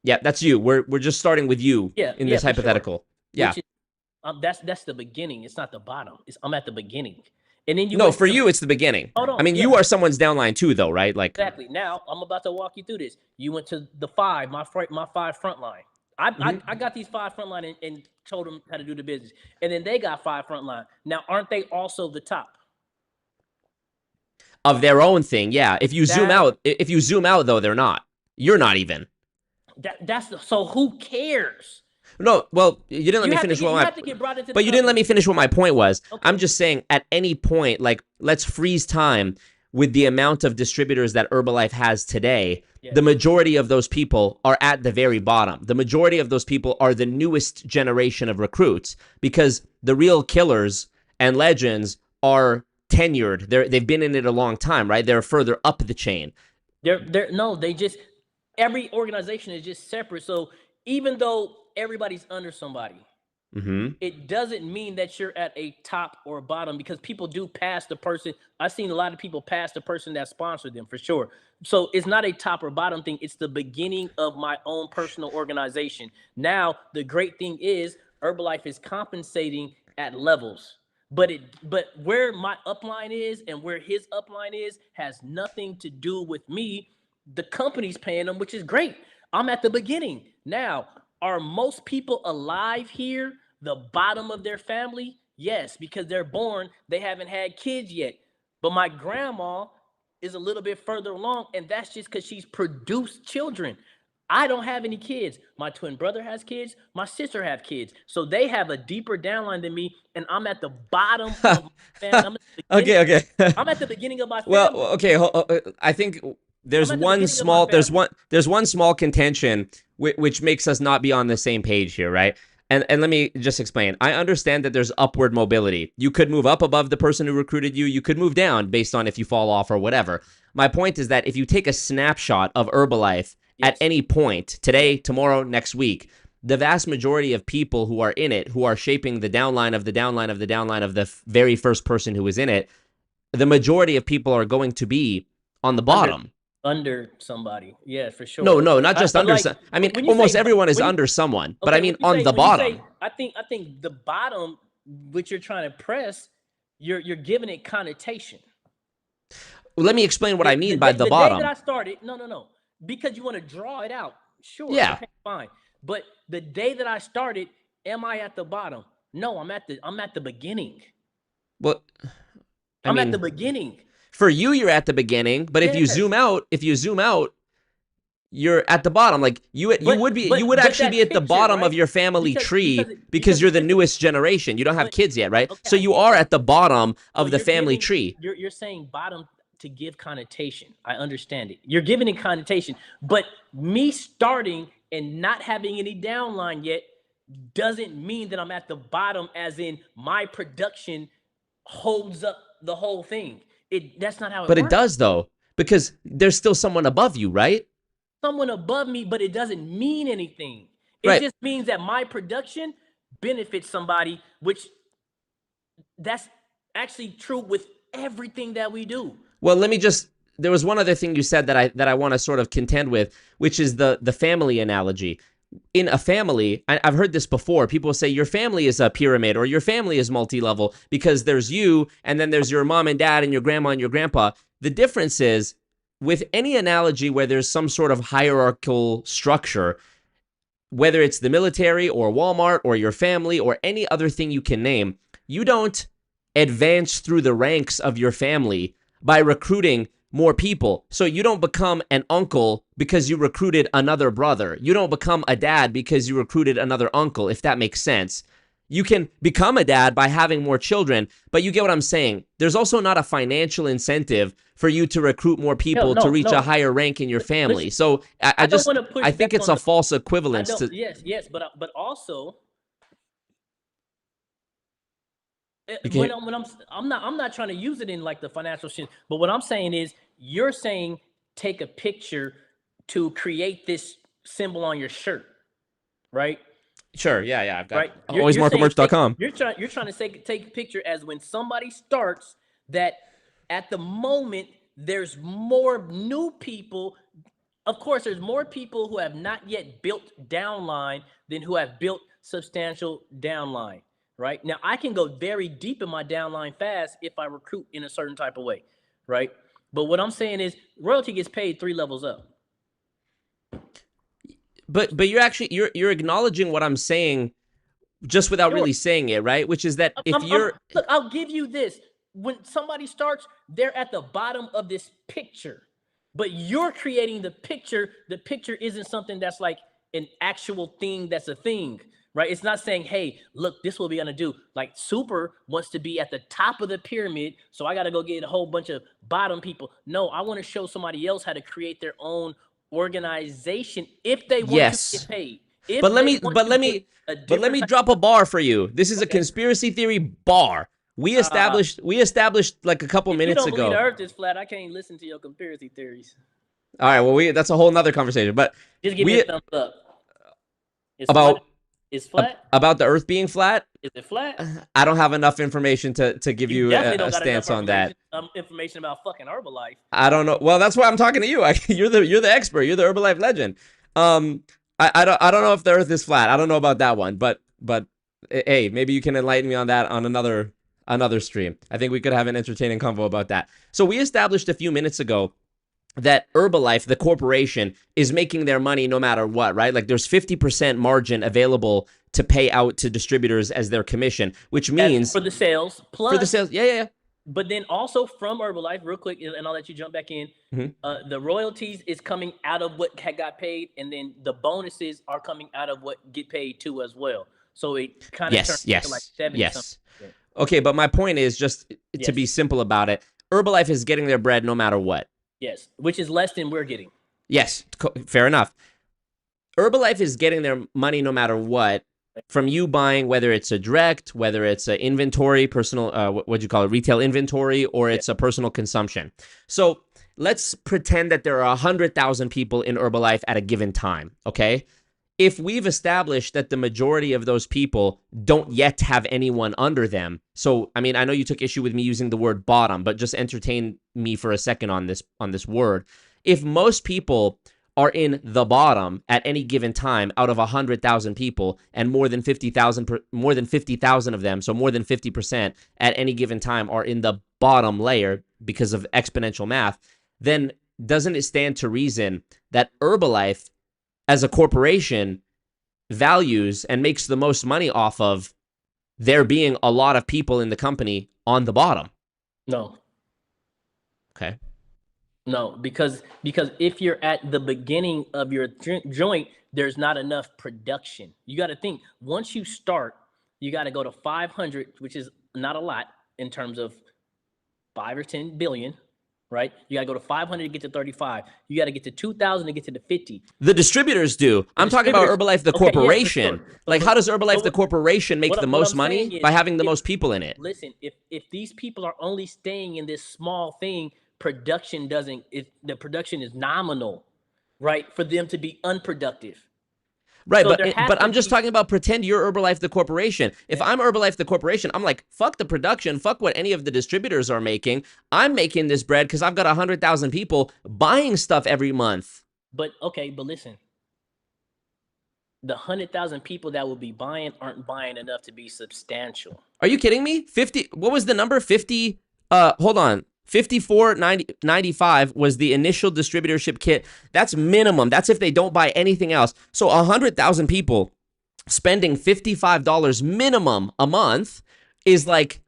Yeah, that's you. We're just starting with you in this hypothetical.
Sure. Yeah. That's the beginning. It's not the bottom. I'm at the beginning. And then you
No, for you, it's the beginning.
Hold on.
I mean, you are someone's downline too, though, right? Like
exactly. Now I'm about to walk you through this. You went to the 5, my 5 front line. I got these 5 front line and told them how to do the business, and then they got 5 front line. Now, aren't they also the top
of their own thing? Yeah. If you zoom out, though, they're not. You're not even.
So who cares?
No, well, you didn't let me finish but you didn't let me finish what my point was. Okay. I'm just saying, at any point, like, let's freeze time with the amount of distributors that Herbalife has today. Yes. The majority of those people are at the very bottom. The majority of those people are the newest generation of recruits, because the real killers and legends are tenured. They've been in it a long time, right? They're further up the chain.
Every organization is just separate. So even though everybody's under somebody, it doesn't mean that you're at a top or a bottom, because people do pass the person. I've seen a lot of people pass the person that sponsored them, for sure. So it's not a top or bottom thing. It's the beginning of my own personal organization. Now, the great thing is Herbalife is compensating at levels, but where my upline is and where his upline is has nothing to do with me. The company's paying them, which is great. I'm at the beginning. Now, are most people alive here, the bottom of their family? Yes, because they're born, they haven't had kids yet. But my grandma is a little bit further along, and that's just because she's produced children. I don't have any kids. My twin brother has kids. My sister have kids. So they have a deeper downline than me, and I'm at the bottom of my family.
Okay.
I'm at the beginning of my family.
Well, okay, I think... There's one small contention which makes us not be on the same page here, right? And let me just explain. I understand that there's upward mobility. You could move up above the person who recruited you. You could move down based on if you fall off or whatever. My point is that if you take a snapshot of Herbalife at any point, today, tomorrow, next week, the vast majority of people who are in it, who are shaping the downline of the downline of the downline of the very first person who was in it, the majority of people are going to be on the bottom.
Under somebody, yeah, for sure.
No, not just under. I mean, almost everyone is under someone, but I mean on the bottom.
I think the bottom, which you're trying to press, you're giving it connotation.
Let me explain what I mean by the bottom.
The day that I started, no, because you want to draw it out. Sure,
yeah,
okay, fine. But the day that I started, am I at the bottom? No, I'm at the beginning.
Well,
I'm at the beginning.
For you, you're at the beginning, but if you zoom out, you're at the bottom. Like you would actually be at the bottom of your family tree because you're the newest generation. You don't have kids yet, right? Okay. So you are at the bottom of the family tree.
You're saying bottom to give connotation. I understand it. You're giving it connotation, but me starting and not having any downline yet doesn't mean that I'm at the bottom, as in my production holds up the whole thing. That's not how it works.
But it does, though, because there's still someone above you, right?
Someone above me, but it doesn't mean anything. It just means that my production benefits somebody, which that's actually true with everything that we do.
Well, there was one other thing you said that I want to sort of contend with, which is the family analogy. In a family, I've heard this before. People say your family is a pyramid or your family is multi-level because there's you and then there's your mom and dad and your grandma and your grandpa. The difference is, with any analogy where there's some sort of hierarchical structure, whether it's the military or Walmart or your family or any other thing you can name, you don't advance through the ranks of your family by recruiting more people. So you don't become an uncle because you recruited another brother. You don't become a dad because you recruited another uncle, if that makes sense. You can become a dad by having more children, but you get what I'm saying. There's also not a financial incentive for you to recruit more people to reach a higher rank in your family.
Listen,
so I
don't want to push
I think
back
it's
on
a false equivalence to.
Yes, but also
You can,
when I'm not trying to use it in like the financial shit, but what I'm saying is you're saying take a picture to create this symbol on your shirt, right?
sure, yeah, I've got
Right.
alwaysmarketmerch.com.
You're trying to take a picture as when somebody starts that at the moment there's more new people. Of course, there's more people who have not yet built downline than who have built substantial downline. Right now, I can go very deep in my downline fast if I recruit in a certain type of way. Right. But what I'm saying is royalty gets paid 3 levels up.
But you're acknowledging what I'm saying just without really saying it, right? Which is that look,
I'll give you this. When somebody starts, they're at the bottom of this picture, but you're creating the picture. The picture isn't something that's like an actual thing that's a thing, right? It's not saying, hey, look, this is what we're gonna do. Like Super wants to be at the top of the pyramid, so I gotta go get a whole bunch of bottom people. No, I want to show somebody else how to create their own organization if they want to get paid.
But let me drop a bar for you. This is a conspiracy theory bar. We established like a couple minutes ago.
If you don't believe the earth is flat, I can't listen to your conspiracy theories.
All right, well that's a whole nother conversation. But
just give me a thumbs up. It's flat?
About the earth being flat?
Is it flat?
I don't have enough information to give you a stance on that.
Information about fucking Herbalife.
I don't know. Well, that's why I'm talking to you. You're the expert. You're the Herbalife legend. I don't know if the earth is flat. I don't know about that one. But hey, maybe you can enlighten me on that on another stream. I think we could have an entertaining convo about that. So we established a few minutes ago that Herbalife, the corporation, is making their money no matter what, right? Like there's 50% margin available to pay out to distributors as their commission, which means
for the sales. Plus,
for the sales, yeah.
But then also from Herbalife, real quick, and I'll let you jump back in. The royalties is coming out of what got paid, and then the bonuses are coming out of what get paid too as well. So it kind of turns into like 70 something.
Okay, but my point is just to be simple about it. Herbalife is getting their bread no matter what.
Yes, which is less than we're getting.
Yes, fair enough. Herbalife is getting their money no matter what from you buying, whether it's a direct, whether it's an inventory, personal, what do you call it, retail inventory, or it's a personal consumption. So let's pretend that there are 100,000 people in Herbalife at a given time, okay? If we've established that the majority of those people don't yet have anyone under them, so, I mean, I know you took issue with me using the word bottom, but just entertain me for a second on this word. If most people are in the bottom at any given time out of 100,000 people, and more than 50,000 of them, so more than 50% at any given time are in the bottom layer because of exponential math, then doesn't it stand to reason that Herbalife as a corporation values and makes the most money off of there being a lot of people in the company on the bottom?
No.
Okay.
No, because if you're at the beginning of your joint, there's not enough production. You got to think, once you start, you got to go to 500, which is not a lot in terms of 5 or 10 billion. Right? You got to go to 500 to get to 35. You got to get to 2,000 to get to the 50.
The distributors do. I'm talking about Herbalife, the corporation. Yeah, sure. Like, how does Herbalife, the corporation, make the most money? By having the most people in it.
Listen, if these people are only staying in this small thing, the production is nominal, right? For them to be unproductive.
Right, so but I'm just talking about pretend you're Herbalife the corporation. If I'm Herbalife the corporation, I'm like, fuck the production, fuck what any of the distributors are making. I'm making this bread because I've got 100,000 people buying stuff every month.
But listen, the 100,000 people that will be buying aren't buying enough to be substantial.
Are you kidding me? 50? What was the number? 50? Hold on. 54.95 was the initial distributorship kit. That's minimum. That's if they don't buy anything else. So 100,000 people spending $55 minimum a month is like,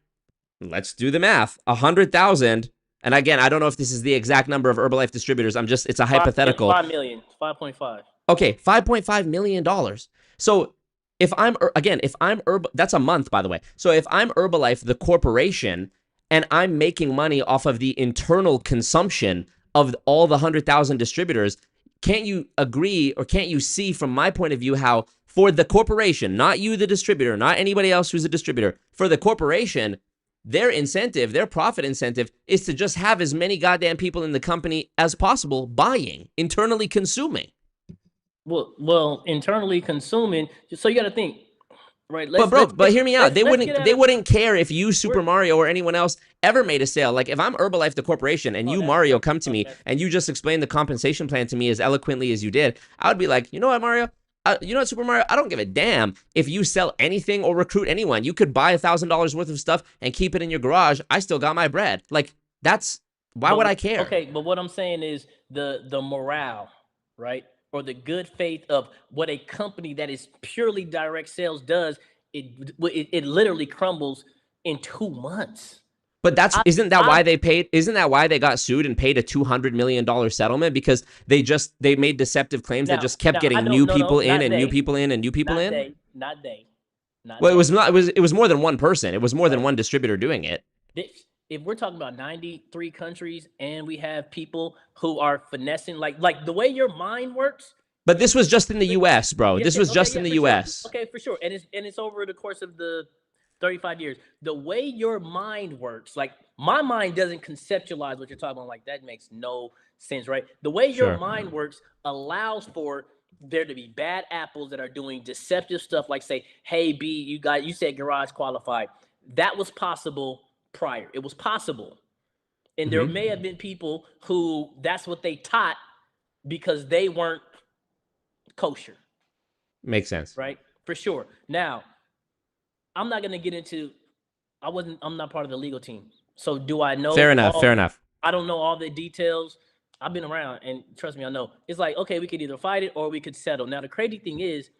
let's do the math. 100,000. And again, I don't know if this is the exact number of Herbalife distributors. It's a hypothetical.
5 million, 5.5.
Okay, $5.5 million. So that's a month, by the way. So if I'm Herbalife, the corporation, and I'm making money off of the internal consumption of all the 100,000 distributors, can't you agree, or can't you see from my point of view how for the corporation, not you, the distributor, not anybody else who's a distributor, for the corporation, their incentive, their profit incentive is to just have as many goddamn people in the company as possible buying, internally consuming.
Well, internally consuming. So you got to think, right?
But hear me out. They wouldn't care if you, Super Mario, or anyone else ever made a sale. Like if I'm Herbalife, the corporation, and you, Mario, come to me and you just explain the compensation plan to me as eloquently as you did, I would be like, you know what, Mario? You know what, Super Mario? I don't give a damn if you sell anything or recruit anyone. You could buy $1,000 worth of stuff and keep it in your garage. I still got my bread. Like why would I care?
Okay, but what I'm saying is the morale, right? Or the good faith of what a company that is purely direct sales does, it literally crumbles in 2 months.
But isn't that why they got sued and paid a $200 million settlement? Because they made deceptive claims that just kept getting new people in and new people in and new people in?
Not they.
Well, it was more than one person. It was more than one distributor doing it.
If we're talking about 93 countries and we have people who are finessing, like the way your mind works.
But this was just in the U.S., bro. This was just in the U.S.
Okay, for sure. And it's over the course of the 35 years. The way your mind works, like my mind doesn't conceptualize what you're talking about. Like that makes no sense, right? The way your mind works allows for there to be bad apples that are doing deceptive stuff, like say, hey, B, you said garage qualified. That was possible prior. It was possible. And there may have been people who that's what they taught because they weren't kosher.
Makes sense.
Right? For sure. Now, I'm not going to get into, I'm not part of the legal team. So do I know?
Fair enough.
I don't know all the details. I've been around and trust me, I know. It's like, okay, we could either fight it or we could settle. Now, the crazy thing is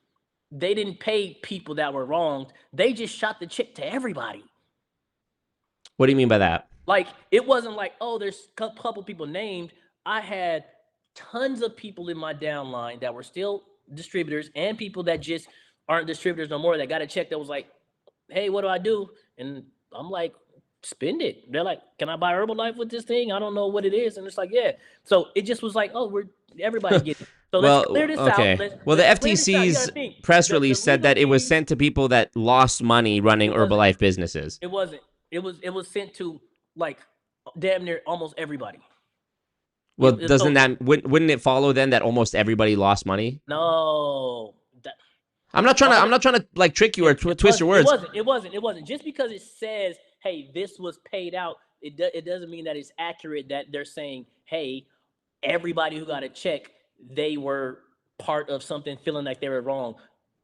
they didn't pay people that were wronged. They just shot the check to everybody.
What do you mean by that?
Like, it wasn't like, oh, there's a couple people named. I had tons of people in my downline that were still distributors and people that just aren't distributors no more that got a check that was like, hey, what do I do? And I'm like, spend it. They're like, can I buy Herbalife with this thing? I don't know what it is. And it's like, yeah. So it just was like, oh, everybody gets it. So let's clear this out.
The FTC's press release said that it was sent to people that lost money running Herbalife businesses.
It wasn't. It was sent to like damn near almost everybody.
Well, wouldn't it follow then that almost everybody lost money?
No.
I'm not trying to like trick you or twist your words.
It wasn't. Just because it says, hey, this was paid out, it doesn't mean that it's accurate that they're saying, hey, everybody who got a check, they were part of something feeling like they were wrong.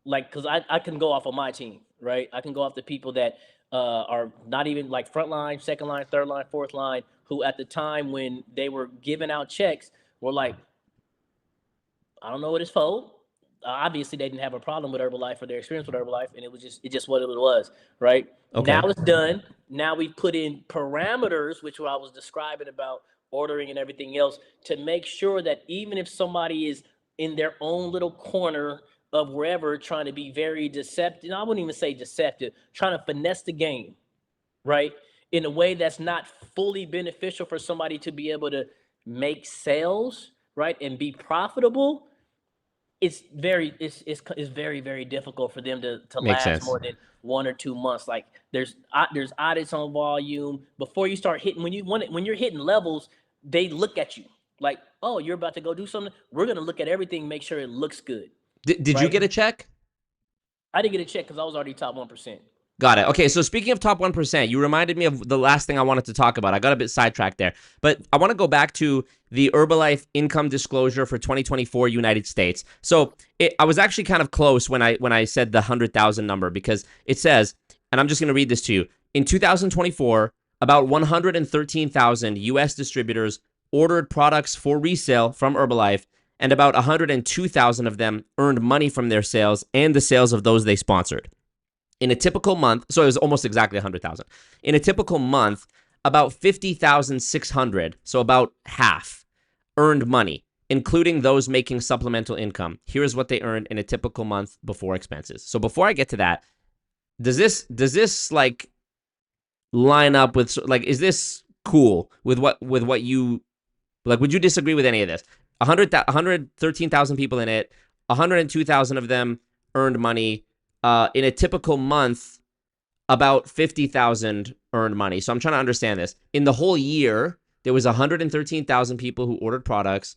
Like, because I can go off of my team, right? I can go off the people that are not even like front line, second line, third line, fourth line, who at the time when they were giving out checks were like, I don't know what it's for. Obviously, they didn't have a problem with Herbalife or their experience with Herbalife, and it just what it was, right? Okay. Now it's done. Now we put in parameters, which I was describing about ordering and everything else, to make sure that even if somebody is in their own little corner of wherever trying to be very deceptive, I wouldn't even say deceptive, trying to finesse the game, right? In a way that's not fully beneficial for somebody to be able to make sales, right? And be profitable. It's very, very difficult for them to last more than 1 or 2 months. Like there's audits on volume before you start hitting, when you're hitting levels, they look at you like, oh, you're about to go do something. We're going to look at everything, make sure it looks good.
Did you get a check?
I didn't get a check because I was already top 1%.
Got it. Okay, so speaking of top 1%, you reminded me of the last thing I wanted to talk about. I got a bit sidetracked there. But I want to go back to the Herbalife income disclosure for 2024 United States. So I was actually kind of close when I said the 100,000 number, because it says, and I'm just going to read this to you, in 2024, about 113,000 U.S. distributors ordered products for resale from Herbalife, and about 102,000 of them earned money from their sales and the sales of those they sponsored. In a typical month, so it was almost exactly 100,000. In a typical month, about 50,600, so about half, earned money. including those making supplemental income. Here's what they earned in a typical month before expenses. So before I get to that, does this like line up with, like, is this cool with what you like? Would you disagree with any of this? 113,000 people in it, 102,000 of them earned money. In a typical month, about 50,000 earned money. So I'm trying to understand this. In the whole year, there was 113,000 people who ordered products.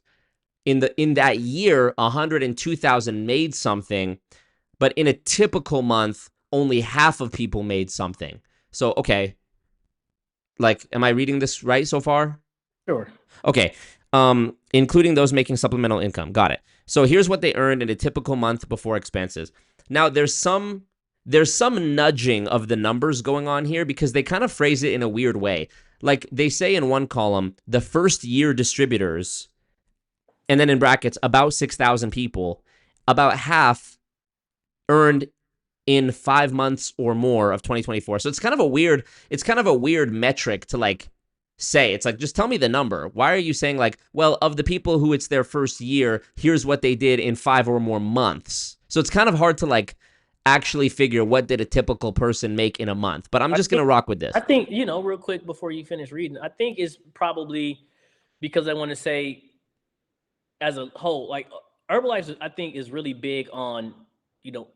In that year, 102,000 made something, but in a typical month, only half of people made something. So, okay, like, am I reading this right so far?
Sure.
Okay. Including those making supplemental income. Got it. So here's what they earned in a typical month before expenses. Now, there's some nudging of the numbers going on here because they kind of phrase it in a weird way. Like, they say in one column, the first year distributors, and then in brackets, about 6,000 people, about half earned in 5 months or more of 2024. So it's kind of a weird metric to like say. It's like, just tell me the number. Why are you saying like, well, of the people who it's their first year, here's what they did in 5 or more months. So it's kind of hard to like actually figure what did a typical person make in a month. But I'm just going to rock with this.
I think, real quick before you finish reading, I think it's probably because I want to say as a whole, like Herbalife, I think is really big on,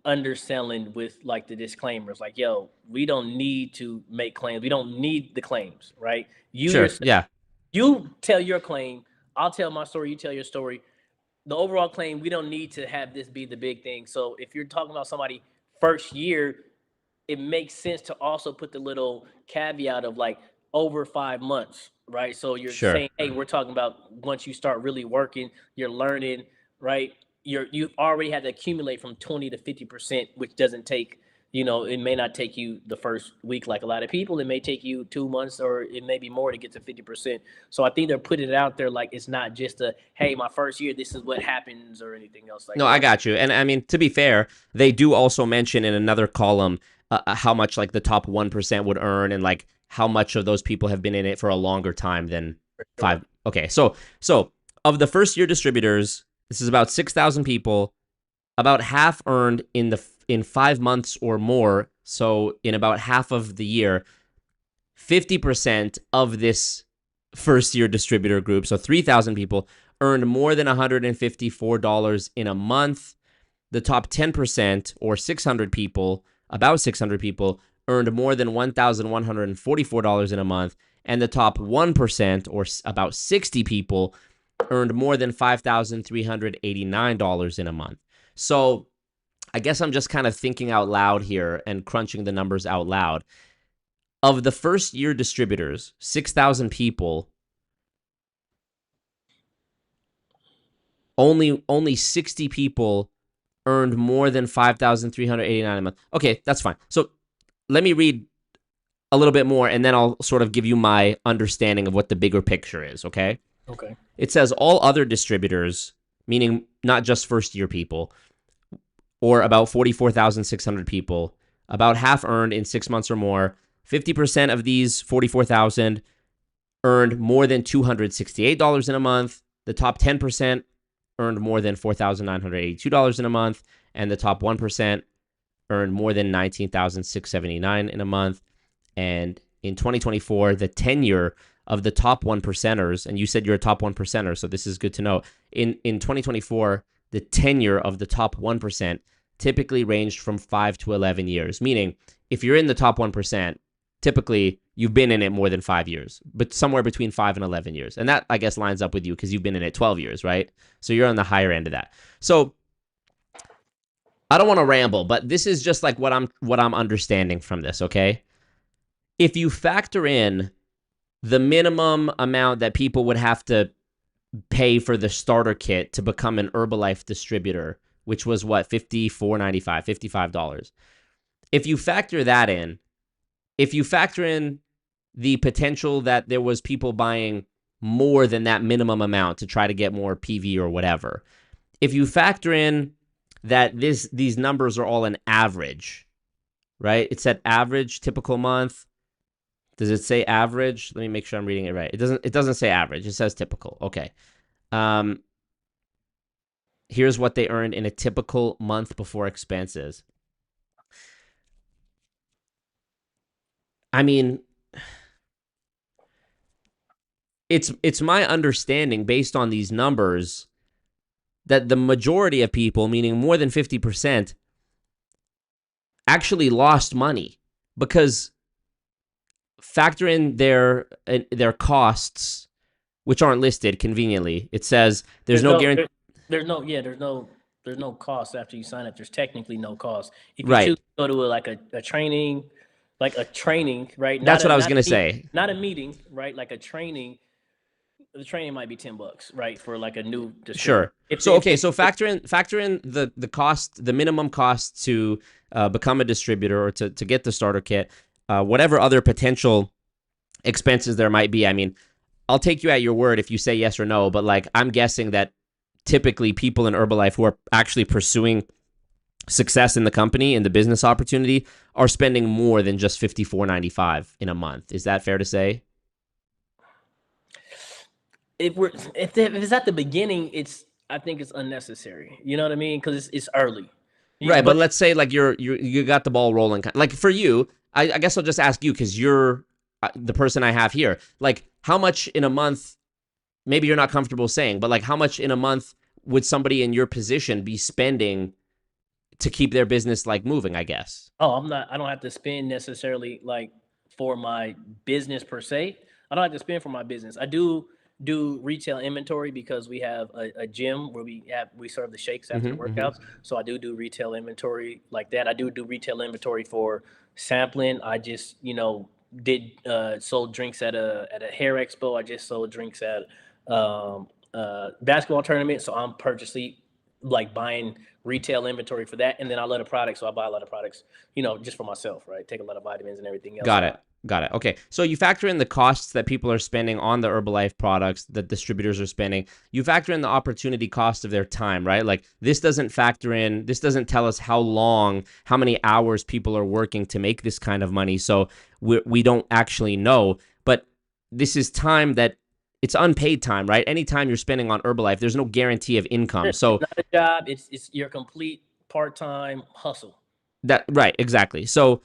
underselling with like the disclaimers, like, yo, we don't need to make claims. We don't need the claims, right?
Sure. Yeah.
You tell your claim. I'll tell my story. You tell your story. The overall claim, we don't need to have this be the big thing. So if you're talking about somebody first year, it makes sense to also put the little caveat of like over 5 months, right? So you're saying, hey, we're talking about once you start really working, you're learning, right? You already had to accumulate from 20 to 50%, which doesn't take, it may not take you the first week like a lot of people. It may take you 2 months or it may be more to get to 50%. So I think they're putting it out there like it's not just a, hey, my first year, this is what happens or anything else like that.
No, I got you. And I mean, to be fair, they do also mention in another column how much like the top 1% would earn and like how much of those people have been in it for a longer time than 5. Okay, so of the first year distributors, this is about 6,000 people. About half earned in 5 months or more. So in about half of the year, 50% of this first year distributor group, so 3,000 people, earned more than $154 in a month. The top 10%, or 600 people, about 600 people, earned more than $1,144 in a month. And the top 1%, or about 60 people, earned more than $5,389 in a month. So I guess I'm just kind of thinking out loud here and crunching the numbers out loud. Of the first year distributors, 6,000 people, only 60 people earned more than $5,389 a month. Okay, that's fine. So let me read a little bit more, and then I'll sort of give you my understanding of what the bigger picture is, okay?
Okay.
It says all other distributors, meaning not just first-year people, or about 44,600 people, about half earned in 6 months or more. 50% of these 44,000 earned more than $268 in a month. The top 10% earned more than $4,982 in a month, and the top 1% earned more than $19,679 in a month. And in 2024, the tenure of the top 1%ers, and you said you're a top 1%er, so this is good to know. In 2024, the tenure of the top 1% typically ranged from 5 to 11 years, meaning if you're in the top 1%, typically you've been in it more than 5 years, but somewhere between 5 and 11 years. And that, I guess, lines up with you because you've been in it 12 years, right? So you're on the higher end of that. So I don't want to ramble, but this is just like what I'm understanding from this, okay? If you factor in the minimum amount that people would have to pay for the starter kit to become an Herbalife distributor, which was what, $54.95, $55. If you factor that in, if you factor in the potential that there was people buying more than that minimum amount to try to get more PV or whatever, if you factor in that these numbers are all an average, right? It said average, typical month. Does it say average? Let me make sure I'm reading it right. It doesn't say average. It says typical. Okay. Here's what they earned in a typical month before expenses. I mean, it's my understanding based on these numbers that the majority of people, meaning more than 50%, actually lost money because factor in their costs, which aren't listed conveniently. It says there's no guarantee.
There's no cost after you sign up. There's technically no cost. If you choose
Right.
to go to a training, right?
That's what I was going to say.
Not a meeting, right? Like a training. The training might be $10, right? For like a new distributor.
Sure. So okay, so factor in the cost, the minimum cost to become a distributor or to get the starter kit, whatever other potential expenses there might be. I mean, I'll take you at your word if you say yes or no, but like I'm guessing that typically people in Herbalife who are actually pursuing success in the company and the business opportunity are spending more than just $54.95 in a month. Is that fair to say?
if it's at the beginning, I think it's unnecessary. You know what I mean? Because it's early.
Right, but let's say like you got the ball rolling. Like for you, I guess I'll just ask you because you're the person I have here. Like, how much in a month? Maybe you're not comfortable saying, but like, how much in a month would somebody in your position be spending to keep their business like moving? I guess.
Oh, I don't have to spend necessarily like for my business per se. I don't have to spend for my business. I do retail inventory because we have a gym where we serve the shakes after the workouts. So I do retail inventory like that. I do retail inventory for sampling. I just did sold drinks at a hair expo. I just sold drinks at basketball tournament. So I'm purposely like buying retail inventory for that, and then I love the products, so I buy a lot of products, just for myself, right? Take a lot of vitamins and everything else.
Got it. Got it. Okay. So you factor in the costs that people are spending on the Herbalife products that distributors are spending. You factor in the opportunity cost of their time, right? Like this doesn't tell us how many hours people are working to make this kind of money. So we don't actually know. But this is time that it's unpaid time, right? Any time you're spending on Herbalife, there's no guarantee of income. So
it's not a job. It's your complete part-time hustle.
Right, exactly. So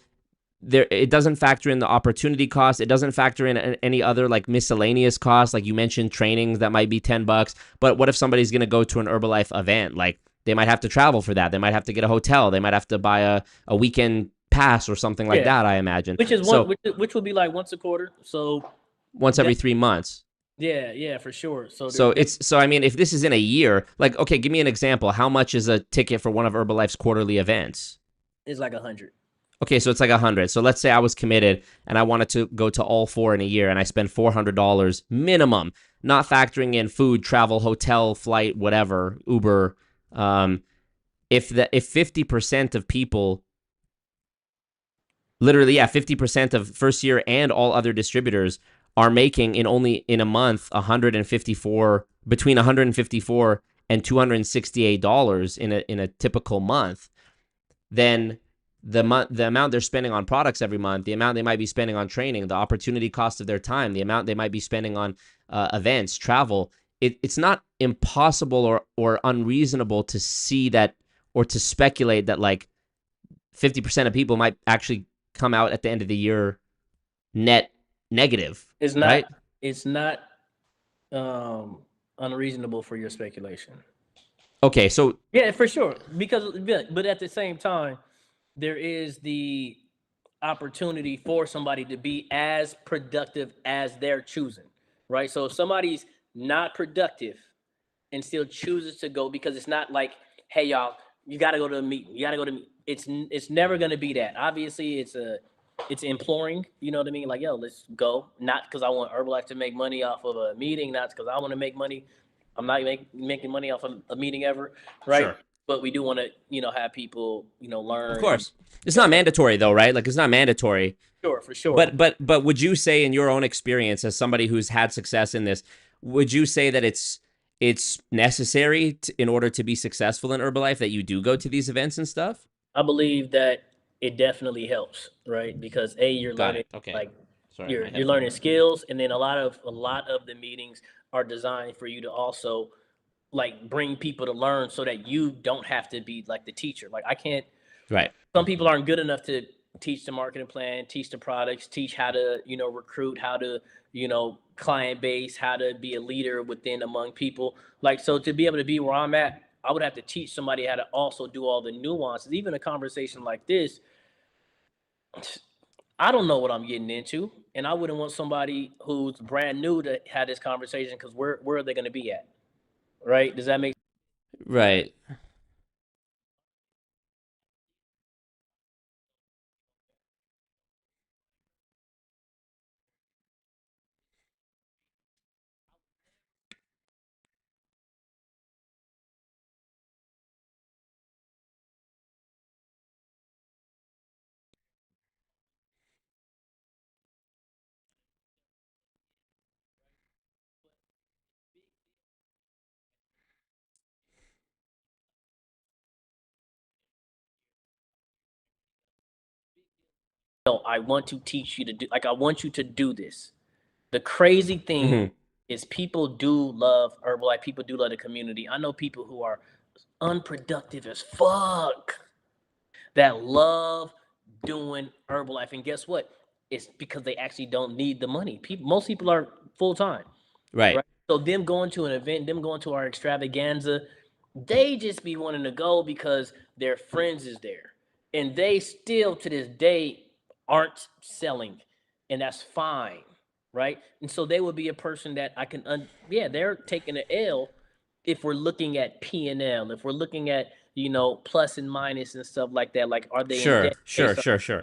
it doesn't factor in the opportunity cost. It doesn't factor in any other like miscellaneous costs. Like you mentioned trainings that might be $10. But what if somebody's going to go to an Herbalife event? Like they might have to travel for that. They might have to get a hotel. They might have to buy a weekend pass or something like that, I imagine.
Which would be like once a quarter. So
once every 3 months.
Yeah, for sure.
So I mean, if this is in a year, like, okay, give me an example. How much is a ticket for one of Herbalife's quarterly events?
It's like 100.
Okay, so it's like 100. So let's say I was committed and I wanted to go to all 4 in a year and I spend $400 minimum, not factoring in food, travel, hotel, flight, whatever, Uber. If 50% of people, literally, 50% of first year and all other distributors are making in a month between $154 and $268 in a typical month, then the amount they're spending on products every month, the amount they might be spending on training, the opportunity cost of their time, the amount they might be spending on events, travel, it's not impossible or unreasonable to see that or to speculate that like 50% of people might actually come out at the end of the year net negative.
It's not.
Right?
It's not unreasonable for your speculation.
Okay, so
yeah, for sure. But at the same time, there is the opportunity for somebody to be as productive as they're choosing, right? So if somebody's not productive and still chooses to go, because it's not like, hey, y'all, you got to go to a meeting. You got to go to. It's never going to be that. Obviously, it's imploring, you know what I mean? Like, yo, let's go. Not because I want Herbalife to make money off of a meeting, not because I want to make money. I'm not making money off of a meeting ever, right? Sure. But we do want to, have people, learn.
Of course, it's not mandatory though, right? Like it's not mandatory.
Sure, for sure.
But would you say, in your own experience as somebody who's had success in this, would you say that it's necessary in order to be successful in Herbalife that you do go to these events and stuff?
I believe that it definitely helps, right? Because you're learning, you're learning skills, and then a lot of the meetings are designed for you to also like bring people to learn so that you don't have to be like the teacher. Like I can't,
Right.
some people aren't good enough to teach the marketing plan, teach the products, teach how to, recruit, how to, client base, how to be a leader within among people. Like, so to be able to be where I'm at, I would have to teach somebody how to also do all the nuances. Even a conversation like this, I don't know what I'm getting into, and I wouldn't want somebody who's brand new to have this conversation because where are they going to be at, right? Does that make
Right.
no, I want to teach you to do, like, I want you to do this. The crazy thing
Hmm.
is people do love Herbalife. People do love the community. I know people who are unproductive as fuck that love doing Herbalife. And guess what? It's because they actually don't need the money. Most people are full time,
Right.
right? So them going to an event, them going to our extravaganza, they just be wanting to go because their friends is there, and they still to this day aren't selling, and that's fine, right? And so they would be a person that I can, yeah, they're taking an L if we're looking at P&L, if we're looking at plus and minus and stuff like that. Like, are they in
Sure.
debt?
Sure. Sure. Sure.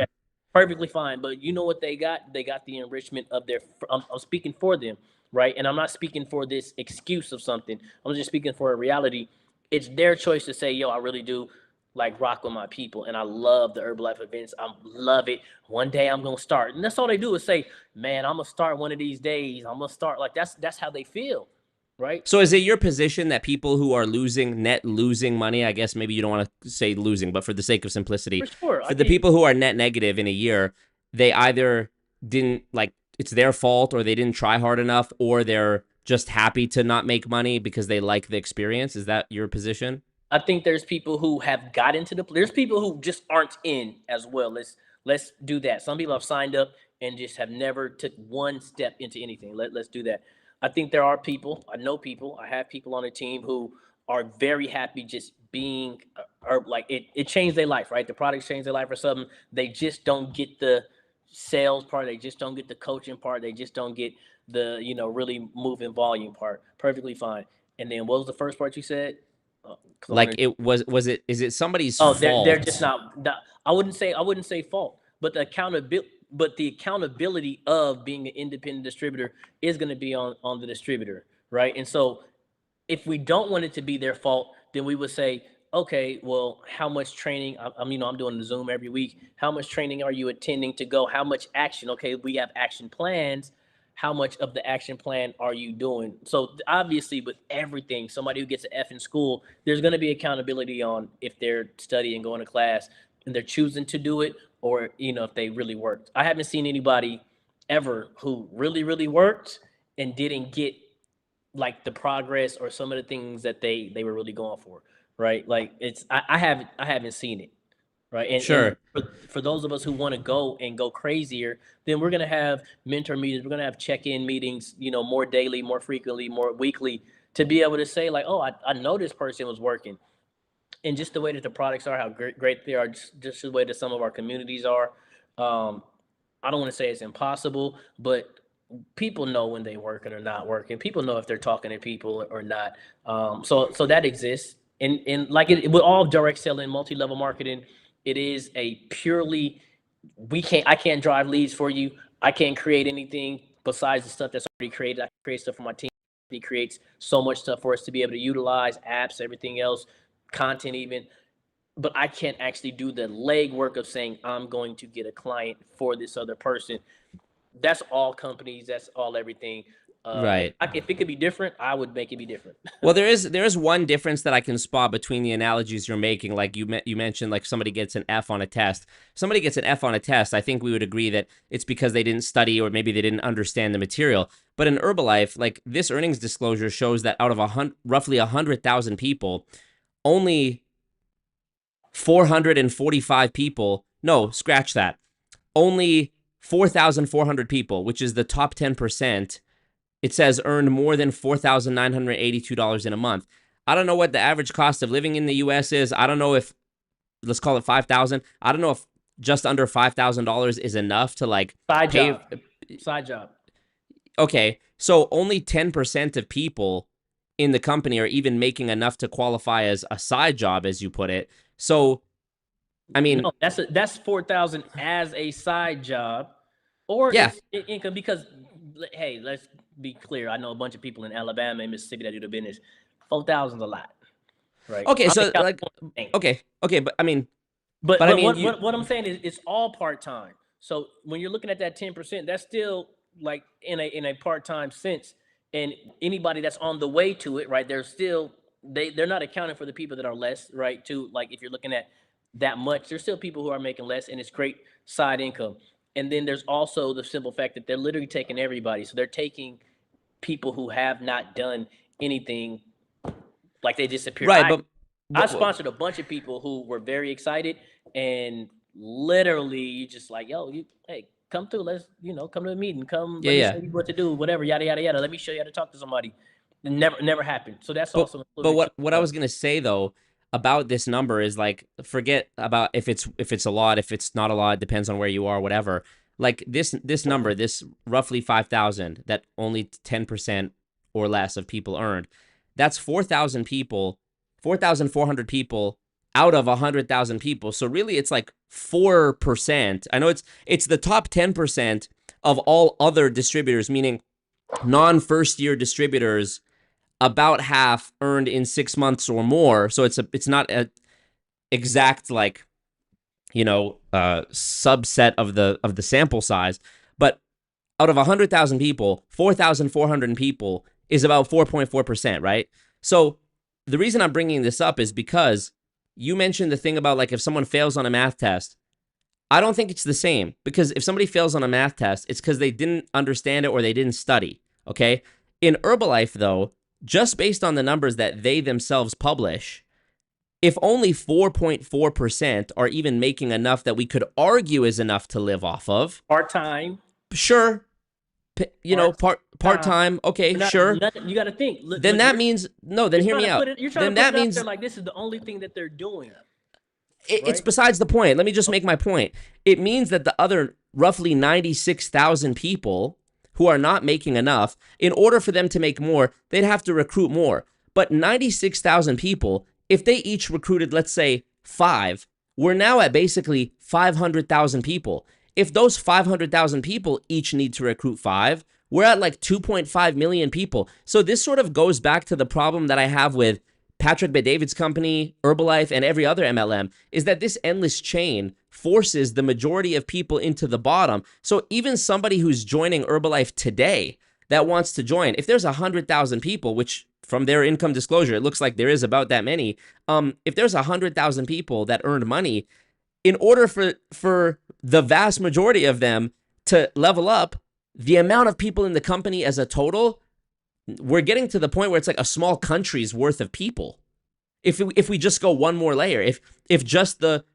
Perfectly fine. But you know what they got? They got the enrichment of their. I'm speaking for them, right? And I'm not speaking for this excuse of something. I'm just speaking for a reality. It's their choice to say, "Yo, I really do like rock with my people, and I love the Herbalife events. I love it. One day I'm gonna start." And that's all they do is say, "Man, I'm gonna start one of these days. I'm gonna start." Like that's how they feel, right?
So is it your position that people who are net losing money, I guess maybe you don't want to say losing, but for the sake of
For
simplicity,
sure.
for the people who are net negative in a year, they either didn't like it's their fault or they didn't try hard enough or they're just happy to not make money because they like the experience. Is that your position?
I think there's people who have got into there's people who just aren't in as well. Let's do that. Some people have signed up and just have never took one step into anything. Let's do that. I think there are people, I know people, I have people on the team who are very happy just being or like it changed their life, right? The products changed their life or something. They just don't get the sales part, they just don't get the coaching part, they just don't get the, really moving volume part. Perfectly fine. And then what was the first part you said? Because I
Like
want to.
it was it is it somebody's
Oh, they're just
fault?
not. I wouldn't say fault, but the accountability of being an independent distributor is going to be on the distributor, right? And so if we don't want it to be their fault, then we would say, okay, well, how much training? I'm doing the Zoom every week. How much training are you attending to go? How much action? Okay, we have action plans. How much of the action plan are you doing? So obviously, with everything, somebody who gets an F in school, there's going to be accountability on if they're studying, going to class, and they're choosing to do it, or if they really worked. I haven't seen anybody ever who really, really worked and didn't get like the progress or some of the things that they were really going for, right? Like I haven't seen it, right? And
Sure.
for those of us who want to go and go crazier, then we're gonna have mentor meetings, we're gonna have check-in meetings, more daily, more frequently, more weekly, to be able to say like, oh, I know this person was working, and just the way that the products are, how great they are, just the way that some of our communities are. Um, I don't want to say it's impossible, but people know when they working or not working. People know if they're talking to people or not. So that exists, and like with all direct selling, multi-level marketing, it is a purely I can't drive leads for you. I can't create anything besides the stuff that's already created. I can create stuff for my team. He creates so much stuff for us to be able to utilize apps, everything else, content even, but I can't actually do the legwork of saying I'm going to get a client for this other person. That's all companies. That's all everything.
Right.
If it could be different, I would make it be different.
Well, there is one difference that I can spot between the analogies you're making. Like you mentioned, like somebody gets an F on a test. Somebody gets an F on a test. I think we would agree that it's because they didn't study or maybe they didn't understand the material. But in Herbalife, like this earnings disclosure shows that out of roughly 100,000 people, only 445 people. No, scratch that. Only 4,400 people, which is the top 10%. It says earned more than $4,982 in a month. I don't know what the average cost of living in the US is. I don't know if, let's call it 5,000. I don't know if just under $5,000 is enough to like pay.
Side job.
Okay, so only 10% of people in the company are even making enough to qualify as a side job, as you put it. So, I mean,
no, that's 4,000 as a side job, or
yeah,
it's income. Because hey, let's be clear. I know a bunch of people in Alabama and Mississippi that do the business. 4,000 is a lot, right?
okay, so like, okay, but I mean,
but
I mean,
what I'm saying is it's all part time. So when you're looking at that 10%, that's still like in a part time sense. And anybody that's on the way to it, right? They're still they're not accounting for the people that are less, right? To like if you're looking at that much, there's still people who are making less, and it's great side income. And then there's also the simple fact that they're literally taking everybody. So they're taking people who have not done anything, like they disappeared.
right,
I sponsored a bunch of people who were very excited, and literally you just like, yo, hey, come through. Let's, come to a meeting. Come, let me show you what to do, whatever, yada, yada, yada. Let me show you how to talk to somebody. It never happened. So that's also
included. But what I was going to say though about this number is like, forget about if it's a lot, if it's not a lot, depends on where you are, whatever. Like this number, this roughly 5,000 that only 10% or less of people earned, that's 4,000 people, 4,400 people out of 100,000 people. So really it's like 4%. I know it's the top 10% of all other distributors, meaning non-first year distributors. About half earned in 6 months or more. So it's not a exact like subset of the sample size, but out of 100,000 people, 4,400 people is about 4.4%, right? So the reason I'm bringing this up is because you mentioned the thing about like if someone fails on a math test. I don't think it's the same, because if somebody fails on a math test, it's because they didn't understand it or they didn't study, okay? In Herbalife, though, just based on the numbers that they themselves publish, if only 4.4% are even making enough that we could argue is enough to live off of.
Part-time.
Sure. Part-time. Okay, sure.
You got to think.
Then that means, no, then hear me out.
You're trying to put it out there like this is the only thing that they're doing.
It's besides the point. Let me just make my point. It means that the other roughly 96,000 people who are not making enough, in order for them to make more, they'd have to recruit more. But 96,000 people, if they each recruited, let's say, 5, we're now at basically 500,000 people. If those 500,000 people each need to recruit 5, we're at like 2.5 million people. So this sort of goes back to the problem that I have with Patrick Bet-David's company, Herbalife, and every other MLM, is that this endless chain forces the majority of people into the bottom. So even somebody who's joining Herbalife today that wants to join, if there's 100,000 people, which from their income disclosure, it looks like there is about that many. If there's 100,000 people that earned money, in order for the vast majority of them to level up, the amount of people in the company as a total, we're getting to the point where it's like a small country's worth of people. If we just go one more layer, if just the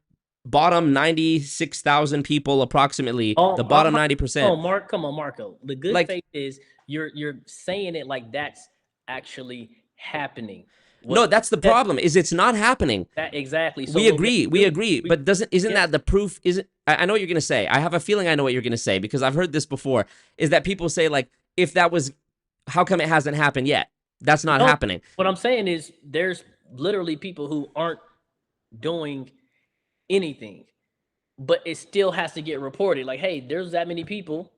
bottom 96,000 people approximately, the bottom 90%.
Oh, come on, Marco. The good faith is you're saying it like that's actually happening.
No, that's the problem. Is it's not happening.
Exactly. So
we agree. But isn't that the proof? I know what you're gonna say. I have a feeling I know what you're gonna say, because I've heard this before. Is that people say like, if that was, how come it hasn't happened yet? That's not happening.
What I'm saying is there's literally people who aren't doing anything, but it still has to get reported. Like, hey, there's that many people.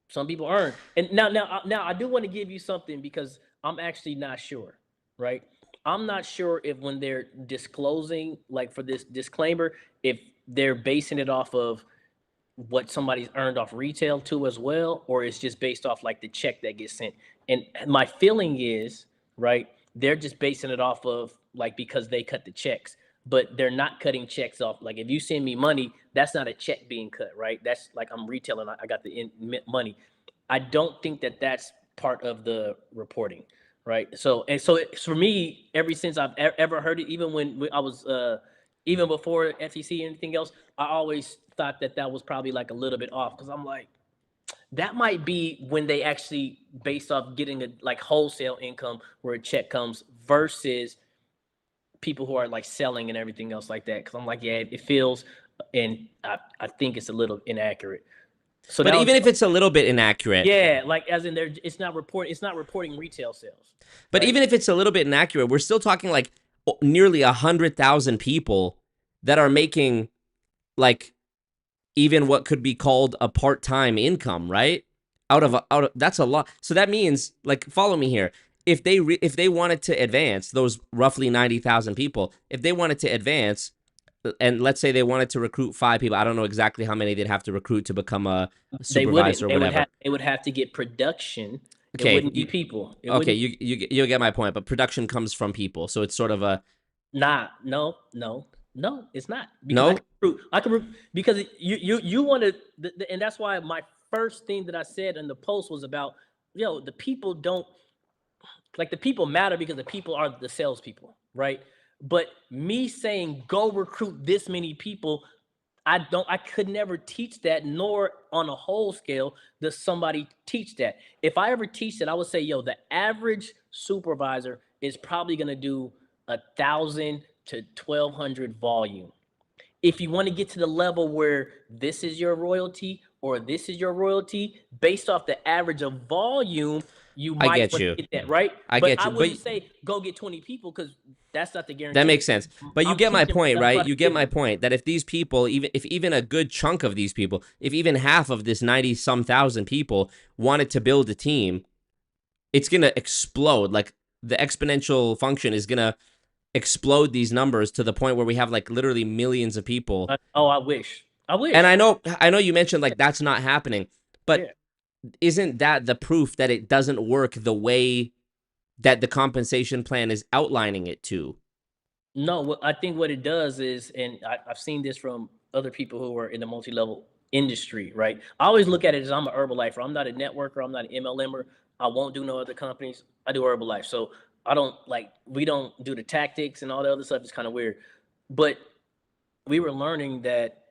Some people earn. And now I do want to give you something, because I'm actually not sure, right? I'm not sure if when they're disclosing, like for this disclaimer, if they're basing it off of what somebody's earned off retail too as well, or it's just based off like the check that gets sent? And my feeling is, right, they're just basing it off of like because they cut the checks, but they're not cutting checks off. Like if you send me money, that's not a check being cut, right? That's like I'm retailing, I got the money. I don't think that that's part of the reporting, right? So and so it's, for me, ever since I've ever heard it, even when I was even before FTC and anything else, I always thought that that was probably like a little bit off because I'm like, that might be when they actually based off getting a like wholesale income where a check comes versus people who are like selling and everything else like that. Because I'm like, yeah, it feels, and I think it's a little inaccurate. So
But
that
even
was,
if it's a little bit inaccurate,
yeah, like as in there, it's not reporting retail sales,
but
right?
even if it's a little bit inaccurate, we're still talking like nearly 100,000 people that are making like even what could be called a part-time income, right? Out of that's a lot. So that means, like, follow me here. If they wanted to advance those roughly 90,000 people, if they wanted to advance, and let's say they wanted to recruit 5 people, I don't know exactly how many they'd have to recruit to become a
They wouldn't.
supervisor or whatever.
They would have to get production. It
Okay,
wouldn't be people. It
okay,
wouldn't.
you get my point. But production comes from people, so it's sort of a
Nah, no, no, no. It's not because
no.
I can because you want to, and that's why my first thing that I said in the post was about, the people don't like the people matter because the people are the salespeople, right? But me saying go recruit this many people, I could never teach that, nor on a whole scale does somebody teach that. If I ever teach it, I would say, the average supervisor is probably gonna do 1,000 to 1,200 volume. If you want to get to the level where this is your royalty or this is your royalty based off the average of volume, you
I
might
get
want
you.
to get that, right?
I
But
get
I
you. But
wouldn't say go get 20 people because that's not the
that
guarantee.
makes sense. But you
I'm
get my
teaching
point, right? You get my
productivity.
point that if these people, even a good chunk of these people, if even half of this 90 some thousand people wanted to build a team, it's going to explode. Like the exponential function is going to explode these numbers to the point where we have like literally millions of people.
Oh, I wish. I
And
wish.
I know you mentioned like that's not happening, but
Yeah.
isn't that the proof that it doesn't work the way that the compensation plan is outlining it to?
No, I think what it does is, and I've seen this from other people who are in the multi-level industry, right? I always look at it as I'm an Herbalifer. I'm not a networker. I'm not an MLMer. I won't do no other companies. I do Herbalife. So I don't like, we don't do the tactics and all the other stuff. It's kind of weird. But we were learning that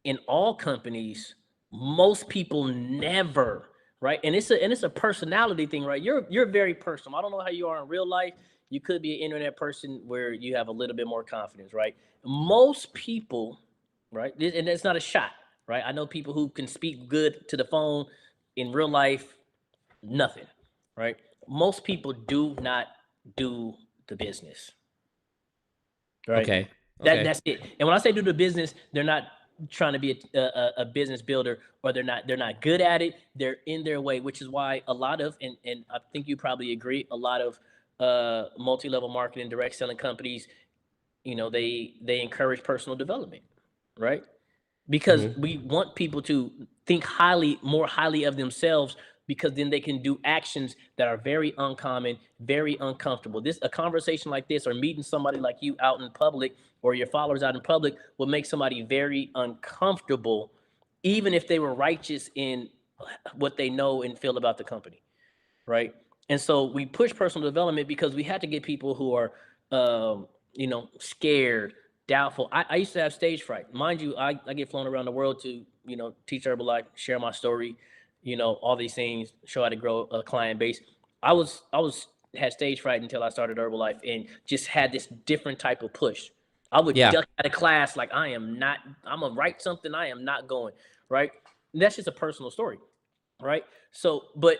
in all companies, most people never, right? And it's a personality thing, right? You're very personal. I don't know how you are in real life. You could be an internet person where you have a little bit more confidence, right? Most people, right? And it's not a shot, right? I know people who can speak good to the phone in real life, nothing, right? Most people do not do the business, right?
Okay. Okay.
That's it. And when I say do the business, they're not trying to be a business builder, or they're not good at it. They're in their way, which is why a lot of, and I think you probably agree, a lot of multi-level marketing, direct selling companies, they encourage personal development, right? Because
Mhm.
we want people to think more highly of themselves, because then they can do actions that are very uncommon, very uncomfortable. A conversation like this, or meeting somebody like you out in public, or your followers out in public, will make somebody very uncomfortable, even if they were righteous in what they know and feel about the company, right? And so we push personal development because we had to get people who are, scared, doubtful. I used to have stage fright. Mind you, I get flown around the world to, teach Herbalife, share my story, all these things, show how to grow a client base. I was had stage fright until I started Herbalife and just had this different type of push. I would
Yeah.
duck out of class like I'm gonna write something, I am not going, right? And that's just a personal story, right? So, but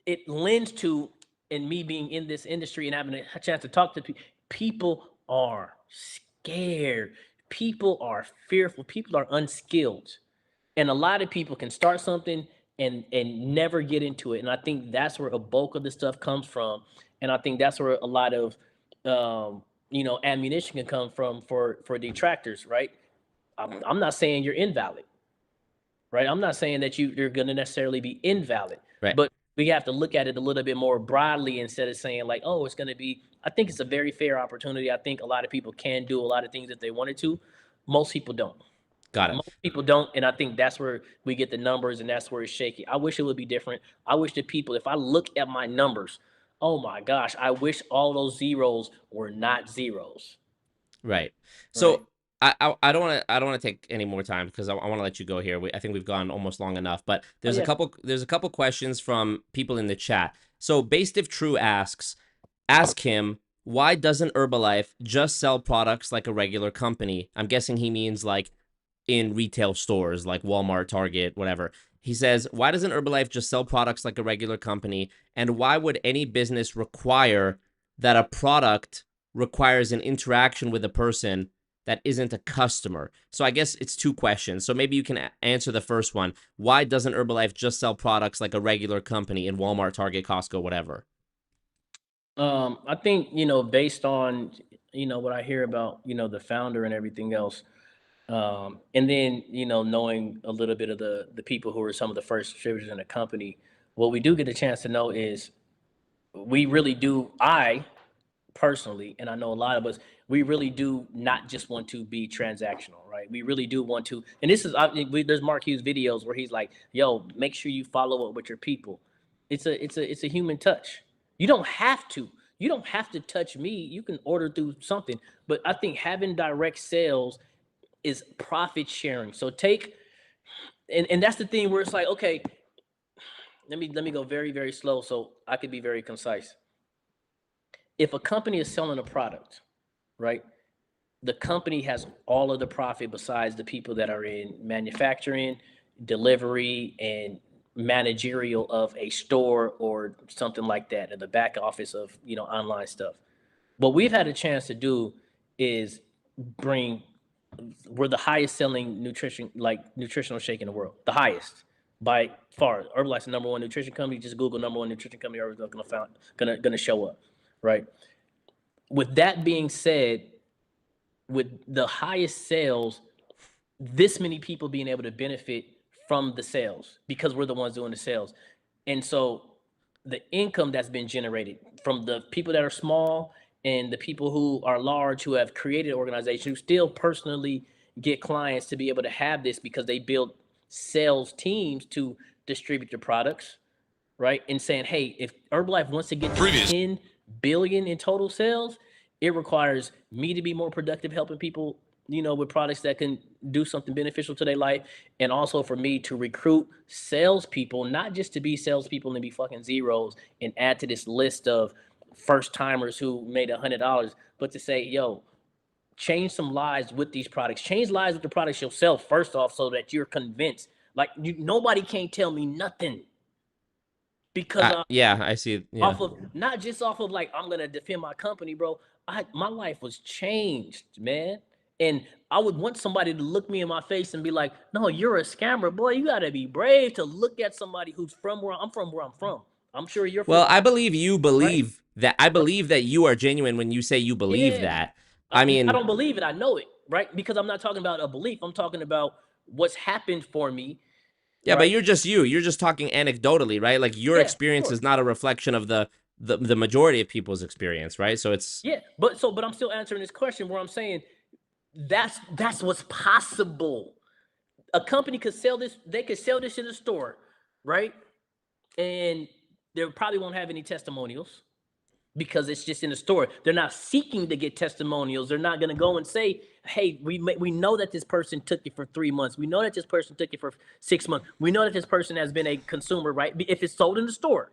it lends to, in me being in this industry and having a chance to talk to people, people are scared. People are fearful. People are unskilled. And a lot of people can start something and never get into it. And I think that's where a bulk of the stuff comes from. And I think that's where a lot of ammunition can come from for detractors, right? I'm not saying you're invalid. right? I'm not saying that you're going to necessarily be invalid,
Right.
but we have to look at it a little bit more broadly instead of saying like, oh, it's going to be. I think it's a very fair opportunity. I think a lot of people can do a lot of things that they wanted to. Most people don't.
Got it.
Most people don't, and I think that's where we get the numbers, and that's where it's shaky. I wish it would be different. I wish that people, if I look at my numbers, oh my gosh, I wish all those zeros were not zeros.
Right.
Right.
So I don't want to take any more time because I want to let you go here. I think we've gone almost long enough, but
Oh yeah.
there's a couple questions from people in the chat. So Based If True asks, ask him, why doesn't Herbalife just sell products like a regular company? I'm guessing he means like in retail stores like Walmart, Target, whatever. He says, why doesn't Herbalife just sell products like a regular company? And why would any business require that a product requires an interaction with a person that isn't a customer? So I guess it's two questions. So maybe you can answer the first one. Why doesn't Herbalife just sell products like a regular company in Walmart, Target, Costco, whatever?
I think, based on, what I hear about, the founder and everything else, and then, knowing a little bit of the people who are some of the first distributors in the company, what we do get a chance to know is we really do, I personally, and I know a lot of us, we really do not just want to be transactional, right? We really do want to, and this is, there's Mark Hughes videos where he's like, yo, make sure you follow up with your people. It's a human touch. You don't have to. You don't have to touch me. You can order through something. But I think having direct sales is profit sharing. So take, and that's the thing where it's like, okay, let me go very, very slow so I could be very concise. If a company is selling a product, right? The company has all of the profit besides the people that are in manufacturing, delivery, and managerial of a store or something like that, in the back office of online stuff. What we've had a chance to do is bring, we're the highest selling nutritional shake in the world, the highest by far. Herbalife's the number one nutrition company. Just Google number one nutrition company, Herbalife's gonna show up, right? With that being said, with the highest sales, this many people being able to benefit from the sales because we're the ones doing the sales. And so the income that's been generated from the people that are small and the people who are large, who have created organizations, who still personally get clients to be able to have this because they build sales teams to distribute their products, right? And saying, hey, if Herbalife wants to get to 10 billion in total sales, it requires me to be more productive, helping people, with products that can do something beneficial to their life. And also for me to recruit salespeople, not just to be salespeople and be fucking zeros and add to this list of first timers who made $100, but to say, yo, change some lives with these products, change lives with the products yourself, first off, so that you're convinced. Like, nobody can't tell me nothing because
Yeah, I see. Yeah.
off of, not just off of like, I'm gonna defend my company, bro. My life was changed, man. And I would want somebody to look me in my face and be like, no, you're a scammer, boy. You gotta be brave to look at somebody who's from where I'm from, I'm sure you're from,
Well, I believe you
right?
believe that. I believe that you are genuine when you say you believe
Yeah.
that. I
I
mean,
don't believe it, I know it, right? Because I'm not talking about a belief, I'm talking about what's happened for me,
yeah, but
right?
you're just you. You're just talking anecdotally, right? Like your
Yeah, of
experience is
course.
not a reflection of the majority of people's experience, right? So it's
Yeah, but I'm still answering this question where I'm saying that's what's possible. A company could sell this, they could sell this in the store, right? And they probably won't have any testimonials because it's just in the store. They're not seeking to get testimonials. They're not going to go and say, hey, we know that this person took it for 3 months. We know that this person took it for 6 months. We know that this person has been a consumer, right? If it's sold in the store,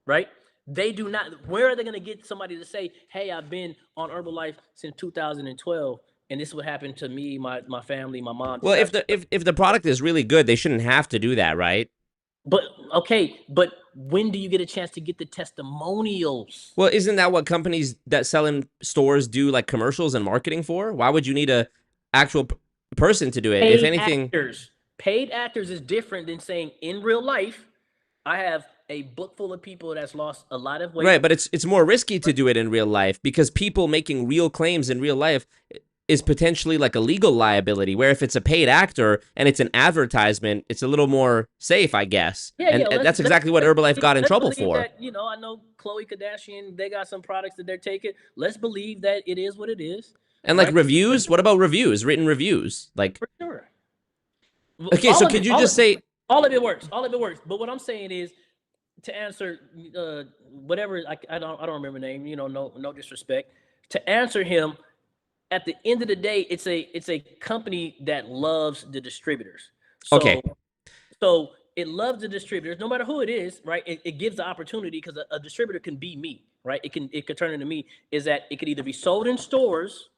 right? They do not, where are they going to get somebody to say, hey, I've been on Herbalife since 2012, and this is what happened to me, my family, my mom.
well, if the product is really good, they shouldn't have to do that, right?
But okay, but when do you get a chance to get the testimonials?
Well, isn't that what companies that sell in stores do, like commercials and marketing for? Why would you need a actual person to do it? If
Paid
anything,
actors. Paid actors is different than saying in real life, I have a book full of people that's lost a lot of weight.
right? But it's more risky to do it in real life because people making real claims in real life, is potentially like a legal liability, where if it's a paid actor and it's an advertisement, it's a little more safe, I guess.
Yeah,
And
yeah.
that's exactly what Herbalife got in
Let's
trouble
believe
for.
that, I know Khloe Kardashian, they got some products that they're taking. Let's believe that it is what it is,
And like
right?
reviews, what about reviews, written reviews? Like,
For sure.
okay,
All
so
of
could
it,
you just say,
all of it works. All of it works. But what I'm saying is, to answer whatever, I don't remember the name. No disrespect. To answer him, at the end of the day, it's a company that loves the distributors.
okay,
So it loves the distributors, no matter who it is, right? It gives the opportunity, because a distributor can be me, right? It could turn into me. Is that it could either be sold in stores,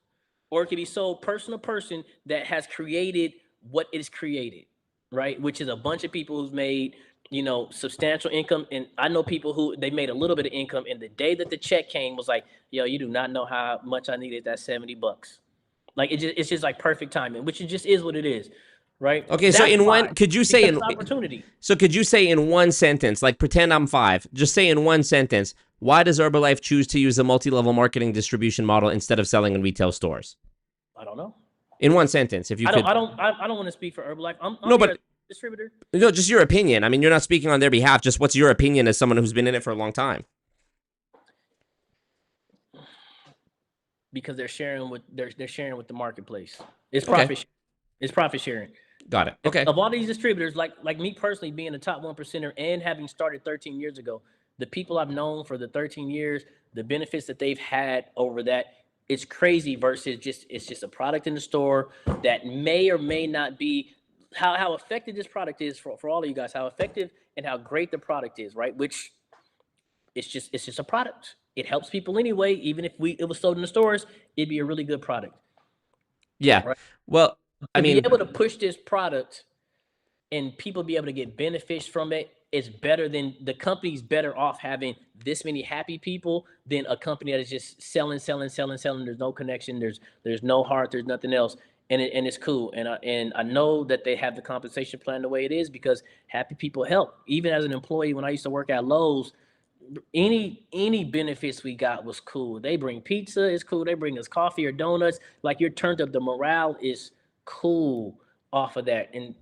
or it can be sold person to person that has created what is created, right? Which is a bunch of people who've made, substantial income. And I know people who they made a little bit of income, and the day that the check came was like, yo, you do not know how much I needed that $70. Like it's just like perfect timing, which it just is what it is, right?
okay, so
That's
in
why,
one, could you say
because
in,
it's opportunity.
so could you say in one sentence, like pretend I'm 5, just say in one sentence, why does Herbalife choose to use a multi-level marketing distribution model instead of selling in retail stores?
I don't know.
In one sentence, if you could.
I don't want to speak for Herbalife. I'm
No,
here as
but
a distributor.
no, just your opinion. I mean, you're not speaking on their behalf. Just what's your opinion as someone who's been in it for a long time?
Because they're sharing with the marketplace. It's
Okay,
profit. It's profit sharing.
got it. Okay.
Of all these distributors, like me personally, being a top 1%er and having started 13 years ago, the people I've known for the 13 years, the benefits that they've had over that, it's crazy. Versus it's just a product in the store that may or may not be how effective this product is for all of you guys. How effective and how great the product is, right? Which it's just a product. It helps people anyway. Even if it was sold in the stores, it'd be a really good product,
Yeah.
right?
Well, I
To be
mean,
able to push this product and people be able to get benefits from it is better than the company's better off having this many happy people than a company that is just selling. There's no connection. There's no heart. There's nothing else. And it's cool. And I know that they have the compensation plan the way it is, because happy people help. Even as an employee, when I used to work at Lowe's, any benefits we got was cool. They bring pizza, it's cool. They bring us coffee or donuts. Like, you're turned up. The morale is cool off of that. And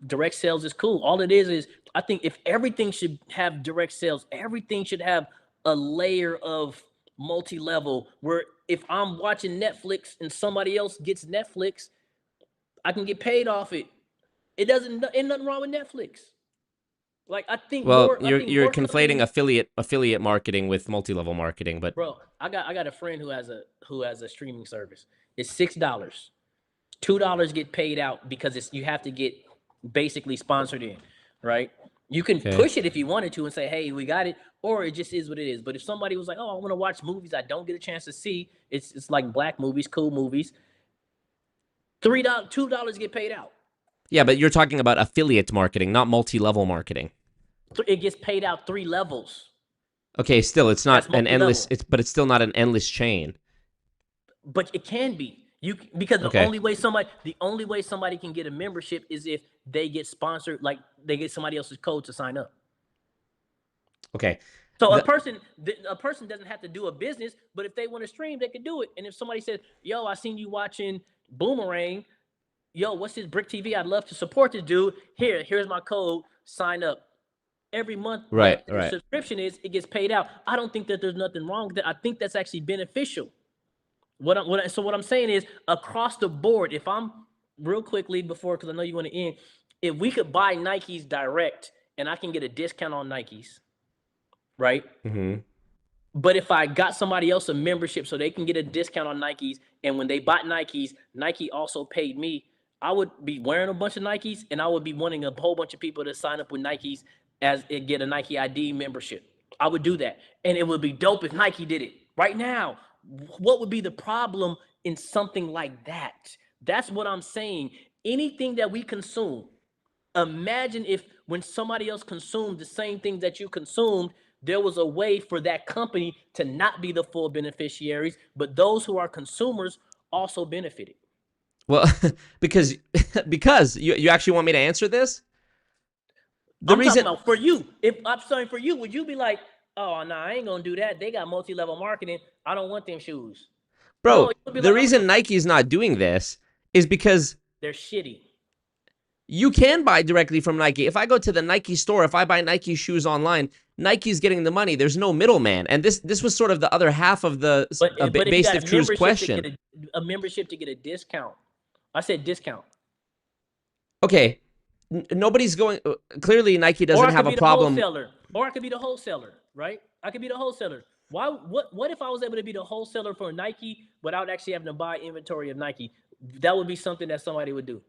direct sales is cool. All it is I think if everything should have direct sales, everything should have a layer of multi-level, where if I'm watching Netflix and somebody else gets Netflix, I can get paid off it. Ain't nothing wrong with Netflix. Like, I think
well,
more
you're conflating
companies.
affiliate marketing with multi-level marketing, but
Bro, I got a friend who has a streaming service. It's $6. $2 get paid out because you have to get basically sponsored in, right? You can
okay.
push it if you wanted to and say, hey, we got it, or it just is what it is. But if somebody was like, oh, I want to watch movies I don't get a chance to see, it's like black movies, cool movies, $2 get paid out.
Yeah, but you're talking about affiliate marketing, not multi-level marketing.
It gets paid out 3 levels.
Okay, still, it's not
That's
an endless.
multi-level.
But it's still not an endless chain.
But it can be. Because the
Okay.
only way somebody can get a membership is if they get sponsored, like they get somebody else's code to sign up.
Okay.
So a
The,
person doesn't have to do a business, but if they want to stream, they can do it. And if somebody says, yo, I seen you watching Boomerang, yo, what's this Brick TV? I'd love to support this dude. Here's my code, sign up. Every month,
right.
the
Right.
subscription it gets paid out. I don't think that there's nothing wrong with that. I think that's actually beneficial. What I'm saying is, across the board, if I'm real quickly before, because I know you want to end, if we could buy Nikes direct and I can get a discount on Nikes, right?
Mm-hmm.
But if I got somebody else a membership so they can get a discount on Nikes, and when they bought Nikes, Nike also paid me, I would be wearing a bunch of Nikes, and I would be wanting a whole bunch of people to sign up with Nikes as it get a Nike ID membership. I would do that. And it would be dope if Nike did it right now. What would be the problem in something like that? That's what I'm saying. Anything that we consume, imagine if when somebody else consumed the same thing that you consumed, there was a way for that company to not be the full beneficiaries, but those who are consumers also benefited.
Well, because you actually want me to answer this? The
I'm talking
reason.
about for you. If I'm saying for you, would you be like, oh, no, I ain't going to do that. They got multi-level marketing. I don't want them shoes.
Bro,
No, you'll be
the
like,
reason Nike's not doing this is because
they're shitty.
you can buy directly from Nike. If I go to the Nike store, if I buy Nike shoes online, Nike's getting the money. There's no middleman. And this was sort of the other half of the
But if you
base
got
of
a
True's
membership
question.
to get a membership to get a discount, I said discount.
Okay, nobody's going. Clearly, Nike doesn't have a problem.
Or I could be the wholesaler, right? I could be the wholesaler. Why? What if I was able to be the wholesaler for Nike without actually having to buy inventory of Nike? That would be something that somebody would do.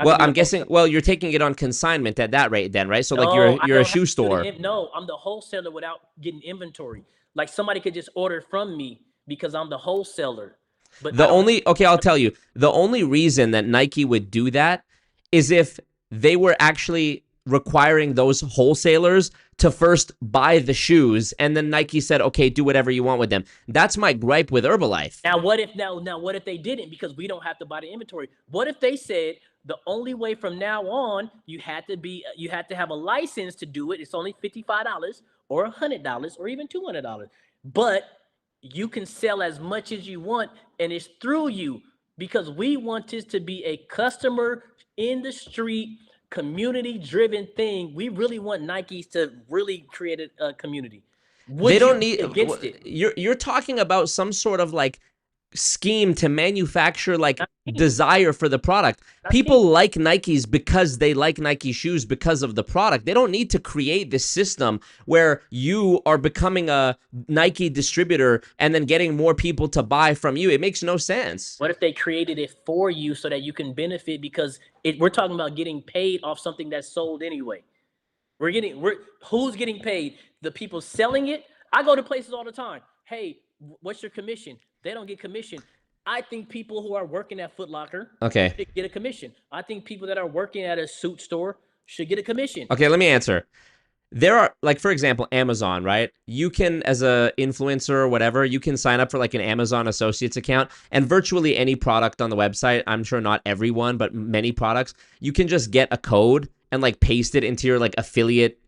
Well, I'm guessing. Well, you're taking it on consignment at that rate, then, right? So, like, you're a shoe store.
No, I'm the wholesaler without getting inventory. Like somebody could just order from me because I'm the wholesaler. But
I'll tell you, the only reason that Nike would do that is if they were actually requiring those wholesalers to first buy the shoes, and then Nike said, okay, do whatever you want with them. That's my gripe with Herbalife.
Now what if they didn't, because we don't have to buy the inventory? What if they said the only way from now on you had to have a license to do it? It's only $55 or $100 or even $200, but you can sell as much as you want, and it's through you, because we want this to be a customer in the street, community-driven thing. We really want Nikes to really create a community.
They don't need
against it.
You're talking about some sort of like scheme to manufacture like desire for the product. People like Nikes because they like Nike shoes because of the product. They don't need to create this system where you are becoming a Nike distributor and then getting more people to buy from you. It makes no sense.
What if they created it for you so that you can benefit? Because we're talking about getting paid off something that's sold anyway. Who's getting paid? The people selling it. I go to places all the time. Hey, what's your commission? They don't get commission. I think people who are working at Foot Locker should get a commission. I think people that are working at a suit store should get a commission.
Okay, let me answer. There are, like, for example, Amazon, right? You can, as a influencer or whatever, you can sign up for like an Amazon Associates account, and virtually any product on the website, I'm sure not everyone, but many products, you can just get a code and like paste it into your like affiliate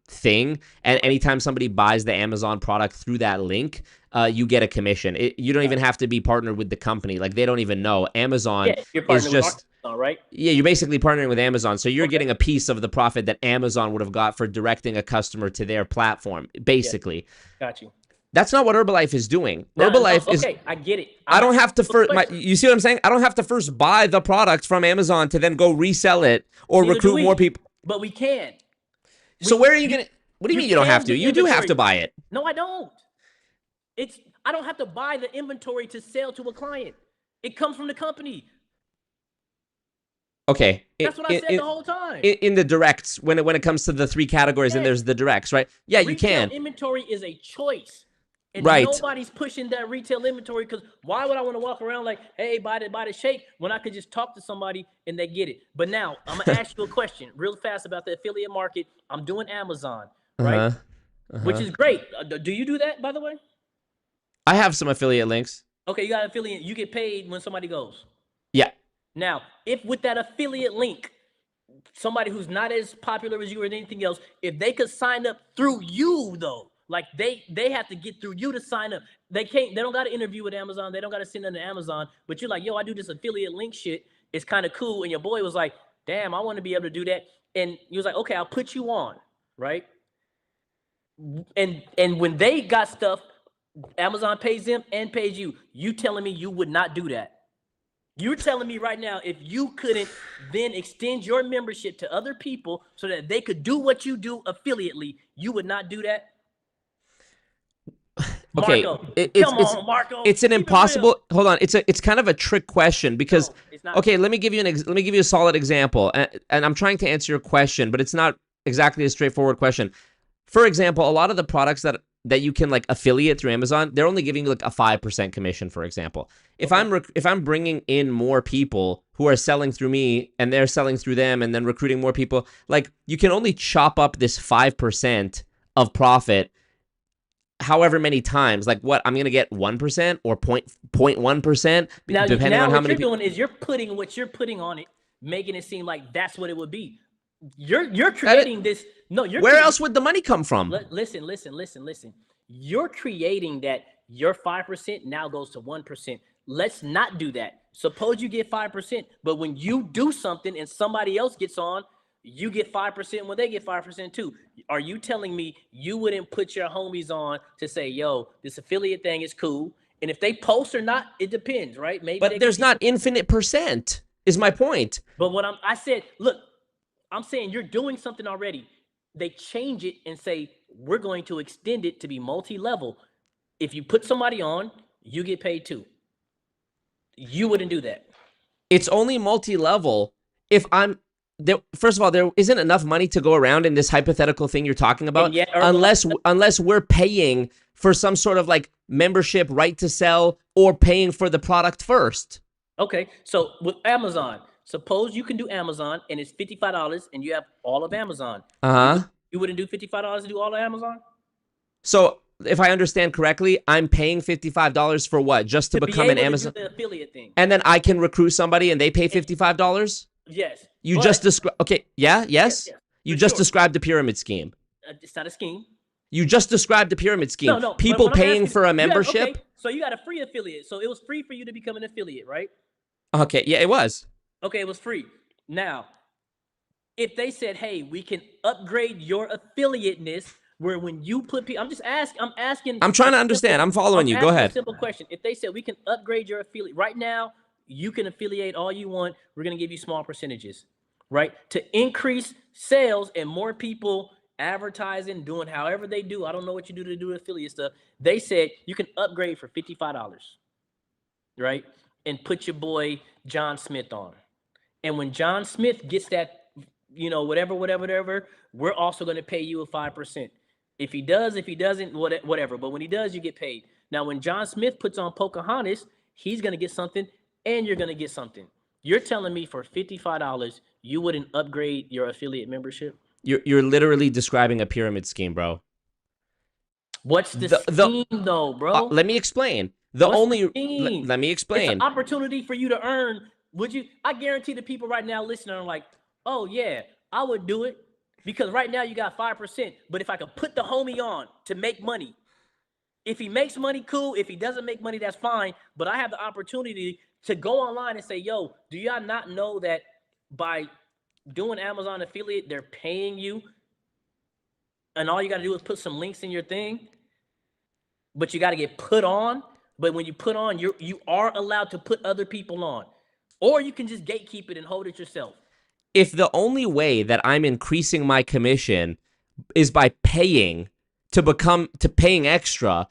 thing. And anytime somebody buys the Amazon product through that link, you get a commission. You don't even have to be partnered with the company. Like, they don't even know. Amazon is just,
right?
Yeah, you're basically partnering with Amazon. So you're getting a piece of the profit that Amazon would have got for directing a customer to their platform, basically.
Got you.
That's not what Herbalife is doing. Herbalife is...
Okay, I get it.
I don't have to first... you see what I'm saying? I don't have to first buy the product from Amazon to then go resell it or recruit more people.
But we can.
So where are you going to... What do you mean you don't have to? You do have to buy it.
No, I don't. I don't have to buy the inventory to sell to a client. It comes from the company.
Okay.
That's what I said the whole time.
In the directs, when it comes to the three categories, and there's the directs, right? Yeah, you can.
Inventory is a choice. And
right.
Nobody's pushing that retail inventory, because why would I want to walk around like, hey, buy the shake, when I could just talk to somebody and they get it? But now I'm going to ask you a question real fast about the affiliate market. I'm doing Amazon, right? Which is great. Do you do that, by the way?
I have some affiliate links.
Okay, you got an affiliate. You get paid when somebody goes.
Yeah.
Now, if with that affiliate link, somebody who's not as popular as you or anything else, if they could sign up through you, though, like they have to get through you to sign up. They don't got to interview with Amazon. They don't got to send them to Amazon. But you're like, yo, I do this affiliate link shit. It's kind of cool. And your boy was like, damn, I want to be able to do that. And he was like, okay, I'll put you on, right? And when they got stuff, Amazon pays them and pays you. You telling me you would not do that? You're telling me right now, if you couldn't then extend your membership to other people so that they could do what you do affiliately, you would not do that?
Okay,
Marco, Marco.
It's an impossible. Hold on, it's kind of a trick question because okay, let me give you a solid example, and I'm trying to answer your question, but it's not exactly a straightforward question. For example, a lot of the products that you can like affiliate through Amazon, they're only giving you like a 5% commission, for example. If I'm bringing in more people who are selling through me and they're selling through them and then recruiting more people, like you can only chop up this 5% of profit however many times. Like what, I'm going to get 1% or 0.1% depending on how many people.
What you're doing is you're putting what you're putting on it, making it seem like that's what it would be. You're creating this. No,
Where else would the money come from?
Listen. You're creating that your 5% now goes to 1%. Let's not do that. Suppose you get 5%, but when you do something and somebody else gets on, you get 5% when they get 5% too. Are you telling me you wouldn't put your homies on to say, yo, this affiliate thing is cool? And if they post or not, it depends, right? Maybe.
But there's not infinite percent, is my point.
But what I said, look, I'm saying you're doing something already. They change it and say, we're going to extend it to be multi-level. If you put somebody on, you get paid too. You wouldn't do that.
It's only multi-level if I'm there. First of all, there isn't enough money to go around in this hypothetical thing you're talking about,
yet,
unless we're paying for some sort of like membership right to sell or paying for the product first.
Okay, so with Amazon, suppose you can do Amazon and it's $55 and you have all of Amazon. You wouldn't do $55 to do all of Amazon?
So if I understand correctly, I'm paying $55 for what? Just to become an Amazon
the affiliate thing.
And then I can recruit somebody and they pay $55?
Yes.
You just described, okay, yes?
Yes,
you just described the pyramid scheme.
It's not a scheme.
You just described the pyramid scheme.
No.
People paying for a membership.
Okay, so you got a free affiliate. So it was free for you to become an affiliate, right?
Okay, yeah, it was.
Okay, it was free. Now, if they said, hey, we can upgrade your affiliateness, where when you put people, I'm asking.
I'm trying to understand. I'm following you. Go ahead.
A simple question. If they said we can upgrade your affiliate right now, you can affiliate all you want. We're going to give you small percentages, right? To increase sales and more people advertising, doing however they do. I don't know what you do to do affiliate stuff. They said you can upgrade for $55, right? And put your boy John Smith on. And when John Smith gets that, whatever, we're also going to pay you a 5%. If he does, if he doesn't, whatever. But when he does, you get paid. Now, when John Smith puts on Pocahontas, he's going to get something and you're going to get something. You're telling me for $55, you wouldn't upgrade your affiliate membership?
You're literally describing a pyramid scheme, bro.
What's the scheme, though, bro?
Let me explain. Let me explain.
It's an opportunity for you to earn. I guarantee the people right now listening are like, oh, yeah, I would do it. Because right now you got 5%. But if I could put the homie on to make money, if he makes money, cool. If he doesn't make money, that's fine. But I have the opportunity to go online and say, yo, do y'all not know that by doing Amazon affiliate, they're paying you? And all you got to do is put some links in your thing. But you got to get put on. But when you put on, you are allowed to put other people on. Or you can just gatekeep it and hold it yourself.
If the only way that I'm increasing my commission is by paying paying extra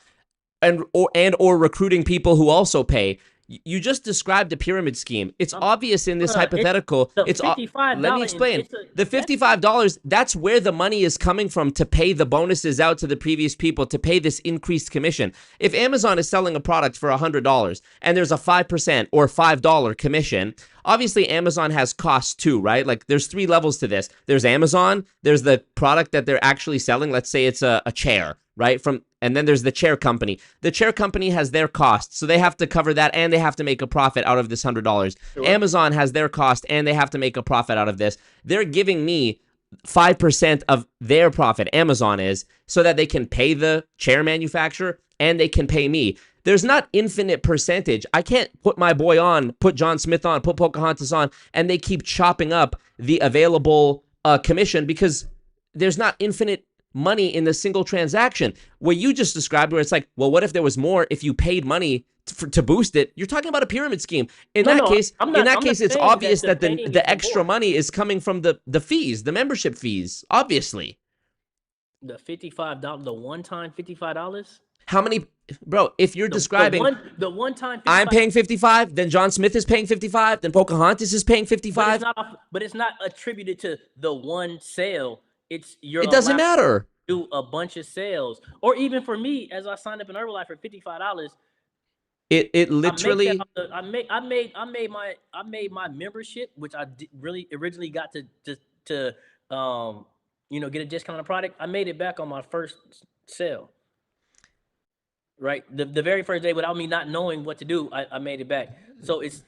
or recruiting people who also pay, you just described a pyramid scheme. It's obvious in this hypothetical.
It's $55.
Let me explain. The $55, that's where the money is coming from to pay the bonuses out to the previous people, to pay this increased commission. If Amazon is selling a product for $100 and there's a 5% or $5 commission, obviously Amazon has costs too, right? Like there's 3 levels to this. There's Amazon, there's the product that they're actually selling. Let's say it's a chair, right? And then there's the chair company. The chair company has their costs, so they have to cover that and they have to make a profit out of this $100. Sure. Amazon has their cost and they have to make a profit out of this. They're giving me 5% of their profit, Amazon is, so that they can pay the chair manufacturer and they can pay me. There's not infinite percentage. I can't put my boy on, put John Smith on, put Pocahontas on, and they keep chopping up the available commission because there's not infinite money in the single transaction. What you just described, where it's like, well, what if there was more if you paid money to boost it? You're talking about a pyramid scheme. In that case, it's obvious that the extra money is coming from the fees, the membership fees, obviously.
The $55, the one-time $55?
How many, bro, if you're describing
the one time
I'm paying 55, then John Smith is paying 55, then Pocahontas is paying 55.
But it's not attributed to the one sale. It
doesn't matter.
Do a bunch of sales. Or even for me, as I signed up in Herbalife for $55,
it literally
I made my membership, which I really originally got to get a discount on a product. I made it back on my first sale. Right, the very first day, without me not knowing what to do, I made it back. So it's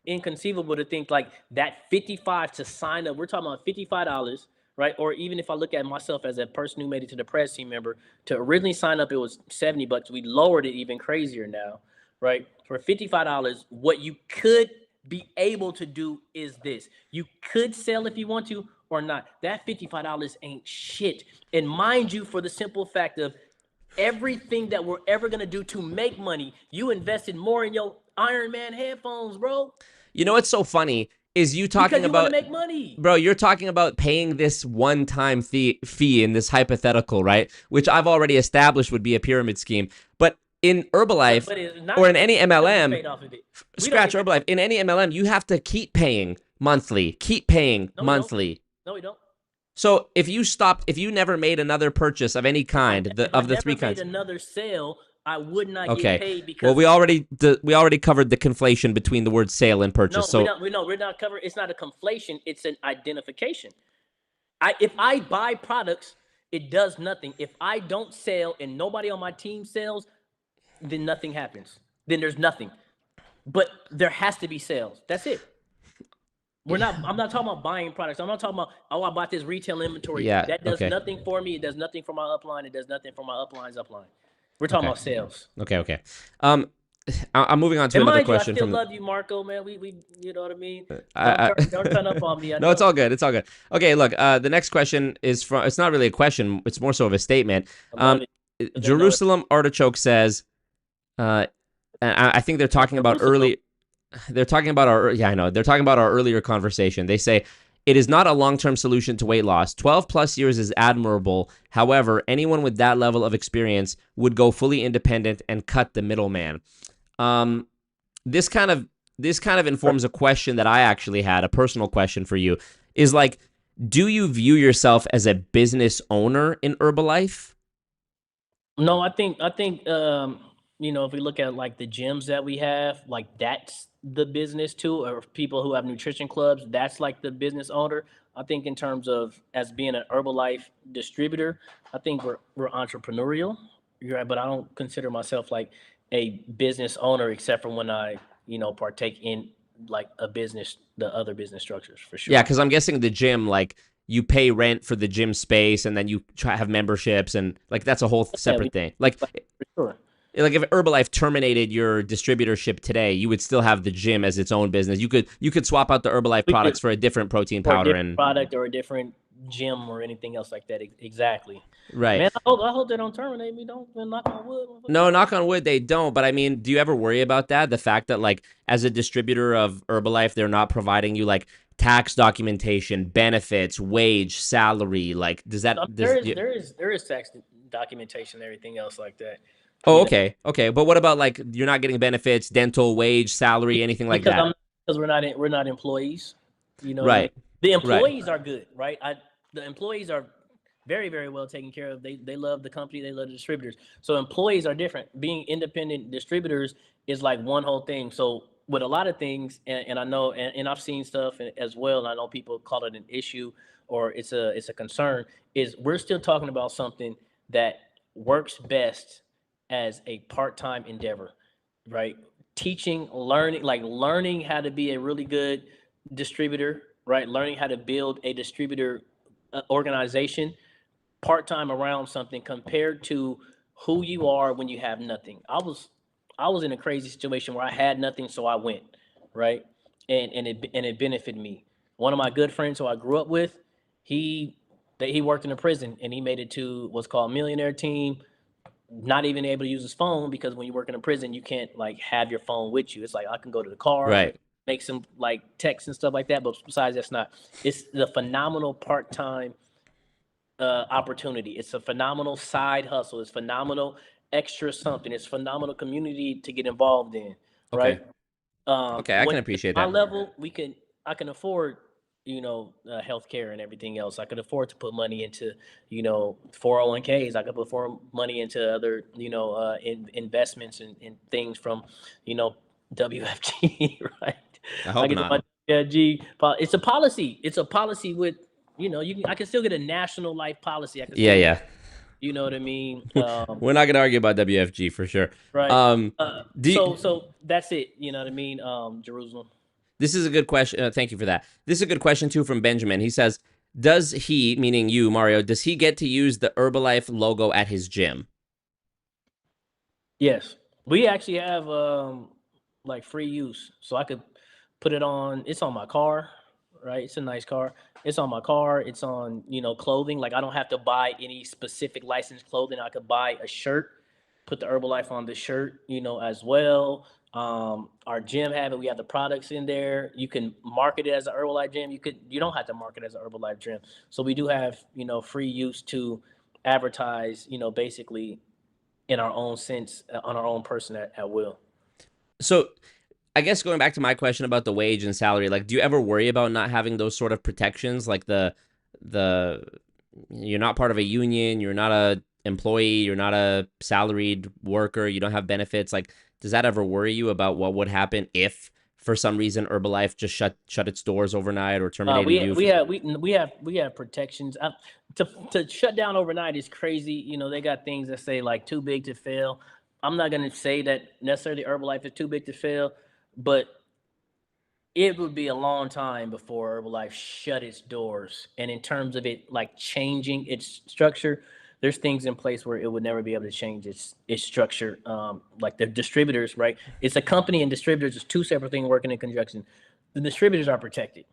inconceivable to think like that 55 to sign up. We're talking about $55 right? Or even if I look at myself as a person who made it to the press team member, to originally sign up, it was $70. We lowered it even crazier now, right? For $55, what you could be able to do is this. You could sell if you want to or not. That $55 ain't shit. And mind you, for the simple fact of everything that we're ever going to do to make money, you invested more in your Iron Man headphones, bro.
You know what's so funny is you talking
Because you want to
about
make money.
bro, you're talking about paying this one-time fee in this hypothetical, right? Which I've already established would be a pyramid scheme. But in Herbalife or in any MLM, scratch Herbalife, in any MLM, you have to keep paying monthly, keep paying monthly.
No, we don't.
So if you never made another purchase of any kind, of the three kinds,
another sale, I would not get paid because.
Well, we already covered the conflation between the word sale and purchase.
No, we're not covering. It's not a conflation. It's an identification. If I buy products, it does nothing. If I don't sell and nobody on my team sells, then nothing happens. Then there's nothing. But there has to be sales. That's it. I'm not talking about buying products. I'm not talking about, I bought this retail inventory.
Yeah,
that does nothing for me. It does nothing for my upline. It does nothing for my upline's upline. We're talking about sales.
Okay. I'm moving on to another question.
I still love you, Marco, man. We you know what I mean? Don't turn up on me.
No, it's all good. It's all good. Okay, look, the next question is from, it's not really a question. It's more so of a statement. Jerusalem Artichoke says, and I think they're talking about they're talking about our earlier conversation. They say, it is not a long-term solution to weight loss. 12 plus years is admirable. However, anyone with that level of experience would go fully independent and cut the middleman. This kind of informs a question that I actually had, a personal question for you, is like, do you view yourself as a business owner in Herbalife?
No, I think you know, if we look at like the gyms that we have, like that's the business too, or people who have nutrition clubs, that's like the business owner. I think in terms of as being an Herbalife distributor, I think we're entrepreneurial. You're right, but I don't consider myself like a business owner except for when I, you know, partake in like a business, the other business structures for sure.
Yeah, because I'm guessing the gym, like you pay rent for the gym space and then you have memberships and like that's a whole separate thing. Like, for sure. Like if Herbalife terminated your distributorship today, you would still have the gym as its own business. You could swap out the Herbalife products for a different protein powder and
product or a different gym or anything else like that. Exactly.
Right.
Man, I hope they don't terminate me. Don't knock on wood.
No, knock on wood, they don't. But I mean, do you ever worry about that? The fact that like as a distributor of Herbalife, they're not providing you like tax documentation, benefits, wage, salary. Like, does that?
No, there is tax documentation, and everything else like that.
Oh, okay. But what about like you're not getting benefits, dental, wage, salary, anything like that?
Because we're not employees. You know,
right?
The employees are good, right? The employees are very, very well taken care of. They love the company. They love the distributors. So employees are different. Being independent distributors is like one whole thing. So with a lot of things, and I know, and I've seen stuff as well, and I know people call it an issue or it's a concern, is we're still talking about something that works best as a part-time endeavor, right? Teaching, learning how to be a really good distributor, right? Learning how to build a distributor organization part-time around something compared to who you are when you have nothing. I was in a crazy situation where I had nothing, so I went, right? And it benefited me. One of my good friends who I grew up with, he worked in a prison and he made it to what's called Millionaire Team. Not even able to use his phone because when you work in a prison, you can't like have your phone with you. It's like I can go to the car,
right,
make some like texts and stuff like that. But besides, it's the phenomenal part-time opportunity. It's a phenomenal side hustle. It's phenomenal extra something. It's phenomenal community to get involved in, right?
Okay, I can appreciate that.
My level, I can afford, you know, healthcare and everything else. I could afford to put money into, you know, 401ks. I could put money into other, you know, investments and things from, you know, WFG, right?
I hope not.
It's a policy. It's a policy with, you know, I can still get a national life policy.
Yeah.
You know what I mean?
We're not gonna argue about WFG for sure.
Right. So that's it. You know what I mean? Jerusalem.
This is a good question. Thank you for that. This is a good question too from Benjamin. He says, Does he, meaning you, Mario, does he get to use the Herbalife logo at his gym?
Yes, we actually have like free use, so I could put it on. It's on my car, right? It's a nice car. It's on my car. It's on clothing. Like I don't have to buy any specific licensed clothing. I could buy a shirt, put the Herbalife on the shirt, as well. Our gym have it. We have the products in there. You can market it as an Herbalife gym. You don't have to market it as an Herbalife gym. So we do have free use to advertise. Basically in our own sense, on our own person at will.
So I guess going back to my question about the wage and salary, like, do you ever worry about not having those sort of protections? Like the you're not part of a union, you're not a employee, you're not a salaried worker, you don't have benefits. Like, does that ever worry you about what would happen if for some reason Herbalife just shut its doors overnight or terminated you?
We have protections. To shut down overnight is crazy. They got things that say like too big to fail. I'm not going to say that necessarily Herbalife is too big to fail, but it would be a long time before Herbalife shut its doors. And in terms of it like changing its structure, there's things in place where it would never be able to change its structure. Like the distributors, right? It's a company and distributors is two separate things working in conjunction. The distributors are protected,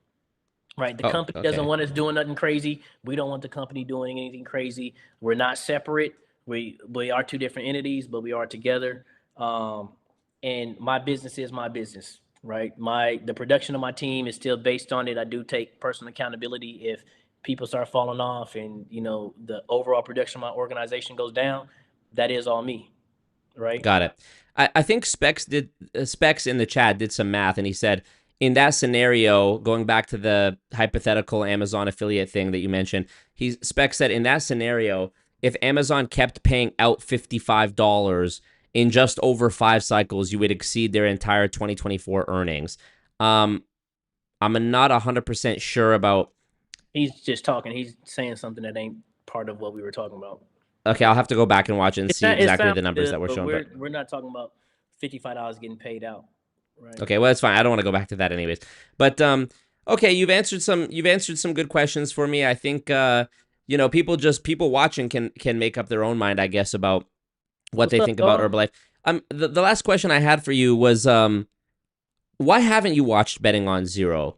right? The company doesn't want us doing nothing crazy. We don't want the company doing anything crazy. We're not separate. We are two different entities, but we are together. And my business is my business, right? The production of my team is still based on it. I do take personal accountability if people start falling off and the overall production of my organization goes down. That is all me, right?
Got it. I think Specs in the chat did some math, and he said in that scenario, going back to the hypothetical Amazon affiliate thing that you mentioned, Specs said in that scenario, if Amazon kept paying out $55 in just over 5 cycles, you would exceed their entire 2024 earnings. I'm not 100% sure about.
He's just talking. He's saying something that ain't part of what we were talking about.
Okay, I'll have to go back and watch it and see exactly the numbers that were shown.
But we're not talking about $55 getting paid out, right?
Okay, well, that's fine. I don't want to go back to that anyways. But okay, you've answered some good questions for me. I think people watching can make up their own mind, I guess, about what they think about Herbalife. The last question I had for you was why haven't you watched Betting on Zero?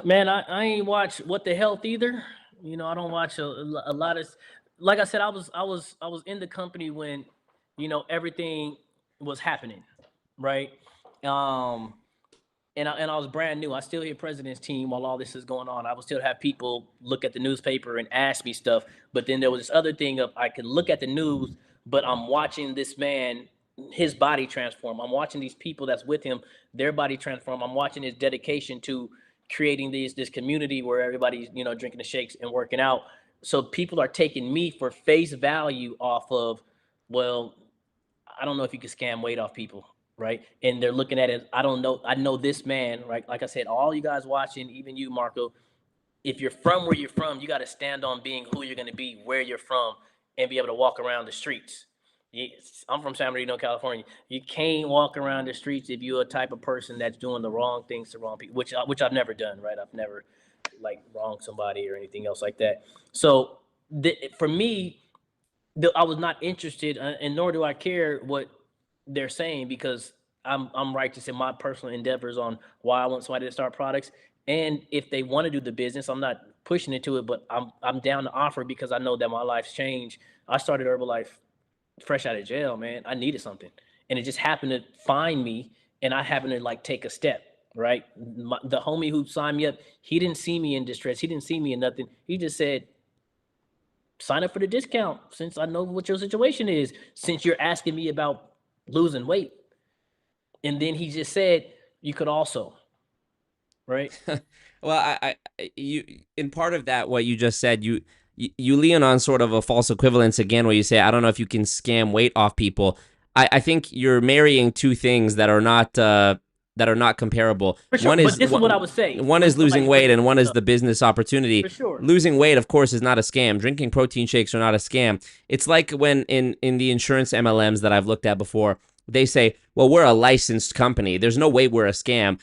Man, I ain't watch What the Health either. I don't watch a lot of. Like I said, I was in the company when, everything was happening, right? And I was brand new. I still hear President's Team while all this is going on. I would still have people look at the newspaper and ask me stuff. But then there was this other thing of I could look at the news, but I'm watching this man, his body transform. I'm watching these people that's with him, their body transform. I'm watching his dedication to creating this community where everybody's drinking the shakes and working out. So people are taking me for face value off of, well, I don't know if you can scam weight off people, right? And they're looking at it. I don't know. I know this man, right? Like I said, all you guys watching, even you, Marco, if you're from where you're from, you got to stand on being who you're going to be, where you're from, and be able to walk around the streets. I'm from San Bernardino, California. You can't walk around the streets if you're a type of person that's doing the wrong things to wrong people, which I've never done, right? I've never wronged somebody or anything else like that. So for me, I was not interested, and nor do I care what they're saying, because I'm righteous in my personal endeavors on why I want somebody to start products. And if they want to do the business, I'm not pushing into it, but I'm down to offer because I know that my life's changed. I started Herbalife fresh out of jail, man. I needed something, and it just happened to find me, and I happened to take a step, right? The homie who signed me up, he didn't see me in distress. He didn't see me in nothing. He just said, sign up for the discount since I know what your situation is, since you're asking me about losing weight. And then he just said, you could also, right?
Well, you in part of that, what you just said, you lean on sort of a false equivalence again, where you say, I don't know if you can scam weight off people. I think you're marrying two things that are not comparable.
For sure. But this is what I would say.
One is losing weight and one is the business opportunity.
For sure.
Losing weight, of course, is not a scam. Drinking protein shakes are not a scam. It's like when in the insurance MLMs that I've looked at before, they say, well, we're a licensed company. There's no way we're a scam.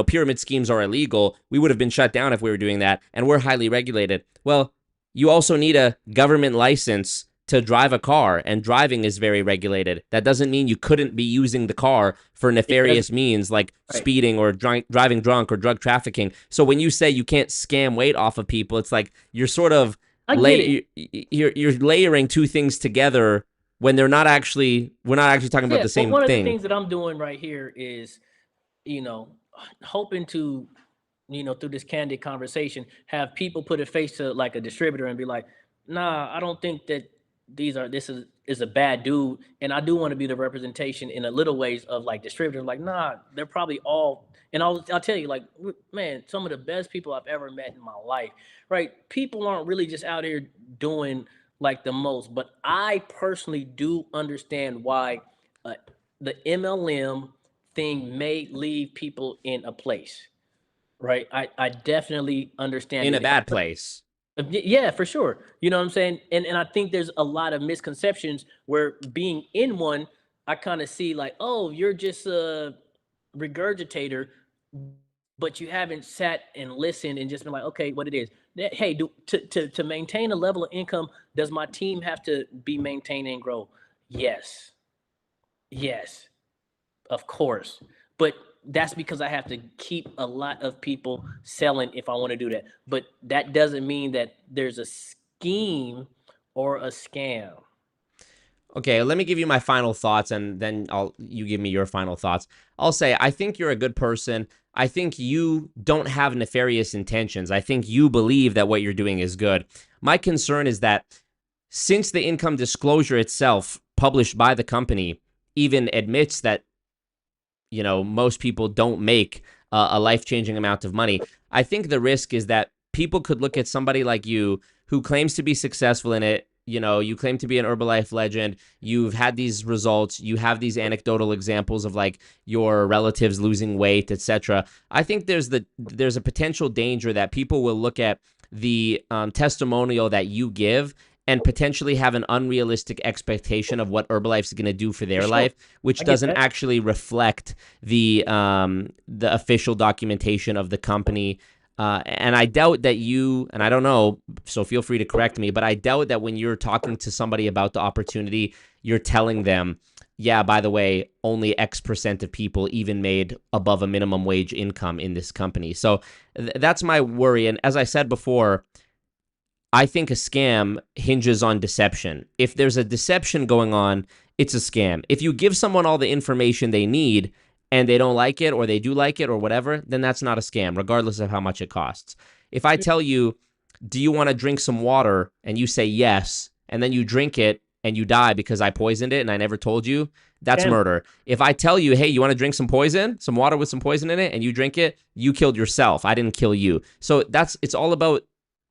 Pyramid schemes are illegal. We would have been shut down if we were doing that, and we're highly regulated. Well, you also need a government license to drive a car, and driving is very regulated. That doesn't mean you couldn't be using the car for nefarious means like
Right.
speeding or driving drunk or drug trafficking. So when you say you can't scam weight off of people, it's like you're sort of
I get it.
you're layering two things together when we're not actually talking about
Yeah,
the
but
same
one of the
thing.
things that I'm doing right here is, you know, hoping to, through this candid conversation, have people put a face to like a distributor and be like, nah, I don't think that this is a bad dude. And I do want to be the representation in a little ways of like distributor. Like, nah, they're probably all, and I'll tell you, like, man, some of the best people I've ever met in my life, right? People aren't really just out here doing like the most, but I personally do understand why uh, the MLM thing may leave people in a place, right? I definitely understand
In a
it.
bad place.
Yeah, for sure. You know what I'm saying? And I think there's a lot of misconceptions where being in one, I kind of see like, oh, you're just a regurgitator, but you haven't sat and listened and just been like, okay, what it is. Hey, to maintain a level of income, does my team have to be maintained and grow? Yes. Yes. Of course. But that's because I have to keep a lot of people selling if I want to do that. But that doesn't mean that there's a scheme or a scam.
Okay, let me give you my final thoughts, and then you give me your final thoughts. I'll say I think you're a good person. I think you don't have nefarious intentions. I think you believe that what you're doing is good. My concern is that since the income disclosure itself, published by the company, even admits that most people don't make a life-changing amount of money, I think the risk is that people could look at somebody like you who claims to be successful in it. You claim to be an Herbalife legend. You've had these results. You have these anecdotal examples of like your relatives losing weight, etc. I think there's a potential danger that people will look at the testimonial that you give and potentially have an unrealistic expectation of what Herbalife's going to do for
For
their
sure.
life, which
I get
doesn't
that.
actually reflect the official documentation of the company. And I doubt that and I don't know, so feel free to correct me, but I doubt that when you're talking to somebody about the opportunity, you're telling them, yeah, by the way, only X% of people even made above a minimum wage income in this company. So that's my worry. And as I said before, I think a scam hinges on deception. If there's a deception going on, it's a scam. If you give someone all the information they need and they don't like it or they do like it or whatever, then that's not a scam, regardless of how much it costs. If I tell you, do you want to drink some water? And you say yes, and then you drink it and you die because I poisoned it and I never told you, that's
Damn.
murder. If I tell you, hey, you want to drink some poison, some water with some poison in it, and you drink it, you killed yourself. I didn't kill you. So it's all about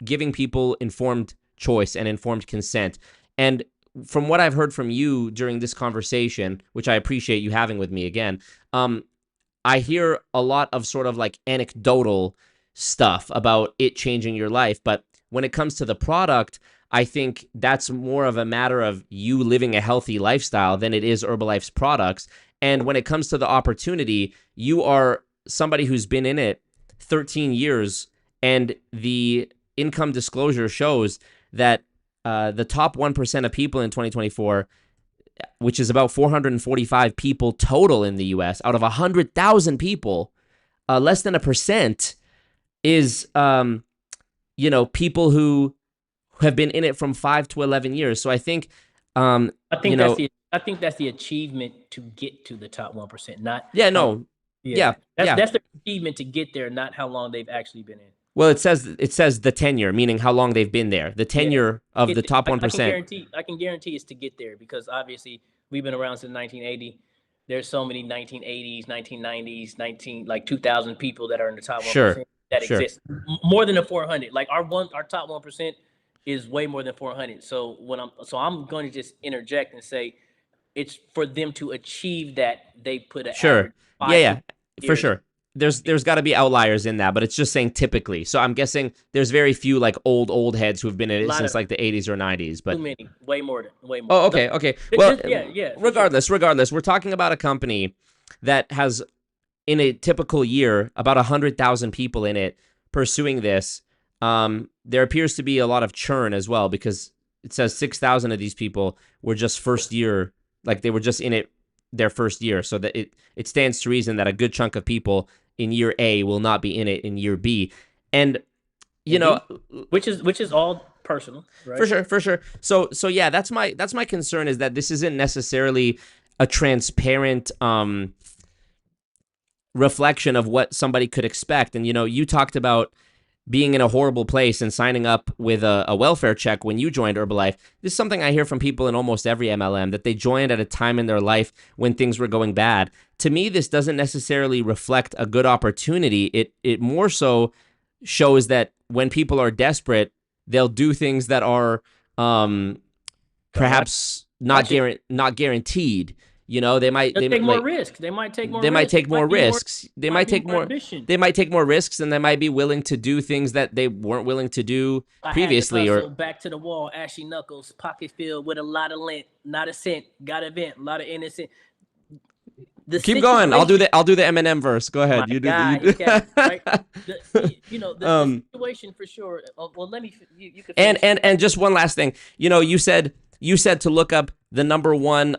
giving people informed choice and informed consent. And from what I've heard from you during this conversation, which I appreciate you having with me again, I hear a lot of sort of like anecdotal stuff about it changing your life. But when it comes to the product, I think that's more of a matter of you living a healthy lifestyle than it is Herbalife's products. And when it comes to the opportunity, you are somebody who's been in it 13 years, and the income disclosure shows that the top 1% of people in 2024, which is about 445 people total in the US, out of 100,000 people, less than 1% is, people who have been in it from 5 to 11 years. So I think,
I think that's the I think that's the achievement to get to the top 1%, not
yeah,
how.
no,
Yeah.
yeah, yeah.
That's the achievement to get there, not how long they've actually been in.
Well, it says the tenure, meaning how long they've been there. The
Yeah.
tenure of
Get
the
there.
top
I can
1%.
guarantee it's to get there because obviously we've been around since 1980. There's so many 1980s, 1990s, 19 like 2000 people that are in the top
Sure,
1% that
sure.
exist. More than the 400. Like our top 1% is way more than 400. So I'm going to just interject and say it's for them to achieve that they put an
Sure.
average
Yeah,
5 to
yeah, for
years.
sure. there's got to be outliers in that, but it's just saying typically. So I'm guessing there's very few like old heads who have been in it since like the 80s or 90s. But
too many, way more.
Oh, okay. Well,
yeah.
Regardless, we're talking about a company that has in a typical year about 100,000 people in it pursuing this. There appears to be a lot of churn as well, because it says 6,000 of these people were just first year, like they were just in it their first year. So that it stands to reason that a good chunk of people in year A will not be in it in year B. And
which is all personal, right?
For sure. So yeah, that's my concern, is that this isn't necessarily a transparent reflection of what somebody could expect. And you talked about being in a horrible place and signing up with a welfare check when you joined Herbalife. This is something I hear from people in almost every MLM, that they joined at a time in their life when things were going bad. To me, this doesn't necessarily reflect a good opportunity. It more so shows that when people are desperate, they'll do things that are perhaps not guaranteed. They might
take more risks. They might take more risks.
They might take more risks, and they might be willing to do things that they weren't willing to do previously. Or
back to the wall, ashy knuckles, pocket filled with a lot of lint, not a cent, got a vent, a lot of innocent.
Keep going. I'll do the Eminem verse. Go ahead.
You do. Right? The situation for sure. Well, let me. You could.
And just one last thing. You said to look up the number one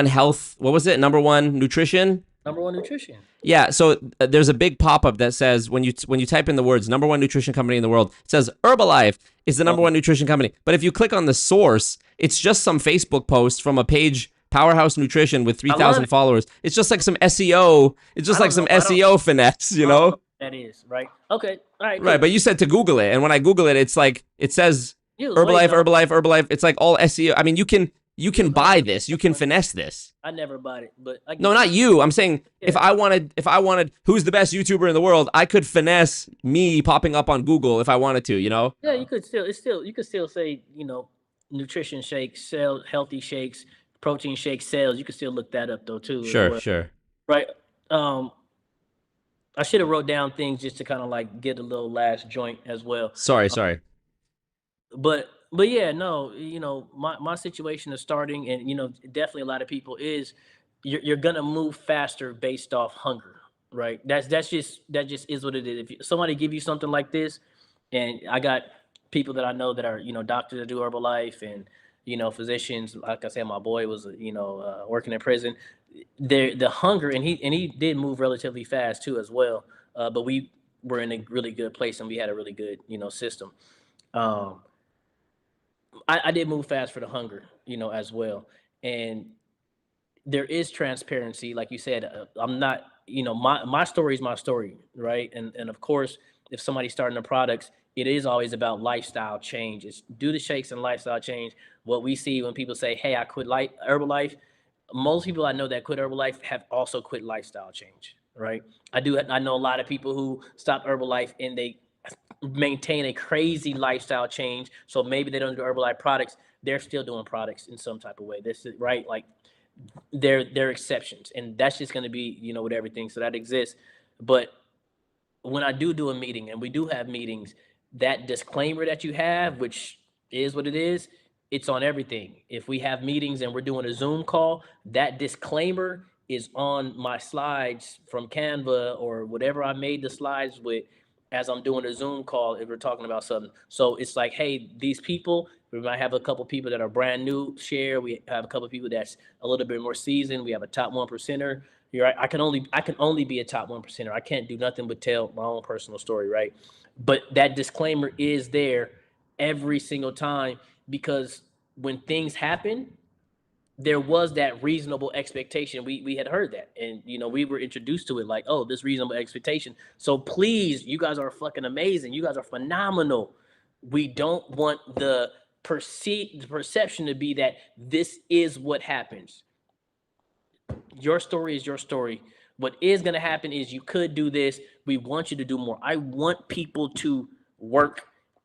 health. What was it? Number one nutrition.
Number one nutrition.
Yeah. So there's a big pop-up that says when you type in the words number one nutrition company in the world, it says Herbalife is the number one nutrition company. But if you click on the source, it's just some Facebook post from a page, Powerhouse Nutrition, with 3,000 followers. It's just like some SEO. It's just like some SEO finesse,
That is right. Okay. All right.
Right. But you said to Google it, and when I Google it, it's like it says Herbalife. It's like all SEO. I mean, you can buy this. You can finesse this.
I never bought it, but
no, not you. I'm saying if I wanted who's the best YouTuber in the world, I could finesse me popping up on Google if I wanted to.
Yeah, you could still. You could still say nutrition shakes, sell healthy shakes. Protein shake sales, you can still look that up though too.
Sure.
Right. I should have wrote down things just to kind of like get a little last joint as well.
Sorry.
But yeah, no, my situation is starting, and definitely a lot of people is you're gonna move faster based off hunger, right? That just is what it is. If somebody give you something like this, and I got people that I know that are doctors that do Herbalife, and physicians, like I said, my boy was, working in prison. The hunger, and he did move relatively fast too as well. But we were in a really good place, and we had a really good, system. I did move fast for the hunger, as well. And there is transparency, like you said. I'm not, my story is my story, right? And of course, if somebody's starting the products, it is always about lifestyle change. It's do the shakes and lifestyle change. What we see when people say, hey, I quit Herbalife, most people I know that quit Herbalife have also quit lifestyle change, right? I know a lot of people who stop Herbalife and they maintain a crazy lifestyle change. So maybe they don't do Herbalife products. They're still doing products in some type of way. This is right. Like they're exceptions, and that's just going to be, with everything. So that exists. But when I do a meeting, and we do have meetings, that disclaimer that you have, which is what it is, it's on everything. If we have meetings and we're doing a Zoom call, that disclaimer is on my slides from Canva or whatever I made the slides with as I'm doing a Zoom call if we're talking about something. So it's like, hey, these people, we might have a couple people that are brand new share. We have a couple of people that's a little bit more seasoned. We have a top 1%er. You're right. I can only be a top 1%er. I can't do nothing but tell my own personal story, right? But that disclaimer is there every single time, because when things happen, there was that reasonable expectation. We had heard that, and we were introduced to it like, oh, this reasonable expectation. So please, you guys are fucking amazing. You guys are phenomenal. We don't want the perception to be that this is what happens. Your story is your story. What is going to happen is you could do this. We want you to do more. I want people to work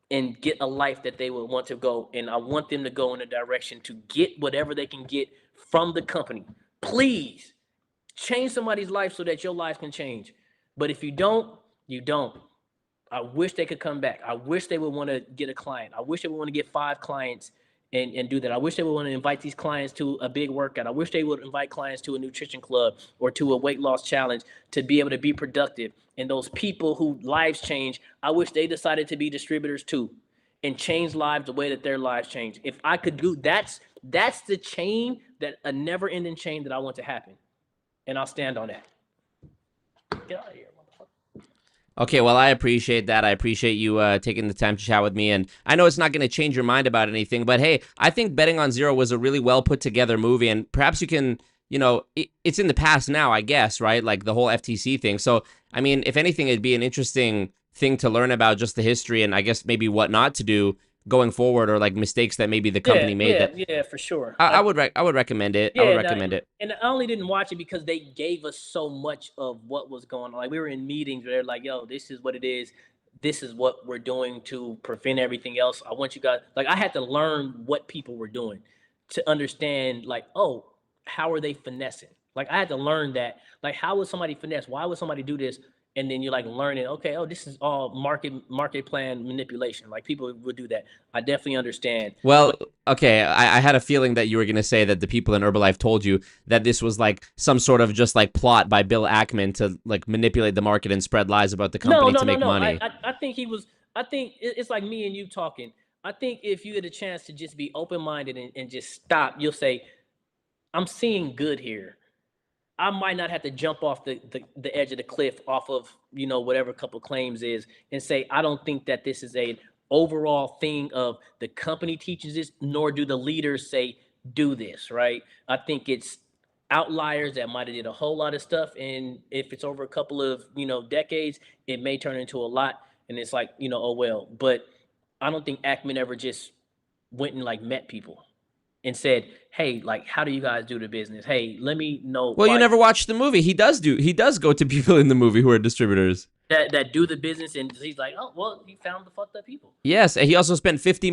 and get a life that they would want to go. And I want them to go in a direction to get whatever they can get from the company. Please, Change somebody's life so that your life can change. But if you don't, you don't. I wish they could come back. I wish they would want to get a client. I wish they would want to get 5 clients and do that. I wish they would want to invite these clients to a big workout. I wish they would invite clients to a nutrition club or to a weight loss challenge to be able to be productive. And those people who lives change, I wish they decided to be distributors too and change lives the way that their lives change. If I could do that's the chain, that a never ending chain that I want to happen. And I'll stand on that. Get out of here.
Okay, well, I appreciate that. I appreciate you taking the time to chat with me. And I know it's not going to change your mind about anything, but hey, I think Betting on Zero was a really well put together movie. And perhaps you can, it's in the past now, I guess, right? Like the whole FTC thing. So, I mean, if anything, it'd be an interesting thing to learn about just the history and I guess maybe what not to do going forward, or like mistakes that maybe the company made.
Yeah, for sure.
I would recommend it. I would recommend it.
And I only didn't watch it because they gave us so much of what was going on. Like we were in meetings where they're like, "Yo, this is what it is. This is what we're doing to prevent everything else. I want you guys." Like I had to learn what people were doing to understand. Like, oh, how are they finessing? Like I had to learn that. Like, how would somebody finesse? Why would somebody do this? And then you're like learning, okay, oh, this is all market plan manipulation. Like people would do that. I definitely understand.
Well, okay, I had a feeling that you were going to say that the people in Herbalife told you that this was like some sort of just like plot by Bill Ackman to like manipulate the market and spread lies about the company to make money.
I think I think it's like me and you talking. I think if you get a chance to just be open-minded and just stop, you'll say, I'm seeing good here. I might not have to jump off the edge of the cliff off of, whatever couple claims is and say, I don't think that this is a overall thing of the company teaches this, nor do the leaders say, do this, right? I think it's outliers that might have did a whole lot of stuff. And if it's over a couple of, decades, it may turn into a lot. And it's like, oh, well, but I don't think Ackman ever just went and like met people and said, hey, like, how do you guys do the business? Hey, let me know.
Well, you never watched the movie. He does go to people in the movie who are distributors.
That do the business, and he's like, oh, well, he found the fucked up people.
Yes, and he also spent $50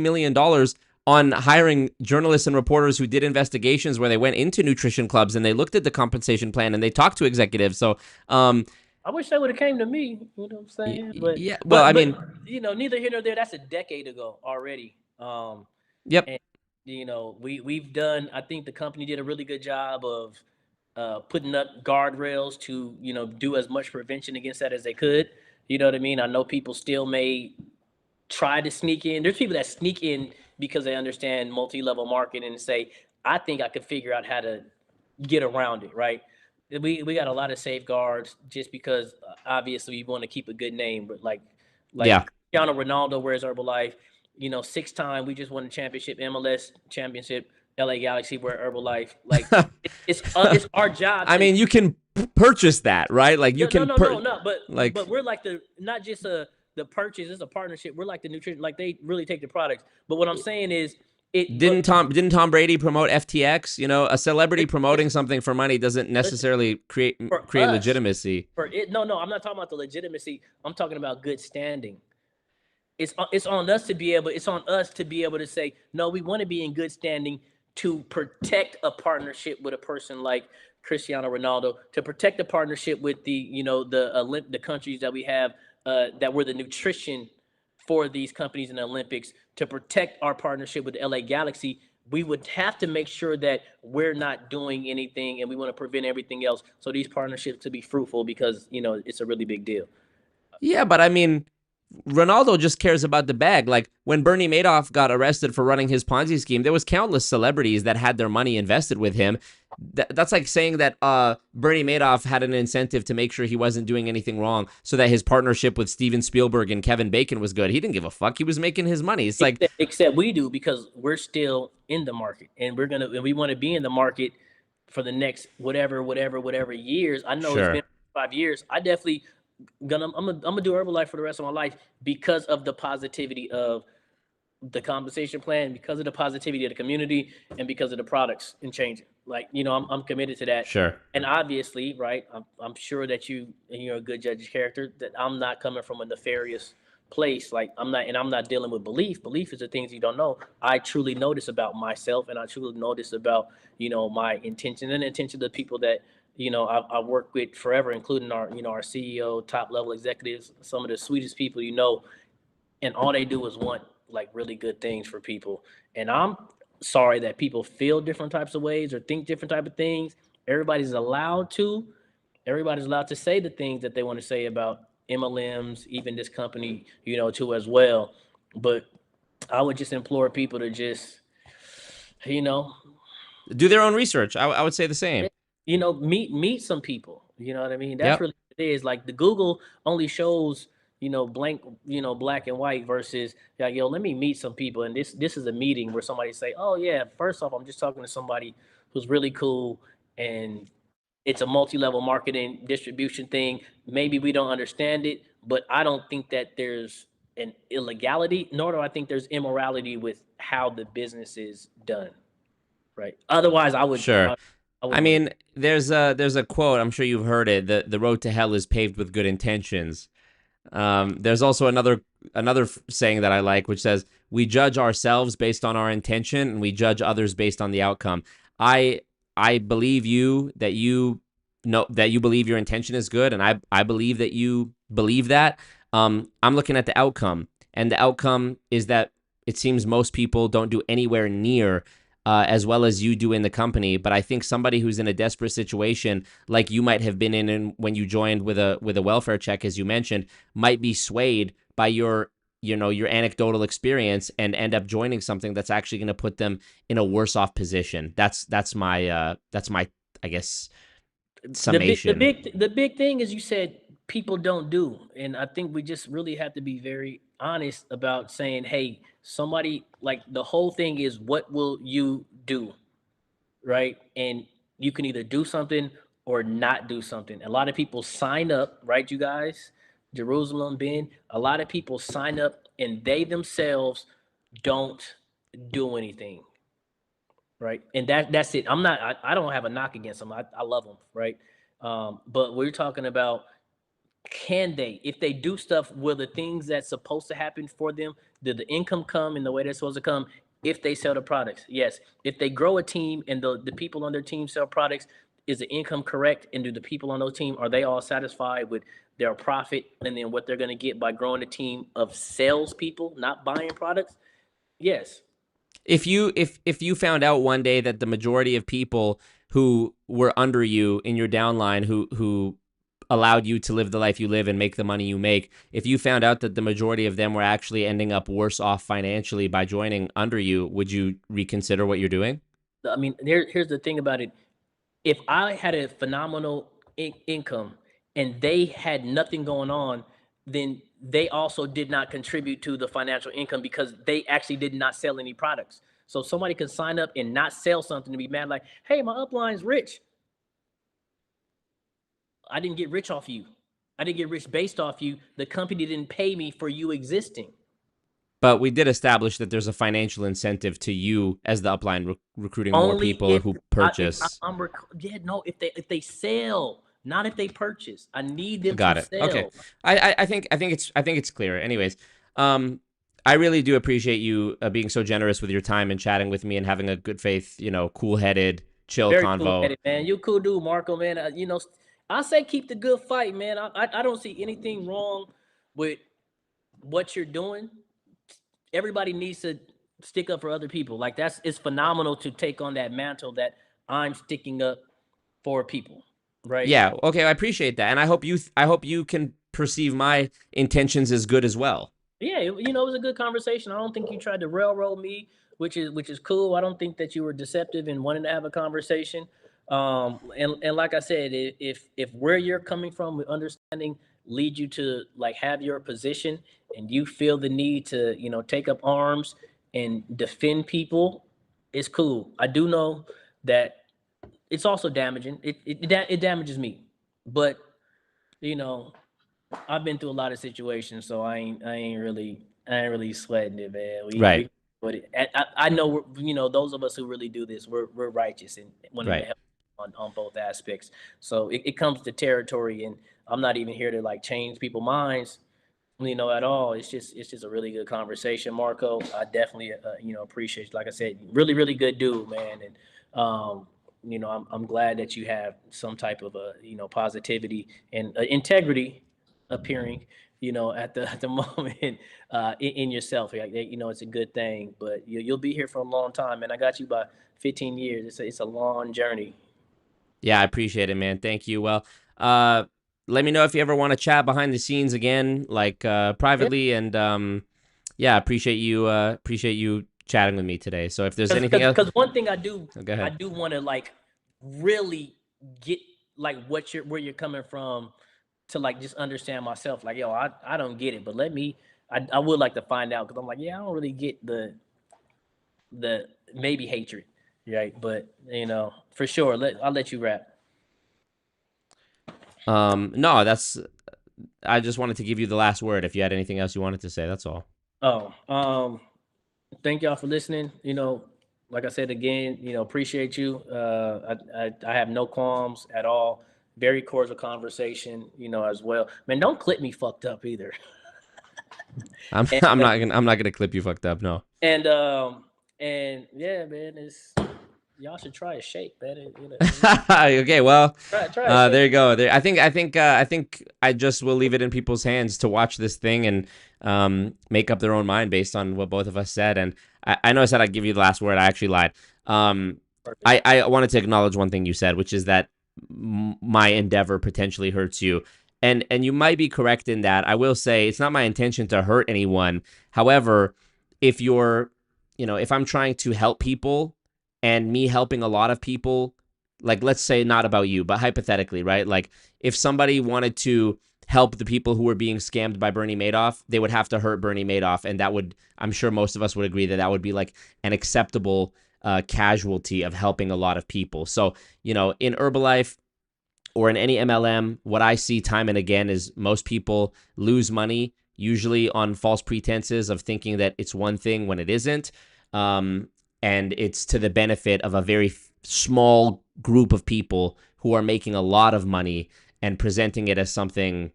million on hiring journalists and reporters who did investigations where they went into nutrition clubs and they looked at the compensation plan and they talked to executives. So,
I wish they would have came to me. You know what I'm saying? But
yeah, well, I mean,
neither here nor there. That's a decade ago already.
Yep.
And, we've done, I think the company did a really good job of putting up guardrails to, do as much prevention against that as they could. You know what I mean? I know people still may try to sneak in. There's people that sneak in because they understand multi-level marketing and say, I think I could figure out how to get around it, right? We got a lot of safeguards just because obviously we want to keep a good name, but like
yeah.
Cristiano Ronaldo wears Herbalife. 6-time, we just won the championship, MLS championship, LA Galaxy, wear Herbalife. Like it's our job.
I mean, you can purchase that, right? Like you can.
But we're like not just the purchase. It's a partnership. We're like the nutrition. Like they really take the products. But what I'm saying is, didn't
Tom Brady promote FTX? A celebrity promoting something for money doesn't necessarily create legitimacy.
No, I'm not talking about the legitimacy. I'm talking about good standing. It's on us to be able to say, no, we want to be in good standing to protect a partnership with a person like Cristiano Ronaldo, to protect a partnership with the countries that we have that were the nutrition for these companies in the Olympics, to protect our partnership with the LA Galaxy. We would have to make sure that we're not doing anything, and we want to prevent everything else. So these partnerships to be fruitful because, it's a really big deal.
Yeah, but I mean, Ronaldo just cares about the bag. Like when Bernie Madoff got arrested for running his Ponzi scheme, there was countless celebrities that had their money invested with him. That's like saying that Bernie Madoff had an incentive to make sure he wasn't doing anything wrong so that his partnership with Steven Spielberg and Kevin Bacon was good. He didn't give a fuck. He was making his money. It's like
except we do, because we're still in the market and we want to be in the market for the next whatever years. I know It's been 5 years. I definitely I'm gonna do Herbalife for the rest of my life because of the positivity of the compensation plan, because of the positivity of the community, and because of the products and changing. Like, I'm committed to that.
Sure.
And obviously, right, I'm sure that you're a good judge of character, that I'm not coming from a nefarious place, like I'm not dealing with belief. Belief is the things you don't know. I truly notice about myself, and I truly notice about, my intention and the intention of the people that, I work with forever, including our CEO, top level executives, some of the sweetest people, and all they do is want like really good things for people. And I'm sorry that people feel different types of ways or think different type of things. Everybody's allowed to. Everybody's allowed to say the things that they want to say about MLMs, even this company, too as well. But I would just implore people to just, you know,
Do their own research. I would say the same.
meet some people. You know what I mean? That's
Yep.
really what it is. Like the Google only shows, blank, black and white versus like, yo, let me meet some people. And this is a meeting where somebody say, oh yeah, first off, I'm just talking to somebody who's really cool, and it's a multi-level marketing distribution thing. Maybe we don't understand it, but I don't think that there's an illegality, nor do I think there's immorality with how the business is done. Right. Otherwise, I would.
Sure.
I
I
wouldn't really.
mean, there's a quote. I'm sure you've heard it. The road to hell is paved with good intentions. There's also another saying that I like, which says, "We judge ourselves based on our intention, and we judge others based on the outcome." I I believe you that you know that you believe your intention is good, and I believe that you believe that. I'm looking at the outcome, and the outcome is that it seems most people don't do anywhere near as well as you do in the company. But I think somebody who's in a desperate situation, like you might have been in when you joined with a welfare check, as you mentioned, might be swayed by your anecdotal experience and end up joining something that's actually going to put them in a worse off position. That's my I guess
The big, the
summation.
big, the big thing is you said people don't do, and I think we just really have to be very honest about saying, hey, somebody like the whole thing is what will you do, right? And you can either do something or not do something. A lot of people sign up, right, you guys? Jerusalem, Ben. A lot of people sign up and they themselves don't do anything, right? And that's it. I don't have a knock against them. I love them, right? But we're talking about, can they, if they do stuff, will the things that's supposed to happen for them, did the income come in the way they're supposed to come if they sell the products? Yes. If they grow a team and the people on their team sell products, is the income correct? And do the people on those team, are they all satisfied with their profit and then what they're going to get by growing a team of salespeople, not buying products? Yes.
If you found out one day that the majority of people who were under you in your downline, who allowed you to live the life you live and make the money you make, if you found out that the majority of them were actually ending up worse off financially by joining under you, would you reconsider what you're doing?
I mean, here's the thing about it. If I had a phenomenal income and they had nothing going on, then they also did not contribute to the financial income because they actually did not sell any products. So somebody can sign up and not sell something and be mad like, hey, my upline's rich. I didn't get rich off you. I didn't get rich based off you. The company didn't pay me for you existing.
But we did establish that there's a financial incentive to you as the upline recruiting more
Only
people
if
who
if
purchase.
yeah, no, if they sell, not if they purchase. I need them to
Got it. Okay.
sell.
I think it's clear. Anyways, um, I really do appreciate you being so generous with your time and chatting with me and having a good faith, cool headed, chill
Very cool
convo.
headed, man. You cool dude, Marco, man. I say keep the good fight, man. I don't see anything wrong with what you're doing. Everybody needs to stick up for other people. Like it's phenomenal to take on that mantle that I'm sticking up for people, right?
Yeah. Okay. I appreciate that, and I hope you can perceive my intentions as good as well.
Yeah, it was a good conversation. I don't think you tried to railroad me, which is cool. I don't think that you were deceptive in wanting to have a conversation. And like I said, if where you're coming from with understanding lead you to like have your position and you feel the need to take up arms and defend people, it's cool. I do know that it's also damaging. It damages me, but you know I've been through a lot of situations, so I ain't really sweating it, man.
Right.
But I know those of us who really do this, we're righteous and wanting to
Right.
help on both aspects. So it comes to territory, and I'm not even here to like change people's minds. at all. It's just a really good conversation, Marco. I definitely appreciate you. Like I said, really really good dude, man. And I'm glad that you have some type of positivity and integrity appearing at the moment in yourself. Like, it's a good thing, but you'll be here for a long time, and I got you by 15 years. It's a long journey.
Yeah, I appreciate it, man. Thank you. Well, let me know if you ever want to chat behind the scenes again, like
Yeah,
privately, and yeah, appreciate you chatting with me today. So if there's anything else,
because one thing I do
oh, go
I
ahead.
do want to like really get like where you're coming from to like just understand myself. Like, yo, I don't get it, but I would like to find out because I'm like, yeah, I don't really get the maybe hatred, right? But for sure, I'll let you rap.
No, that's. I just wanted to give you the last word. If you had anything else you wanted to say, that's all.
Oh, thank y'all for listening. Like I said again, appreciate you. I have no qualms at all. Very cordial conversation, as well. Man, don't clip me fucked up either.
I'm
And
I'm not gonna clip you fucked up. No.
and and yeah, man, it's y'all should try a shake, man.
Okay, well,
Try a shake.
there you go. There, I think I just will leave it in people's hands to watch this thing and make up their own mind based on what both of us said. And I know I said I'd give you the last word. I actually lied. Um,
Perfect.
I wanted to acknowledge one thing you said, which is that my endeavor potentially hurts you. And you might be correct in that. I will say it's not my intention to hurt anyone. However, if you're, if I'm trying to help people and me helping a lot of people, like let's say not about you, but hypothetically, right? Like if somebody wanted to help the people who were being scammed by Bernie Madoff, they would have to hurt Bernie Madoff. And that would, I'm sure most of us would agree that that would be like an acceptable casualty of helping a lot of people. So, in Herbalife, or in any MLM, what I see time and again is most people lose money, usually on false pretenses of thinking that it's one thing when it isn't. And it's to the benefit of a very small group of people who are making a lot of money and presenting it as something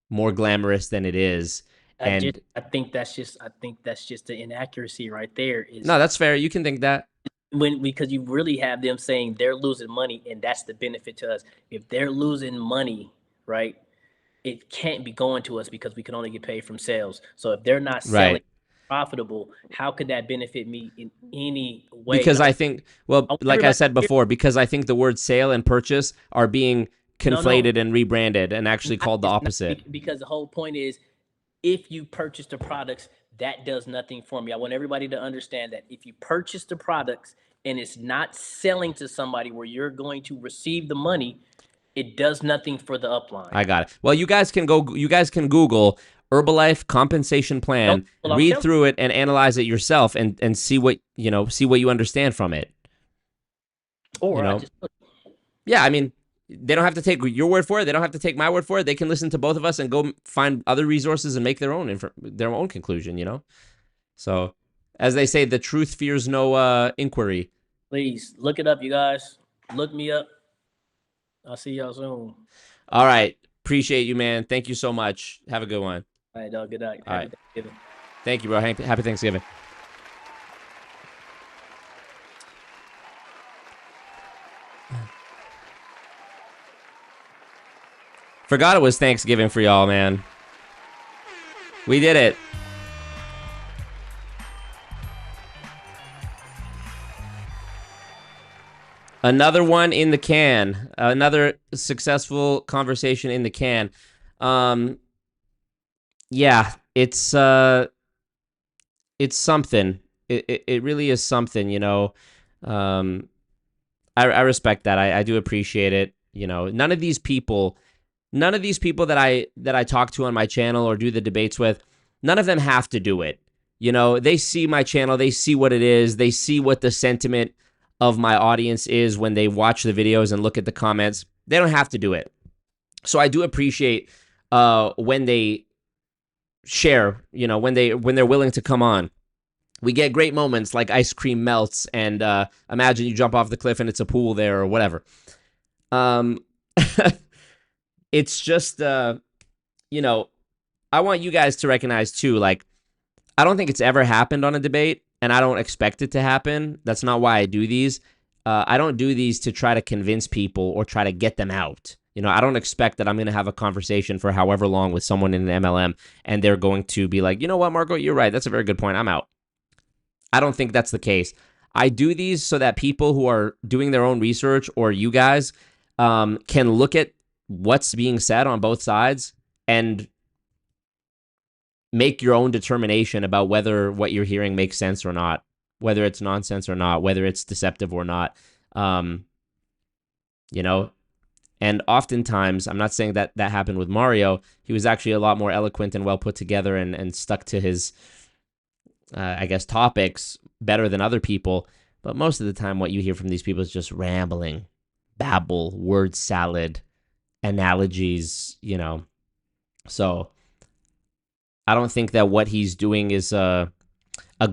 more glamorous than it is. And
I think that's just the inaccuracy right there. Is
no, that's fair. You can think that.
when because you really have them saying they're losing money and that's the benefit to us. If they're losing money, right, it can't be going to us because we can only get paid from sales. So if they're not selling
Right.
profitable, how could that benefit me in any way?
Because I think, well,
I want
like I
everybody
said
to hear.
before, because I think the words sale and purchase are being
No, no,
conflated and rebranded and actually called the
it's not
opposite.
because the whole point is if you purchase the products, that does nothing for me. I want everybody to understand that if you purchase the products and it's not selling to somebody where you're going to receive the money, it does nothing for the upline.
I got it. Well, you guys can Google Herbalife compensation
Don't,
plan,
well, I'm
read
telling
through it and analyze it yourself and see what, see what you understand from it.
you,
You
or I
know,
just
yeah, I mean, they don't have to take your word for it. They don't have to take my word for it. They can listen to both of us and go find other resources and make their own conclusion. So, as they say, the truth fears no inquiry.
please look it up, you guys. Look me up. I'll see y'all soon.
All right. Appreciate you, man. Thank you so much. Have a good one.
All right, dog. Good night.
All
Happy
right.
Thanksgiving.
Thank you, bro. Happy Thanksgiving. Forgot it was Thanksgiving for y'all, man. We did it. Another one in the can. Another successful conversation in the can. Um, yeah, it's something. It really is something. Um, I respect that. I do appreciate it. None of these people that I talk to on my channel or do the debates with, none of them have to do it. They see my channel, they see what it is, they see what the sentiment of my audience is when they watch the videos and look at the comments. They don't have to do it. So I do appreciate when they share, when they're willing to come on. We get great moments like ice cream melts and imagine you jump off the cliff and it's a pool there or whatever. Um, it's just, you know, I want you guys to recognize too, like, I don't think it's ever happened on a debate, and I don't expect it to happen. That's not why I do these. I don't do these to try to convince people or try to get them out. You know, I don't expect that I'm going to have a conversation for however long with someone in an MLM, and they're going to be like, you know what, Marco, you're right. That's a very good point. I'm out. I don't think that's the case. I do these so that people who are doing their own research, or you guys, can look at what's being said on both sides and make your own determination about whether what you're hearing makes sense or not, whether it's nonsense or not, whether it's deceptive or not. You know, and oftentimes, I'm not saying that that happened with Mario. He was actually a lot more eloquent and well put together and stuck to his, I guess, topics better than other people. But most of the time, what you hear from these people is just rambling, babble, word salad, analogies, you know. So I don't think that what he's doing is a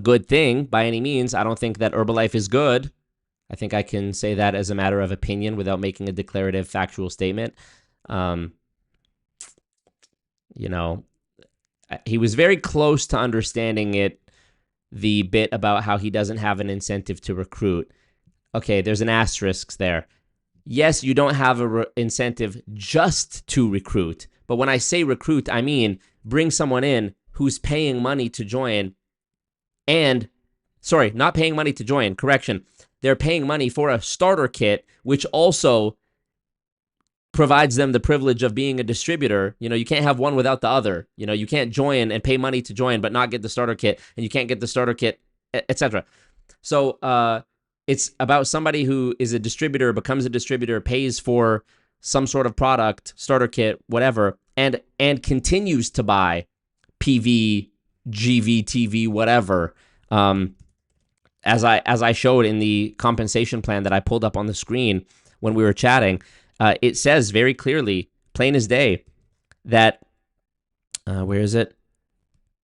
good thing by any means. I don't think that Herbalife is good. I think I can say that as a matter of opinion without making a declarative factual statement. You know, he was very close to understanding it, the bit about how he doesn't have an incentive to recruit. Okay, there's an asterisk there. Yes, you don't have an incentive just to recruit. But when I say recruit, I mean bring someone in who's paying money to join and, sorry, not paying money to join, correction. They're paying money for a starter kit, which also provides them the privilege of being a distributor. You know, you can't have one without the other. You know, you can't join and pay money to join, but not get the starter kit, and you can't get the starter kit, etc. So it's about somebody who is a distributor, becomes a distributor, pays for some sort of product, starter kit, whatever, and continues to buy PV, GV, TV, whatever. As I showed in the compensation plan that I pulled up on the screen when we were chatting, it says very clearly, plain as day, that, where is it?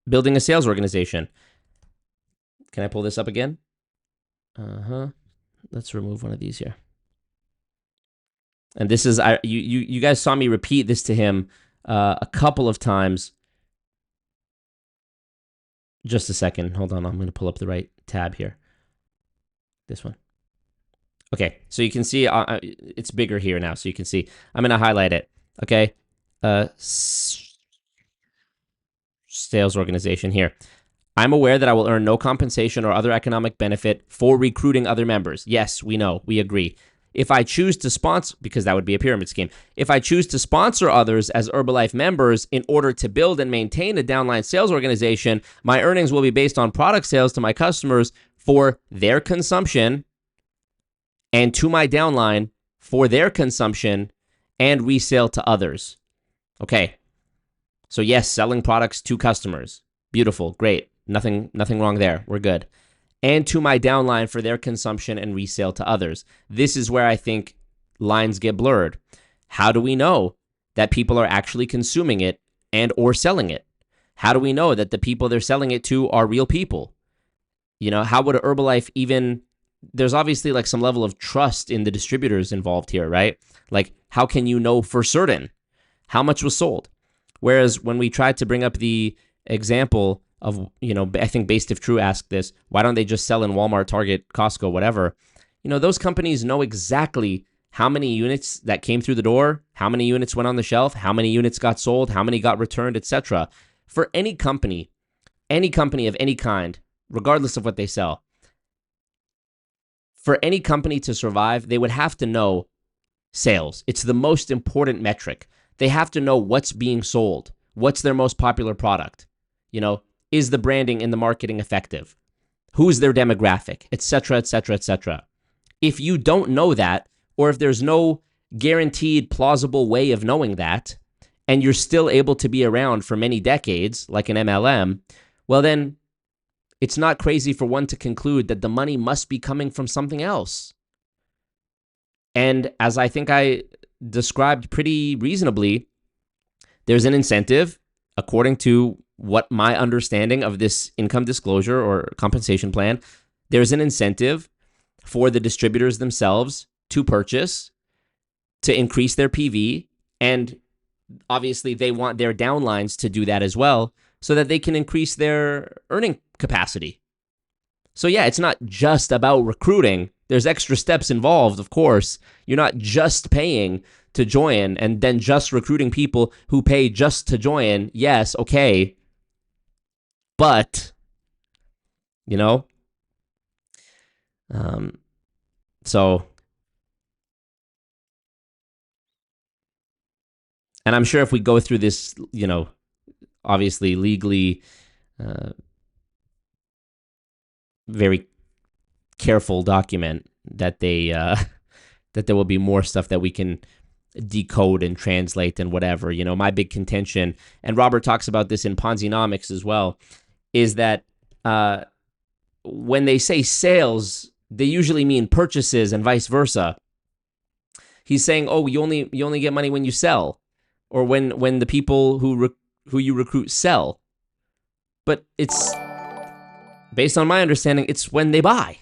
Building a sales organization. Can I pull this up again? Let's remove one of these here. And this is, you guys saw me repeat this to him a couple of times. Just a second. Hold on. I'm going to pull up the right tab here. This one. Okay. So you can see it's bigger here now. So you can see. I'm going to highlight it. Okay. Sales organization here. I'm aware that I will earn no compensation or other economic benefit for recruiting other members. Yes, we know. We agree. If I choose to sponsor, because that would be a pyramid scheme, if I choose to sponsor others as Herbalife members in order to build and maintain a downline sales organization, my earnings will be based on product sales to my customers for their consumption and to my downline for their consumption and resale to others. Okay. So yes, selling products to customers. Beautiful. Great. Nothing wrong there. We're good. And to my downline for their consumption and resale to others. This is where I think lines get blurred. How do we know that people are actually consuming it and or selling it? How do we know that the people they're selling it to are real people? You know, how would Herbalife even, there's obviously like some level of trust in the distributors involved here, right? Like, how can you know for certain how much was sold? Whereas when we tried to bring up the example of, you know, I think Based If True asked this, why don't they just sell in Walmart, Target, Costco, whatever? You know, those companies know exactly how many units that came through the door, how many units went on the shelf, how many units got sold, how many got returned, etc. For any company of any kind, regardless of what they sell, for any company to survive, they would have to know sales. It's the most important metric. They have to know what's being sold, what's their most popular product, you know, is the branding and the marketing effective? Who's their demographic, etc., etc., etc. If you don't know that, or if there's no guaranteed plausible way of knowing that, and you're still able to be around for many decades, like an MLM, well then, it's not crazy for one to conclude that the money must be coming from something else. And as I think I described pretty reasonably, there's an incentive, according to what my understanding of this income disclosure or compensation plan, there's an incentive for the distributors themselves to purchase, to increase their PV, and obviously they want their downlines to do that as well so that they can increase their earning capacity. So yeah, it's not just about recruiting. There's extra steps involved, of course. You're not just paying to join and then just recruiting people who pay just to join. Yes, okay. But, you know, so, and I'm sure if we go through this, you know, obviously legally, very careful document that they that there will be more stuff that we can decode and translate and whatever. You know, my big contention, and Robert talks about this in Ponzinomics as well, is that when they say sales, they usually mean purchases and vice versa. He's saying, oh, you only get money when you sell, or when the people who you recruit sell. But it's, based on my understanding, it's when they buy.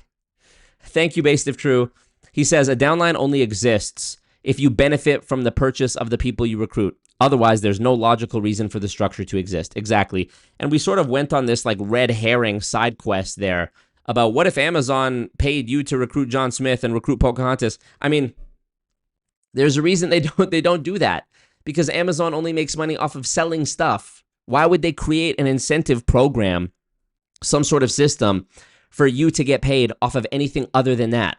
Thank you, Based If True. He says, a downline only exists if you benefit from the purchase of the people you recruit. Otherwise, there's no logical reason for the structure to exist. Exactly. And we sort of went on this like red herring side quest there about what if Amazon paid you to recruit John Smith and recruit Pocahontas? I mean, there's a reason they don't do that, because Amazon only makes money off of selling stuff. Why would they create an incentive program, some sort of system for you to get paid off of anything other than that?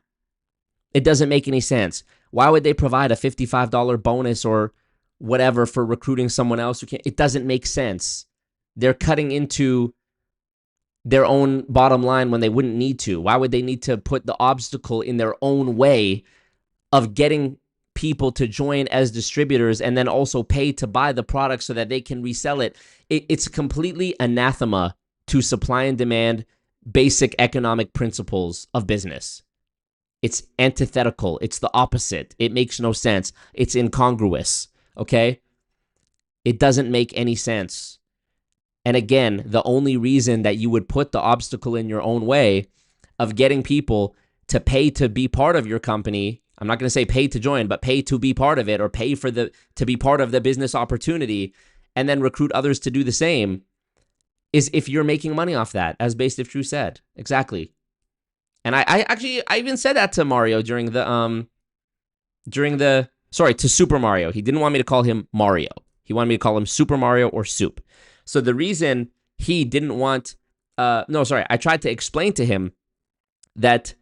It doesn't make any sense. Why would they provide a $55 bonus or whatever for recruiting someone else who can't? It doesn't make sense. They're cutting into their own bottom line when they wouldn't need to. Why would they need to put the obstacle in their own way of getting people to join as distributors and then also pay to buy the product so that they can resell it? It's completely anathema to supply and demand basic economic principles of business. It's antithetical. It's the opposite. It makes no sense. It's incongruous, okay? It doesn't make any sense. And again, the only reason that you would put the obstacle in your own way of getting people to pay to be part of your company, I'm not going to say pay to join, but pay to be part of it, or pay for to be part of the business opportunity, and then recruit others to do the same, is if you're making money off that, as Based If True said. Exactly. And I even said that to Mario to Super Mario. He didn't want me to call him Mario. He wanted me to call him Super Mario or Soup. So the reason he didn't want, I tried to explain to him that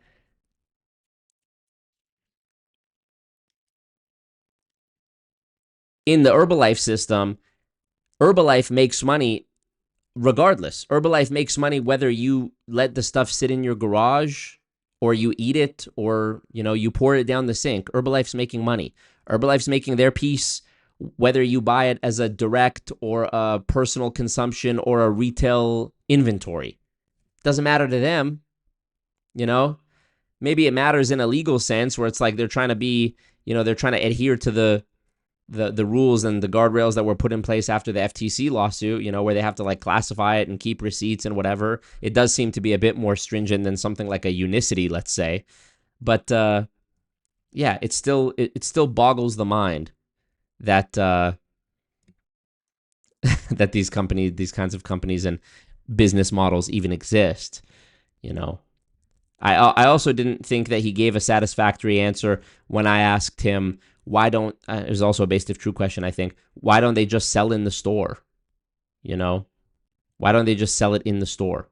in the Herbalife system, Herbalife makes money regardless. Herbalife makes money whether you let the stuff sit in your garage or you eat it, or, you know, you pour it down the sink. Herbalife's making money. Herbalife's making their piece whether you buy it as a direct or a personal consumption or a retail inventory. Doesn't matter to them, you know? Maybe it matters in a legal sense where it's like they're trying to be, you know, they're trying to adhere to the rules and the guardrails that were put in place after the FTC lawsuit, you know, where they have to like classify it and keep receipts and whatever. It does seem to be a bit more stringent than something like a Unicity, let's say. But yeah, it still boggles the mind that that these kinds of companies and business models even exist, you know. I also didn't think that he gave a satisfactory answer when I asked him, why don't, it was also a Based If True question, I think, why don't they just sell in the store? You know, why don't they just sell it in the store?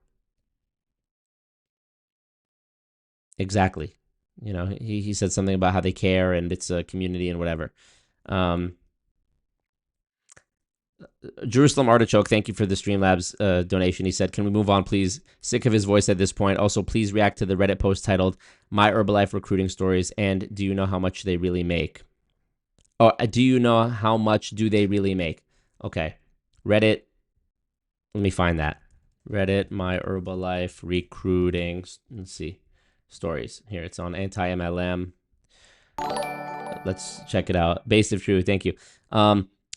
Exactly. You know, he said something about how they care and it's a community and whatever. Jerusalem Artichoke, thank you for the Streamlabs donation. He said, can we move on, please? Sick of his voice at this point. Also, please react to the Reddit post titled, My Herbalife Recruiting Stories, and do you know how much they really make? Oh, do you know how much do they really make? Okay. Reddit. Let me find that. Reddit, My Herbalife Recruiting. Let's see. Stories. Here, it's on anti-MLM. Let's check it out. Based If True, thank you.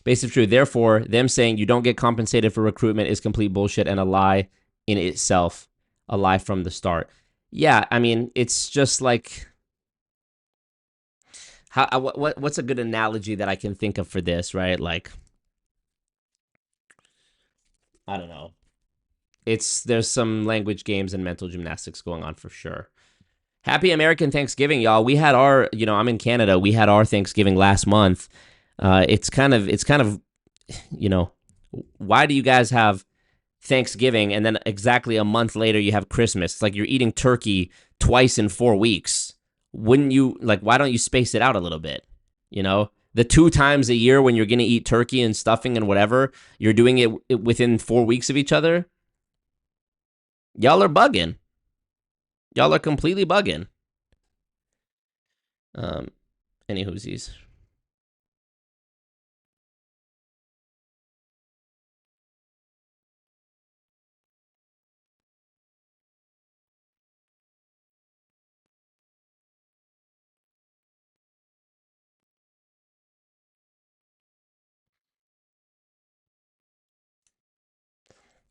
Based If True, therefore, them saying you don't get compensated for recruitment is complete bullshit and a lie in itself. A lie from the start. Yeah, I mean, it's just like... what's a good analogy that I can think of for this, right? Like, I don't know. There's some language games and mental gymnastics going on for sure. Happy American Thanksgiving, y'all. We had our, I'm in Canada. We had our Thanksgiving last month. It's kind of, why do you guys have Thanksgiving and then exactly a month later you have Christmas? It's like you're eating turkey twice in 4 weeks. Wouldn't you, why don't you space it out a little bit? The 2 times a year when you're going to eat turkey and stuffing and whatever, you're doing it within 4 weeks of each other. Y'all are bugging. Y'all are completely bugging. Any whoosies.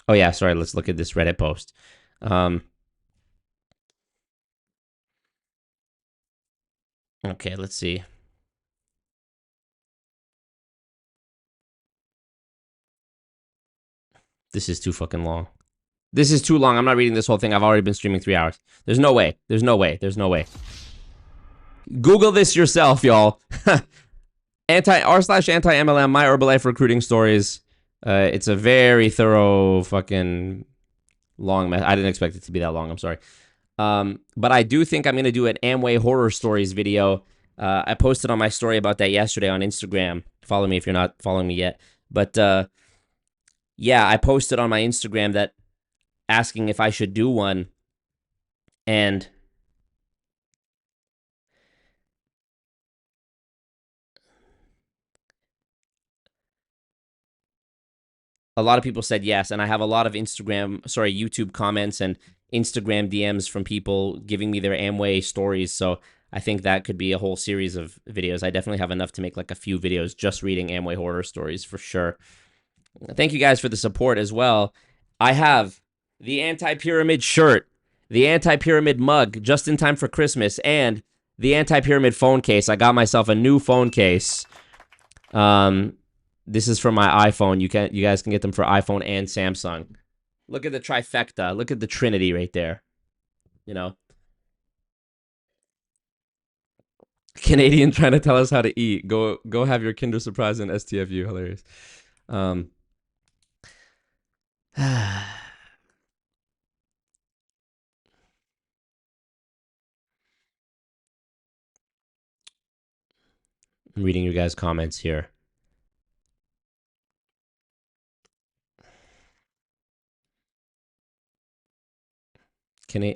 Oh yeah, sorry. Let's look at this Reddit post. Okay, let's see. This is too fucking long. This is too long. I'm not reading this whole thing. I've already been streaming 3 hours. There's no way. There's no way. There's no way. Google this yourself, y'all. r/anti-MLM, my Herbalife recruiting stories. It's a very thorough fucking long I didn't expect it to be that long. I'm sorry. But I do think I'm going to do an Amway horror stories video. I posted on my story about that yesterday on Instagram. Follow me if you're not following me yet. But yeah, I posted on my Instagram that asking if I should do one. And a lot of people said yes. And I have a lot of YouTube comments and Instagram DMs from people giving me their Amway stories. So I think that could be a whole series of videos. I definitely have enough to make a few videos just reading Amway horror stories for sure. Thank you guys for the support as well. I have the anti-pyramid shirt, the anti-pyramid mug just in time for Christmas, and the anti-pyramid phone case. I got myself a new phone case. This is for my iPhone. You guys can get them for iPhone and Samsung. Look at the trifecta. Look at the Trinity right there. Canadian trying to tell us how to eat. Go have your Kinder Surprise and STFU. Hilarious. I'm reading you guys' comments here.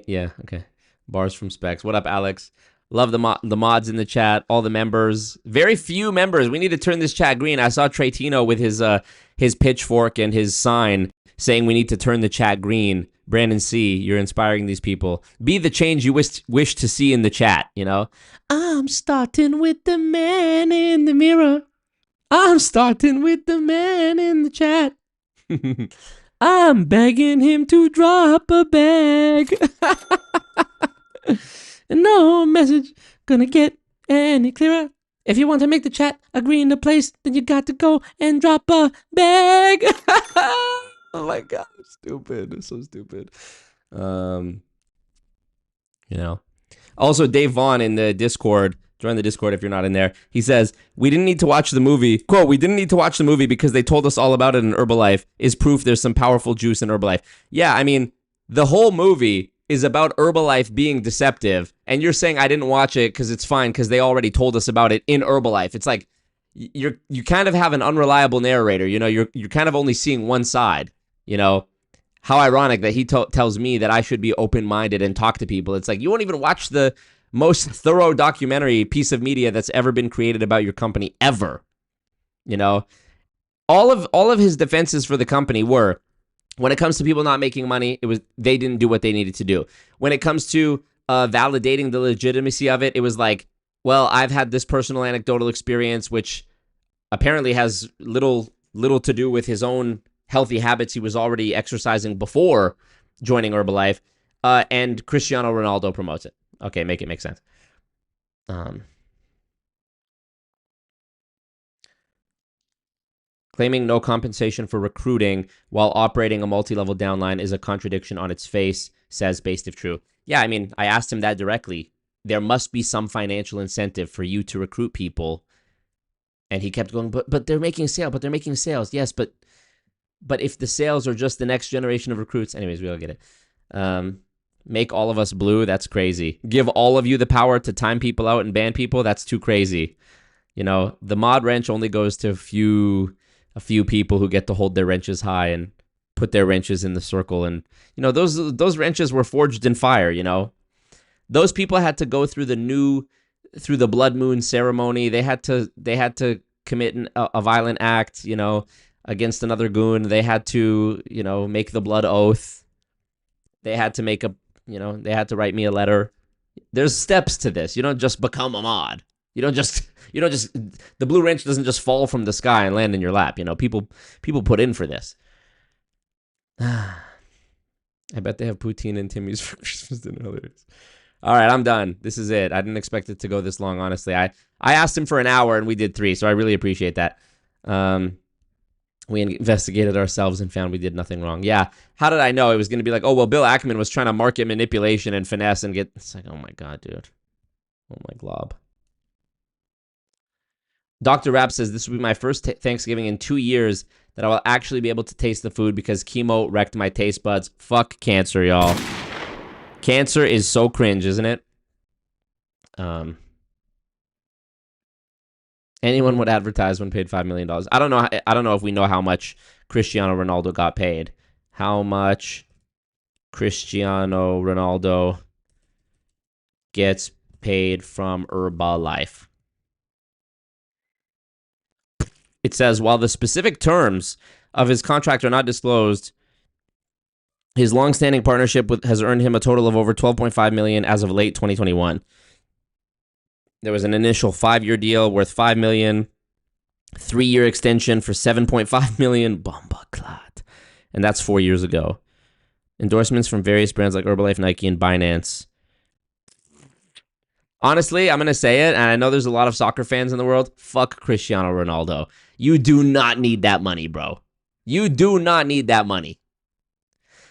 Yeah, okay. Bars from Specs. What up, Alex? Love the mods in the chat, all the members. Very few members. We need to turn this chat green. I saw Tretino with his pitchfork and his sign saying we need to turn the chat green. Brandon C., you're inspiring these people. Be the change you wish to see in the chat, I'm starting with the man in the mirror. I'm starting with the man in the chat. I'm begging him to drop a bag. No message gonna get any clearer. If you want to make the chat agree in the place, then you got to go and drop a bag. Oh my god, stupid. It's so stupid. Also, Dave Vaughn in the Discord, join the Discord if you're not in there. He says, we didn't need to watch the movie. Quote, we didn't need to watch the movie because they told us all about it in Herbalife is proof there's some powerful juice in Herbalife. Yeah, I mean, the whole movie is about Herbalife being deceptive. And you're saying I didn't watch it because it's fine because they already told us about it in Herbalife. It's like you kind of have an unreliable narrator. You're kind of only seeing one side. How ironic that he tells me that I should be open-minded and talk to people. It's like you won't even watch the most thorough documentary piece of media that's ever been created about your company ever. All of his defenses for the company were, when it comes to people not making money, they didn't do what they needed to do. When it comes to validating the legitimacy of it, it was like, well, I've had this personal anecdotal experience, which apparently has little to do with his own healthy habits he was already exercising before joining Herbalife, and Cristiano Ronaldo promotes it. Okay, make it make sense. Claiming no compensation for recruiting while operating a multi-level downline is a contradiction on its face, says Based If True. Yeah, I mean, I asked him that directly. There must be some financial incentive for you to recruit people. And he kept going, but they're making sales. Yes, but if the sales are just the next generation of recruits, anyways, we all get it. Make all of us blue, that's crazy. Give all of you the power to time people out and ban people, that's too crazy. You know, the mod wrench only goes to a few people who get to hold their wrenches high and put their wrenches in the circle. And, you know, those wrenches were forged in fire, you know. Those people had to go through the blood moon ceremony. They had to commit a violent act, you know, against another goon. They had to, you know, make the blood oath. They had to they had to write me a letter. There's steps to this. You don't just become a mod. You don't just the blue wrench doesn't just fall from the sky and land in your lap. You know, people put in for this. I bet they have poutine and Timmy's for Christmas dinner. All right, I'm done. This is it. I didn't expect it to go this long, honestly. I asked him for an hour and we did 3, so I really appreciate that. We investigated ourselves and found we did nothing wrong. Yeah, how did I know? It was going to be like, oh, well, Bill Ackman was trying to market manipulation and finesse and get... It's like, oh my God, dude. Oh my glob. Dr. Rap says, this will be my first Thanksgiving in 2 years that I will actually be able to taste the food because chemo wrecked my taste buds. Fuck cancer, y'all. Cancer is so cringe, isn't it? Anyone would advertise when paid $5 million. I don't know if we know how much Cristiano Ronaldo got paid. How much Cristiano Ronaldo gets paid from Herbalife. It says, while the specific terms of his contract are not disclosed, his long-standing partnership has earned him a total of over $12.5 million as of late 2021. There was an initial 5-year deal worth $5 million, 3-year extension for $7.5 million. Bomba clot. And that's 4 years ago. Endorsements from various brands like Herbalife, Nike, and Binance. Honestly, I'm going to say it, and I know there's a lot of soccer fans in the world. Fuck Cristiano Ronaldo. You do not need that money, bro. You do not need that money.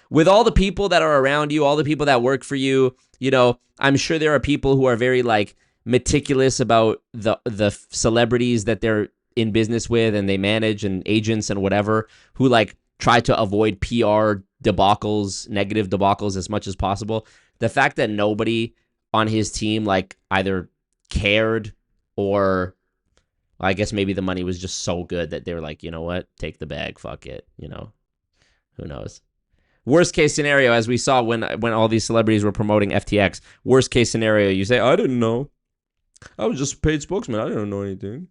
With all the people that are around you, all the people that work for you, you know, I'm sure there are people who are very, like, meticulous about the celebrities that they're in business with and they manage and agents and whatever who, like, try to avoid PR debacles, negative debacles as much as possible. The fact that nobody on his team, like, either cared or... I guess maybe the money was just so good that they were like, you know what? Take the bag. Fuck it. You know, who knows? Worst case scenario, as we saw when all these celebrities were promoting FTX, worst case scenario, you say, I didn't know. I was just a paid spokesman. I didn't know anything.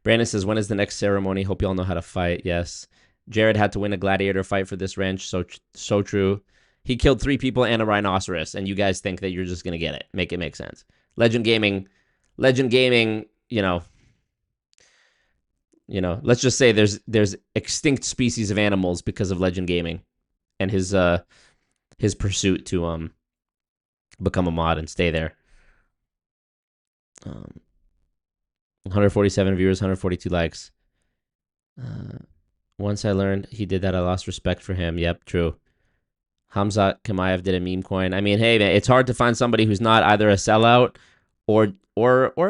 Brandon says, when is the next ceremony? Hope you all know how to fight. Yes. Jared had to win a gladiator fight for this wrench. So true. He killed 3 people and a rhinoceros, and you guys think that you're just going to get it. Make it make sense. Legend Gaming, you know, let's just say there's extinct species of animals because of Legend Gaming and his pursuit to become a mod and stay there. 147 viewers, 142 likes. Once I learned he did that, I lost respect for him. Yep, true. Hamzat Kamayev did a meme coin. I mean, hey, man, it's hard to find somebody who's not either a sellout or a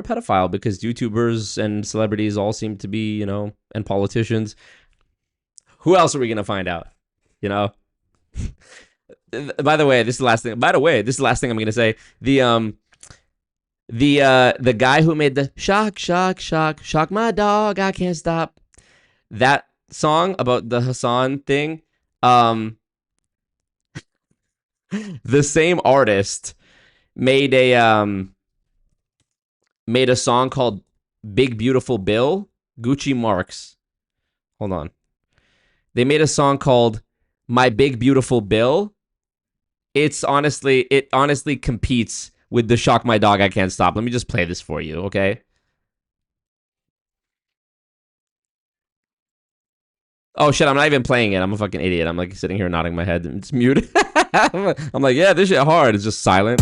pedophile, because YouTubers and celebrities all seem to be, you know, and politicians. Who else are we gonna find out? You know. By the way, this is the last thing. I'm gonna say. The guy who made the shock my dog, I can't stop, that song about the Hassan thing. The same artist made a song called Big Beautiful Bill. Gucci Marks. Hold on. They made a song called My Big Beautiful Bill. It honestly competes with the Shock My Dog, I Can't Stop. Let me just play this for you, okay? Oh shit, I'm not even playing it. I'm a fucking idiot. I'm like sitting here nodding my head. It's muted. I'm like, yeah, this shit hard. It's just silent.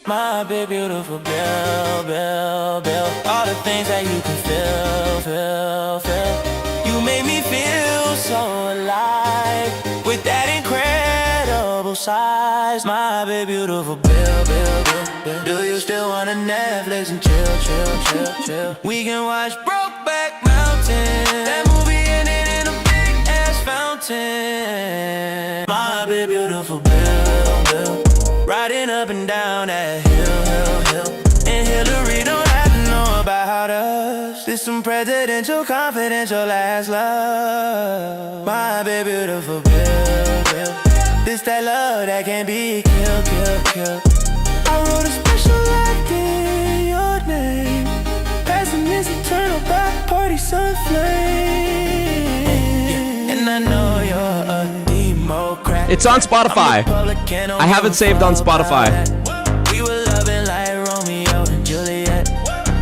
My big beautiful bill, bill, bill. All the things that you can feel, feel, feel. You made me feel so alive with that incredible size. My big beautiful bill, bill, bill, bill. Do you still wanna Netflix and chill, chill, chill, chill? We can watch Brokeback Mountain, that movie ended in a big ass fountain. My big beautiful bill, bill. Riding up and down that hill, hill, hill. And Hillary don't have to know about us. This some presidential, confidential last love. My baby, beautiful bill, bill. This that love that can be kill, kill, kill. I wrote a special act in your name. Passing this eternal back party sun flame. And I know you're a Democrat.
It's on Spotify. I have it saved on Spotify.
We were loving like Romeo and Juliet.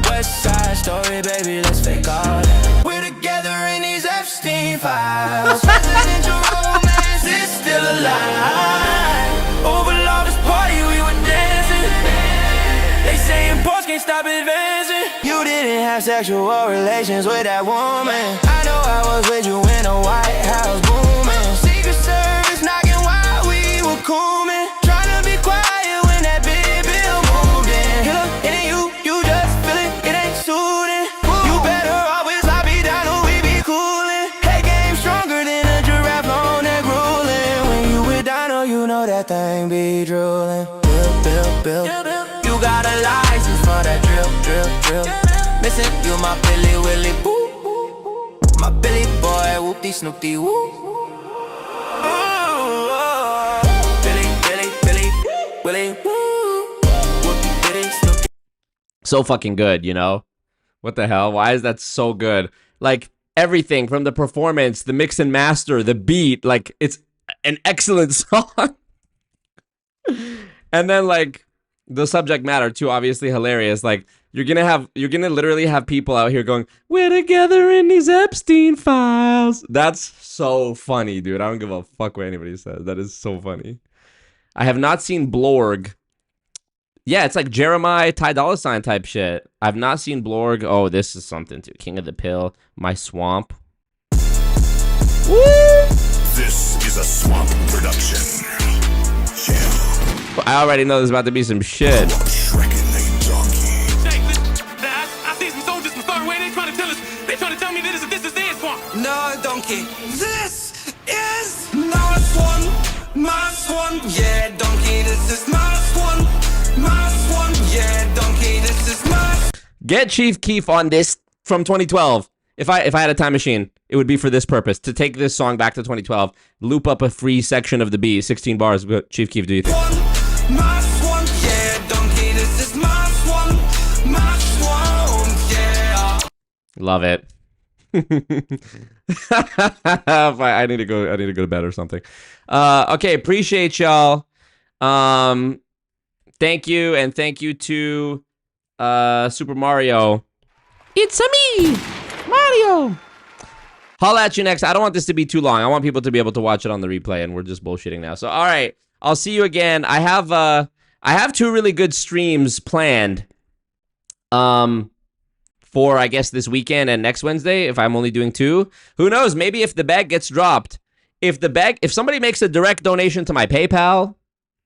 West Side Story, baby, let's fake all that. We're together in these Epstein files. Presidential romance is still alive. Overlord this party, we were dancing. They say imports can't stop advancing. You didn't have sexual relations with that woman. I know I was with you in a White House booming. Secret Service knocking while we were coolin'. Trying to be quiet when that big bill moved in. Killer, it ain't you, you just feel it, it ain't suiting. You better always lie me down or we be coolin'. Hey, game stronger than a giraffe on that grueling. When you with Dino, you know that thing be drooling. Bill, bill, bill. You got a license for that drill, drill, drill. Missing you, my Billy Willy, boo. My Billy boy, whoopty snoopty, woo.
So fucking good, you know? What the hell? Why is that so good? Like, everything from the performance, the mix and master, the beat, like, it's an excellent song. And then, like, the subject matter, too, obviously hilarious. Like, you're gonna literally have people out here going, we're together in these Epstein files. That's so funny, dude. I don't give a fuck what anybody says. That is so funny. I have not seen Blorg. Yeah, it's like Jeremiah Ty Dolla $ign type shit. I've not seen Blorg. Oh, this is something too. King of the Pill, My Swamp. Woo!
This is a Swamp production. Yeah.
I already know there's about to be some shit.
I see some soldiers from far away. They trying to tell me this is their swamp.
No, donkey. This is my swan. My swan. Yeah, donkey. This is my swan. My swan. Yeah, donkey. This is my.
Get Chief Keef on this from 2012. If I had a time machine, it would be for this purpose, to take this song back to 2012, loop up a free section of the beat, 16 bars. What, Chief Keef, do you think?
My swan. Yeah, donkey. This is my swan. My swan. Yeah.
Love it. I need to go to bed or something. Okay, appreciate y'all. Thank you, and thank you to Super Mario. It's me, Mario. Holla at you next. I don't want this to be too long. I want people to be able to watch it on the replay, and we're just bullshitting now. So, all right, I'll see you again. I have 2 really good streams planned. For, I guess, this weekend and next Wednesday, if I'm only doing 2. Who knows? Maybe if the bag gets dropped, if somebody makes a direct donation to my PayPal,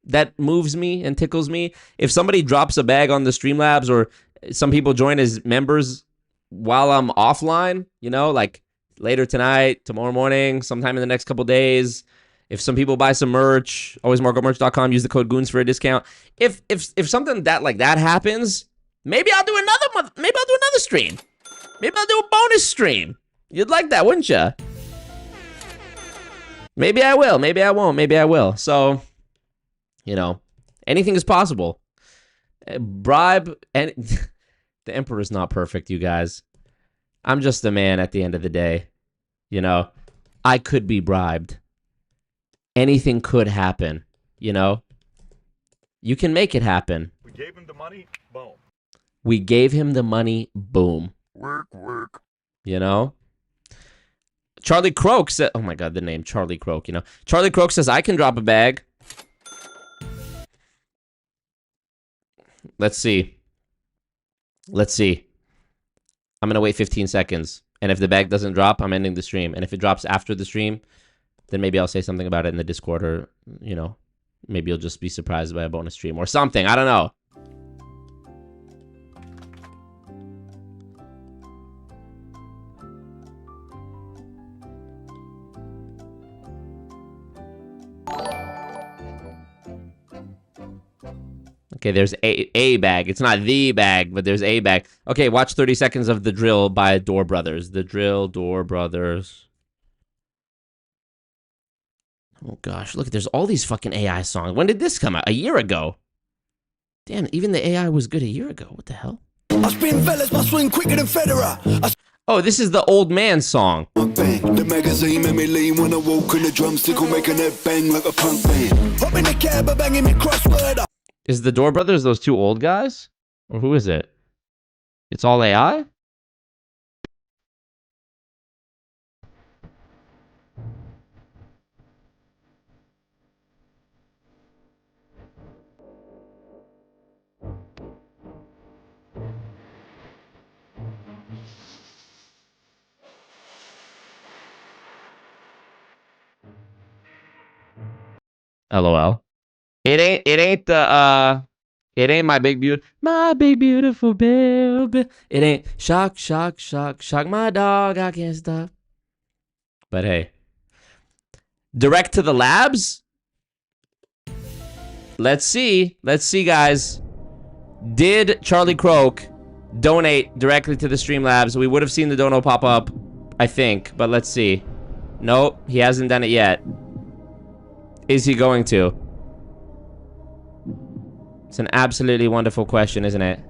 that moves me and tickles me. If somebody drops a bag on the Streamlabs, or some people join as members while I'm offline, you know, like later tonight, tomorrow morning, sometime in the next couple days. If some people buy some merch, alwaysmarkupmerch.com, use the code GOONS for a discount. If something like that happens, maybe I'll do another month. Maybe I'll do another stream. Maybe I'll do a bonus stream. You'd like that, wouldn't you? Maybe I will. Maybe I won't. Maybe I will. So, you know, anything is possible. Bribe, and the emperor's not perfect, you guys. I'm just a man at the end of the day. You know, I could be bribed. Anything could happen, you know? You can make it happen.
We gave him the money, boom.
We gave him the money, boom.
Work.
You know? Charlie Croak said, oh my God, the name Charlie Croak, you know? Charlie Croak says, I can drop a bag. Let's see. Let's see. I'm going to wait 15 seconds. And if the bag doesn't drop, I'm ending the stream. And if it drops after the stream, then maybe I'll say something about it in the Discord, or, you know, maybe you'll just be surprised by a bonus stream or something. I don't know. Okay, there's a bag. It's not the bag, but there's a bag. Okay, watch 30 seconds of The Drill by Door Brothers. The Drill, Door Brothers. Oh gosh, look, there's all these fucking AI songs. When did this come out? A year ago. Damn, even the AI was good a year ago. What the hell?
I spin fellas, my swing quicker than Federer.
Oh, this is the Old Man song.
The magazine made me lean when I walk in the drumstick will making that bang like a punk band. Hop in the cab, banging me crossword.
Is the Door Brothers those two old guys? Or who is it? It's all AI? LOL. It ain't my big beautiful baby. It ain't shock, my dog, I can't stop. But hey. Direct to the labs? Let's see, guys. Did Charlie Croak donate directly to the Streamlabs? We would have seen the dono pop up, I think, but let's see. Nope, he hasn't done it yet. Is he going to? It's an absolutely wonderful question, isn't it?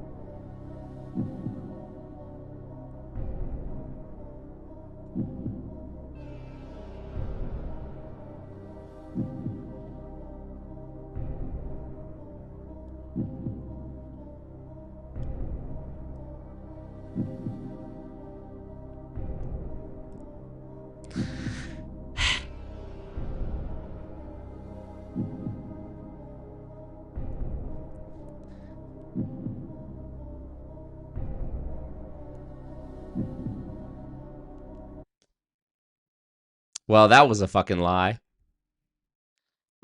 Well, that was a fucking lie.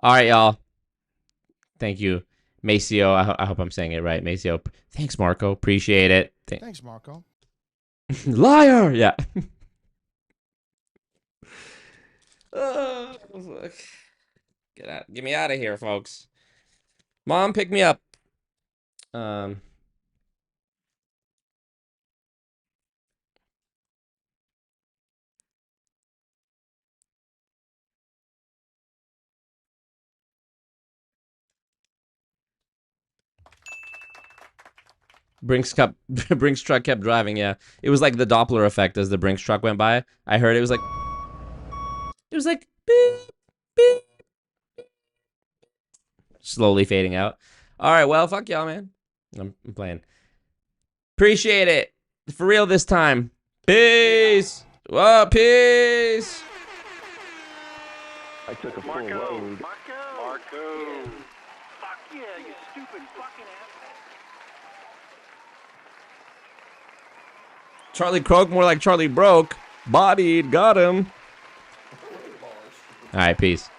All right, y'all. Thank you, Maceo. I hope I'm saying it right, Maceo. Thanks, Marco. Appreciate it.
Thanks, Marco.
Liar. Yeah. Fuck. Get out. Get me out of here, folks. Mom, pick me up. Brinks truck kept driving. Yeah, it was like the Doppler effect as the Brinks truck went by. I heard it was like beep, beep, slowly fading out. All right, well, fuck y'all, man. I'm playing. Appreciate it for real this time. Peace. Well, peace.
I took a full load.
Marco. Fuck yeah, you stupid fucking ass.
Charlie Croak, more like Charlie Broke. Bodied, got him. All right, peace.